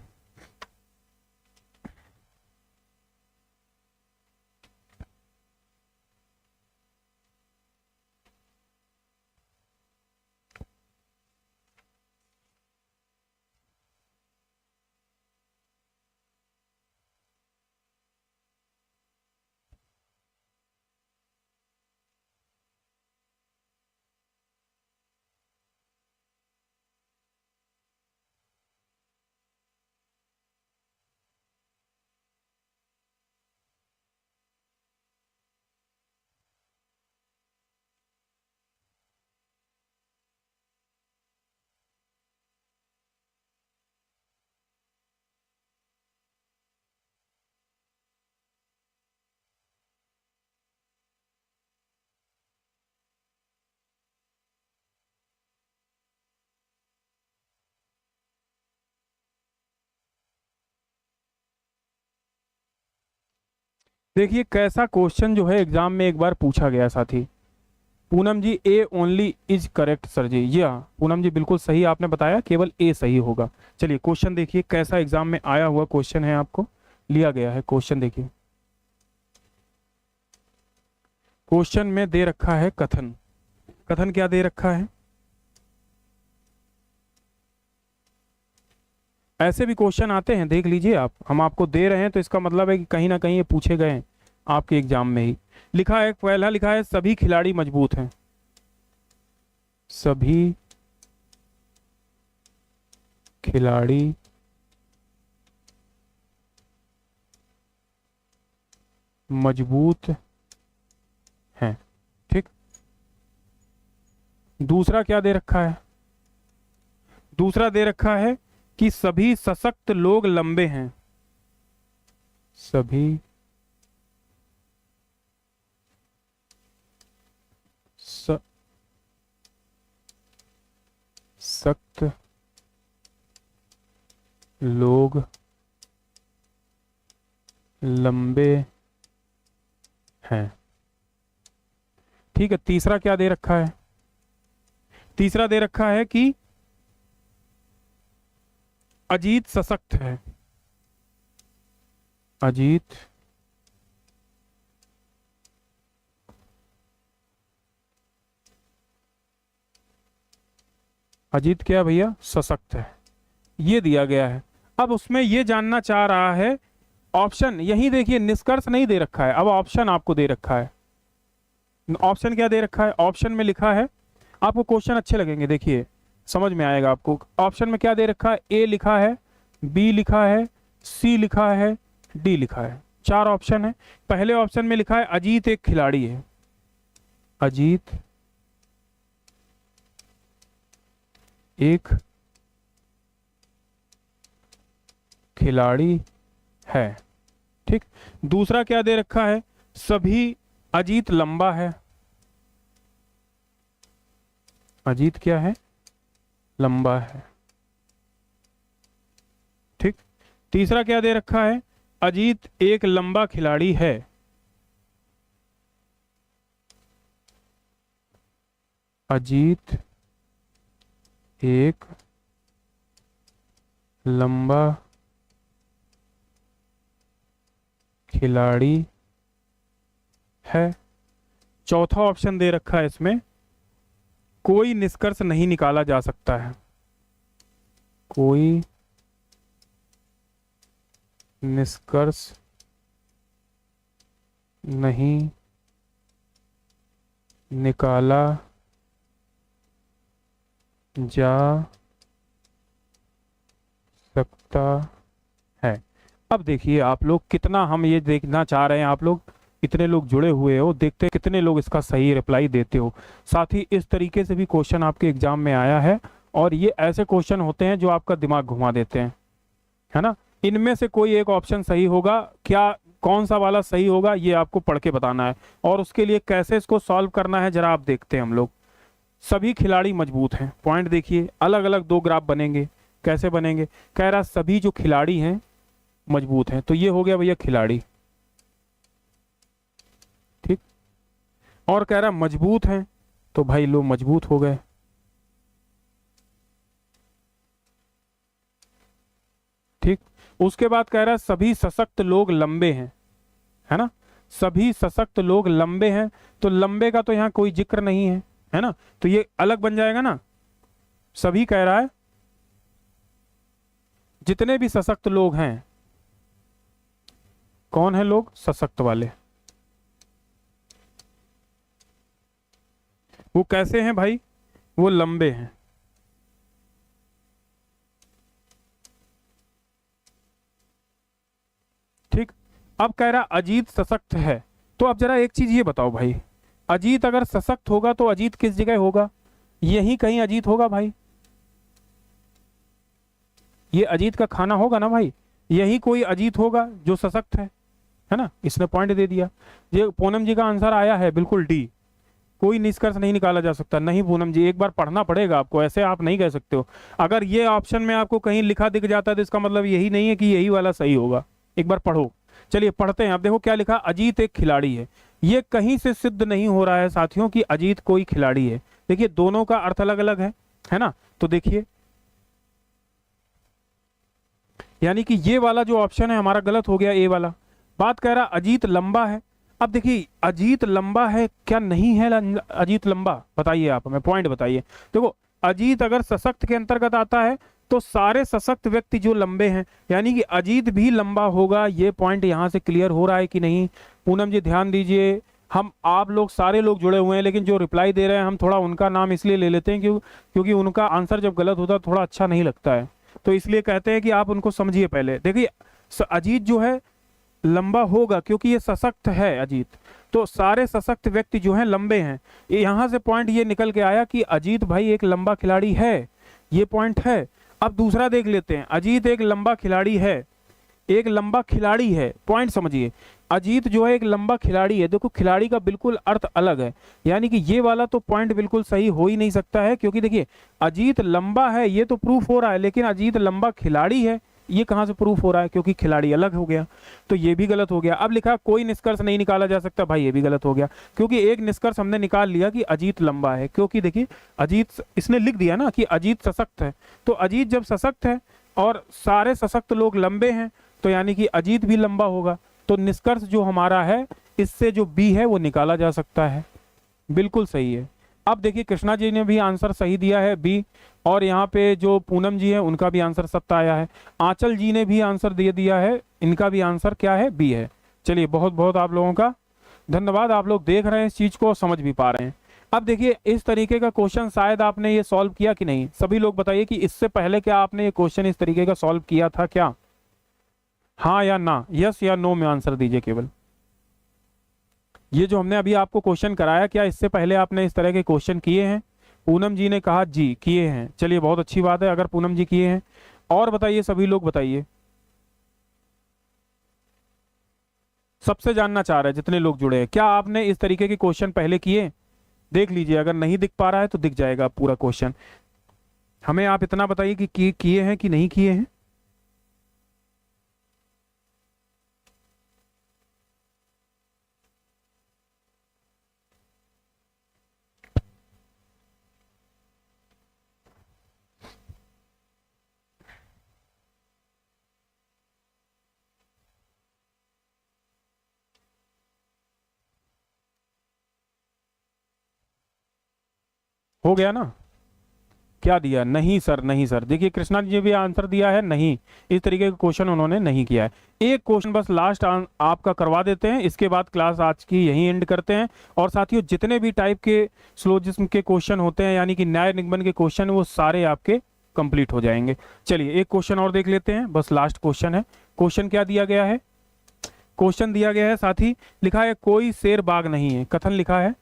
देखिए कैसा क्वेश्चन जो है एग्जाम में एक बार पूछा गया साथी। पूनम जी A only is correct sir जी। ये हाँ पूनम जी बिल्कुल सही आपने बताया, केवल ए सही होगा। चलिए क्वेश्चन देखिए कैसा एग्जाम में आया हुआ क्वेश्चन है, आपको लिया गया है क्वेश्चन। देखिए क्वेश्चन में दे रखा है कथन। कथन क्या दे रखा है? ऐसे भी क्वेश्चन आते हैं, देख लीजिए आप, हम आपको दे रहे हैं तो इसका मतलब है कि कहीं ना कहीं ये पूछे गए हैं आपके एग्जाम में ही। लिखा है, पहला लिखा है सभी खिलाड़ी मजबूत हैं, सभी खिलाड़ी मजबूत हैं। ठीक, दूसरा क्या दे रखा है? दूसरा दे रखा है कि सभी सशक्त लोग लंबे हैं, सभी सशक्त लोग लंबे हैं। ठीक है, तीसरा क्या दे रखा है? तीसरा दे रखा है कि अजीत सशक्त है, अजीत अजीत क्या भैया? सशक्त है, ये दिया गया है। अब उसमें ये जानना चाह रहा है ऑप्शन, यही देखिए निष्कर्ष नहीं दे रखा है, अब ऑप्शन आपको दे रखा है। ऑप्शन क्या दे रखा है? ऑप्शन में लिखा है, आपको क्वेश्चन अच्छे लगेंगे, देखिए समझ में आएगा आपको। ऑप्शन में क्या दे रखा है? ए लिखा है, बी लिखा है, सी लिखा है, डी लिखा है। 4 ऑप्शन है। पहले ऑप्शन में लिखा है अजीत एक खिलाड़ी है, अजीत एक खिलाड़ी है। ठीक। दूसरा क्या दे रखा है, सभी अजीत लंबा है, अजीत क्या है, लंबा है। ठीक। तीसरा क्या दे रखा है, अजीत एक लंबा खिलाड़ी है, अजीत एक लंबा खिलाड़ी है। चौथा ऑप्शन दे रखा है इसमें, कोई निष्कर्ष नहीं निकाला जा सकता है, कोई निष्कर्ष नहीं निकाला जा सकता है। अब देखिए आप लोग कितना, हम ये देखना चाह रहे हैं, आप लोग कितने लोग जुड़े हुए हो, देखते हैं कितने लोग इसका सही रिप्लाई देते हो। साथ ही इस तरीके से भी क्वेश्चन आपके एग्जाम में आया है, और ये ऐसे क्वेश्चन होते हैं जो आपका दिमाग घुमा देते हैं, है ना। इनमें से कोई एक ऑप्शन सही होगा, क्या कौन सा वाला सही होगा ये आपको पढ़ के बताना है, और उसके लिए कैसे इसको सॉल्व करना है जरा आप देखते हैं हम लोग। सभी खिलाड़ी मजबूत हैं, पॉइंट देखिए, अलग अलग 2 ग्राफ बनेंगे। कैसे बनेंगे, कह रहा सभी जो खिलाड़ी हैं मजबूत हैं, तो ये हो गया भैया खिलाड़ी। ठीक। और कह रहा मजबूत हैं, तो भाई लो मजबूत हो गए। ठीक। उसके बाद कह रहा है सभी सशक्त लोग लंबे हैं, है ना, सभी सशक्त लोग लंबे हैं, तो लंबे का तो यहाँ कोई जिक्र नहीं है ना, तो ये अलग बन जाएगा ना। सभी कह रहा है जितने भी सशक्त लोग हैं, कौन है लोग, सशक्त वाले, वो कैसे हैं भाई, वो लंबे हैं। ठीक। अब कह रहा अजीत सशक्त है, तो अब जरा एक चीज ये बताओ भाई, अजीत अगर सशक्त होगा तो अजीत किस जगह होगा, यही कहीं अजीत होगा भाई, ये अजीत का खाना होगा ना भाई, यही कोई अजीत होगा जो सशक्त है ना। इसने पॉइंट दे दिया। ये पूनम जी का आंसर आया है बिल्कुल डी, कोई निष्कर्ष नहीं निकाला जा सकता। नहीं पूनम जी, एक बार पढ़ना पड़ेगा आपको, ऐसे आप नहीं कह सकते हो। अगर ये ऑप्शन में आपको कहीं लिखा दिख जाता है तो इसका मतलब यही नहीं है कि यही वाला सही होगा, एक बार पढ़ो। चलिए पढ़ते हैं। अब देखो क्या लिखा, अजीत एक खिलाड़ी है। ये कहीं से सिद्ध नहीं हो रहा है साथियों कि अजीत कोई खिलाड़ी है। देखिए दोनों का अर्थ अलग अलग है ना। तो देखिए यानी कि ये वाला जो ऑप्शन है हमारा गलत हो गया, ए वाला। बात कह रहा अजीत लंबा है। अब देखिए अजीत लंबा है क्या नहीं है अजीत लंबा, बताइए आप हमें, पॉइंट बताइए। देखो अजीत अगर सशक्त के अंतर्गत आता है तो सारे सशक्त व्यक्ति जो लंबे हैं, यानी कि अजीत भी लंबा होगा। ये पॉइंट यहां से क्लियर हो रहा है कि नहीं पूनम जी, ध्यान दीजिए। हम आप लोग सारे लोग जुड़े हुए हैं, लेकिन जो रिप्लाई दे रहे हैं हम थोड़ा उनका नाम इसलिए ले लेते हैं क्योंकि उनका आंसर जब गलत होता है थोड़ा अच्छा नहीं लगता है, तो इसलिए कहते हैं कि आप उनको समझिए पहले। देखिए अजीत जो है लंबा होगा क्योंकि ये सशक्त है अजीत, तो सारे सशक्त व्यक्ति जो हैं लंबे हैं। यहां से पॉइंट ये निकल के आया कि अजीत भाई एक लंबा खिलाड़ी है, ये पॉइंट है। अब दूसरा देख लेते हैं, अजीत एक लंबा खिलाड़ी है, एक लंबा खिलाड़ी है, पॉइंट समझिए। अजीत जो है एक लंबा खिलाड़ी है, देखो खिलाड़ी का बिल्कुल अर्थ अलग है, यानी कि ये वाला तो पॉइंट बिल्कुल सही हो ही नहीं सकता है, क्योंकि देखिए अजीत लंबा है ये तो प्रूफ हो रहा है, लेकिन अजीत लंबा खिलाड़ी है ये कहां से प्रूफ हो रहा है, क्योंकि खिलाड़ी अलग हो गया, तो ये भी गलत हो गया। अब लिखा कोई निष्कर्ष नहीं निकाला जा सकता, भाई ये भी गलत हो गया, क्योंकि एक निष्कर्ष हमने निकाल लिया कि अजीत लंबा है, क्योंकि देखिए अजीत इसने लिख दिया ना कि अजीत सशक्त है, तो अजीत जब सशक्त है और सारे सशक्त लोग लंबे हैं तो यानी कि अजीत भी लंबा होगा, तो निष्कर्ष जो हमारा है इससे जो बी है वो निकाला जा सकता है, बिल्कुल सही है। अब देखिए कृष्णा जी ने भी आंसर सही दिया है बी, और यहाँ पे जो पूनम जी है उनका भी आंसर सत्य आया है। आंचल जी ने भी आंसर दे दिया है, इनका भी आंसर क्या है, बी है। चलिए बहुत बहुत आप लोगों का धन्यवाद, आप लोग देख रहे हैं इस चीज को, समझ भी पा रहे हैं। अब देखिए इस तरीके का क्वेश्चन शायद आपने ये सॉल्व किया कि नहीं, सभी लोग बताइए कि इससे पहले क्या आपने ये क्वेश्चन इस तरीके का सॉल्व किया था क्या। हाँ या ना, यस या नो में आंसर दीजिए केवल। ये जो हमने अभी आपको क्वेश्चन कराया, क्या इससे पहले आपने इस तरह के क्वेश्चन किए हैं? पूनम जी ने कहा जी किए हैं। चलिए बहुत अच्छी बात है अगर पूनम जी किए हैं। और बताइए, सभी लोग बताइए, सबसे जानना चाह रहे हैं जितने लोग जुड़े हैं, क्या आपने इस तरीके के क्वेश्चन पहले किए? देख लीजिए, अगर नहीं दिख पा रहा है तो दिख जाएगा पूरा क्वेश्चन। हमें आप इतना बताइए कि किए हैं कि नहीं किए हैं। हो गया ना? क्या दिया? नहीं सर, नहीं सर। देखिए कृष्णा जी ने भी आंसर दिया है नहीं, इस तरीके का क्वेश्चन उन्होंने नहीं किया है। एक क्वेश्चन बस लास्ट आपका करवा देते हैं, इसके बाद क्लास आज की यहीं एंड करते हैं। और साथियों, जितने भी टाइप के स्लोजिज्म के क्वेश्चन होते हैं, यानी कि न्याय निगमन के क्वेश्चन, वो सारे आपके कंप्लीट हो जाएंगे। चलिए एक क्वेश्चन और देख लेते हैं, बस लास्ट क्वेश्चन है। क्वेश्चन क्या दिया गया है? क्वेश्चन दिया गया है साथी, लिखा है कोई शेर बाघ नहीं है। कथन लिखा है,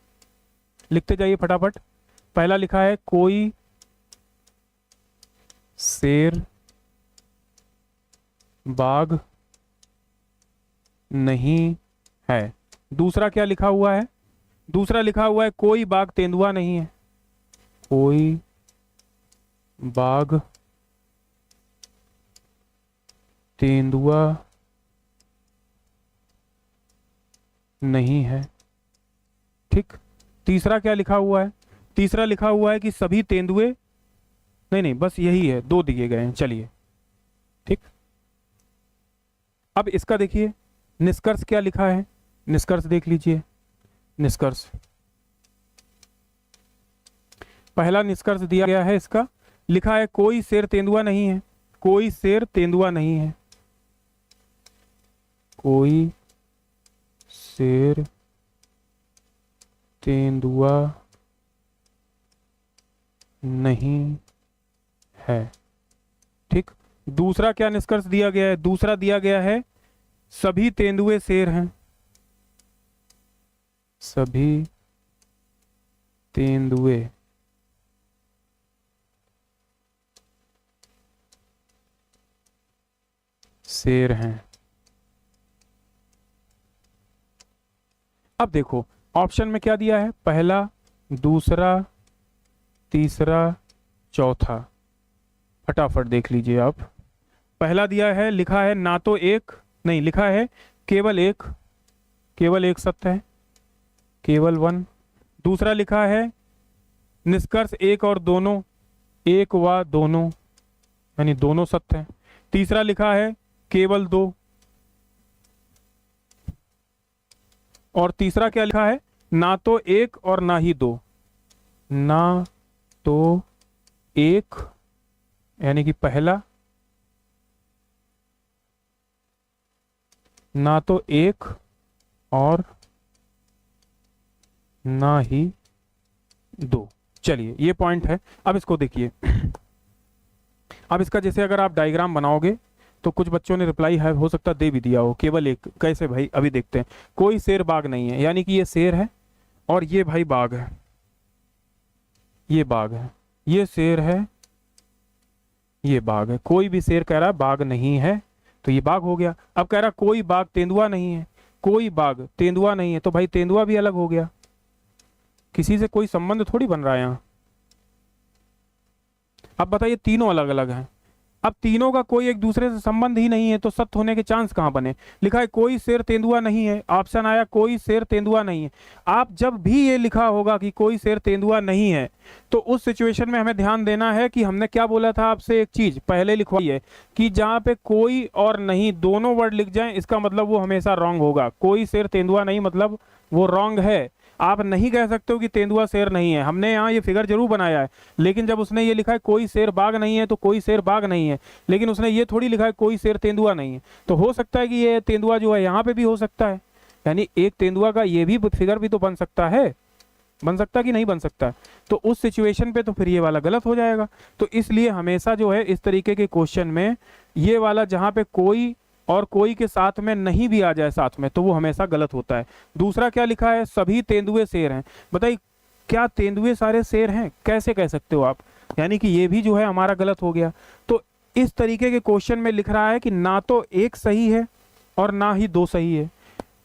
लिखते जाइए फटाफट। पहला लिखा है कोई शेर बाघ नहीं है। दूसरा क्या लिखा हुआ है? दूसरा लिखा हुआ है कोई बाघ तेंदुआ नहीं है। कोई बाघ तेंदुआ नहीं है। ठीक। तीसरा क्या लिखा हुआ है? तीसरा लिखा हुआ है कि सभी तेंदुए, नहीं, बस यही है, दो दिए गए हैं। चलिए ठीक। अब इसका देखिए निष्कर्ष क्या लिखा है, निष्कर्ष देख लीजिए। निष्कर्ष, पहला निष्कर्ष दिया गया है, इसका लिखा है कोई शेर तेंदुआ नहीं है। कोई शेर तेंदुआ नहीं है। कोई शेर तेंदुआ नहीं है। ठीक। दूसरा क्या निष्कर्ष दिया गया है? दूसरा दिया गया है सभी तेंदुए शेर हैं। सभी तेंदुए शेर हैं। अब देखो ऑप्शन में क्या दिया है, पहला, दूसरा, तीसरा, चौथा। फटाफट देख लीजिए आप। पहला दिया है, लिखा है ना तो एक, नहीं, लिखा है केवल एक, केवल एक सत्य है, केवल वन। दूसरा लिखा है निष्कर्ष एक और दोनों, एक व दोनों, यानी दोनों सत्य है। तीसरा लिखा है केवल दो। और तीसरा क्या लिखा है, ना तो एक और ना ही दो। ना तो एक, यानी कि पहला, ना तो एक और ना ही दो। चलिए ये पॉइंट है। अब इसको देखिए, अब इसका जैसे अगर आप डायग्राम बनाओगे तो कुछ बच्चों ने रिप्लाई है, हो सकता दे भी दिया हो, केवल एक। कैसे भाई? अभी देखते हैं। कोई शेर बाघ नहीं है, यानी कि ये शेर है और ये भाई बाघ है, ये बाघ है, ये शेर है, ये बाघ है। कोई भी शेर कह रहा है बाघ नहीं है, तो ये बाघ हो गया। अब कह रहा कोई बाघ तेंदुआ नहीं है, कोई बाघ तेंदुआ नहीं है, तो भाई तेंदुआ भी अलग हो गया, किसी से कोई संबंध थोड़ी बन रहा है यहां। अब बताइए, तीनों अलग अलग हैं। अब तीनों का कोई एक दूसरे से संबंध ही नहीं है, तो सत्य होने के चांस कहां बने? लिखा है कोई शेर तेंदुआ नहीं है, ऑप्शन आया कोई शेर तेंदुआ नहीं है। आप जब भी ये लिखा होगा कि कोई शेर तेंदुआ नहीं है, तो उस सिचुएशन में हमें ध्यान देना है कि हमने क्या बोला था आपसे, एक चीज पहले लिखवाई है कि जहां पे कोई और नहीं दोनों वर्ड लिख जाएं, इसका मतलब वो हमेशा रॉन्ग होगा। कोई शेर तेंदुआ नहीं मतलब वो रॉन्ग है। आप नहीं कह सकते हो कि तेंदुआ शेर नहीं है। हमने यहाँ ये फिगर जरूर बनाया है, लेकिन जब उसने ये लिखा है कोई शेर बाघ नहीं है, तो कोई शेर बाघ नहीं है, लेकिन उसने ये थोड़ी लिखा है कोई शेर तेंदुआ नहीं है। तो हो सकता है कि ये तेंदुआ जो है यहाँ पे भी हो सकता है, यानी एक तेंदुआ का ये भी फिगर भी तो बन सकता है, बन सकता कि नहीं बन सकता। तो उस सिचुएशन पे तो फिर ये वाला गलत हो जाएगा। तो इसलिए हमेशा जो है इस तरीके के क्वेश्चन में ये वाला जहाँ पे कोई और कोई के साथ में नहीं भी आ जाए साथ में, तो वो हमेशा गलत होता है। दूसरा क्या लिखा है, सभी तेंदुए शेर हैं। बताइए क्या तेंदुए सारे शेर हैं? कैसे कह सकते हो आप? यानी कि ये भी जो है हमारा गलत हो गया। तो इस तरीके के क्वेश्चन में लिख रहा है कि ना तो एक सही है और ना ही दो सही है,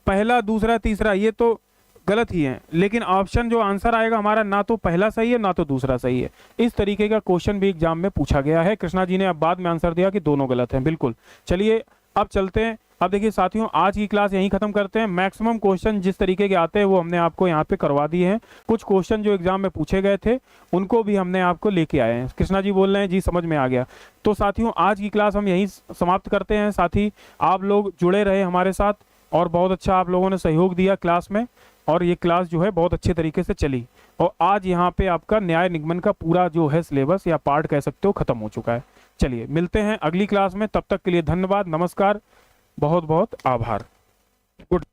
पहला दूसरा तीसरा ये तो गलत ही है, लेकिन ऑप्शन जो आंसर आएगा हमारा ना तो पहला सही है ना तो दूसरा सही है। इस तरीके का क्वेश्चन भी एग्जाम में पूछा गया है। कृष्णा जी ने अब बाद में आंसर दिया कि दोनों गलत हैं। बिल्कुल, चलिए अब चलते हैं। अब देखिए साथियों, आज की क्लास यहीं खत्म करते हैं। मैक्सिमम क्वेश्चन जिस तरीके के आते हैं वो हमने आपको यहाँ पे करवा दिए हैं। कुछ क्वेश्चन जो एग्जाम में पूछे गए थे उनको भी हमने आपको लेके आए हैं। कृष्णा जी बोल रहे हैं जी समझ में आ गया। तो साथियों आज की क्लास हम यहीं समाप्त करते हैं। साथ ही आप लोग जुड़े रहे हमारे साथ और बहुत अच्छा आप लोगों ने सहयोग दिया क्लास में, और ये क्लास जो है बहुत अच्छे तरीके से चली। और आज यहाँ पे आपका न्याय निगमन का पूरा जो है सिलेबस या पार्ट कह सकते हो खत्म हो चुका है। चलिए मिलते हैं अगली क्लास में, तब तक के लिए धन्यवाद, नमस्कार, बहुत बहुत आभार, गुड।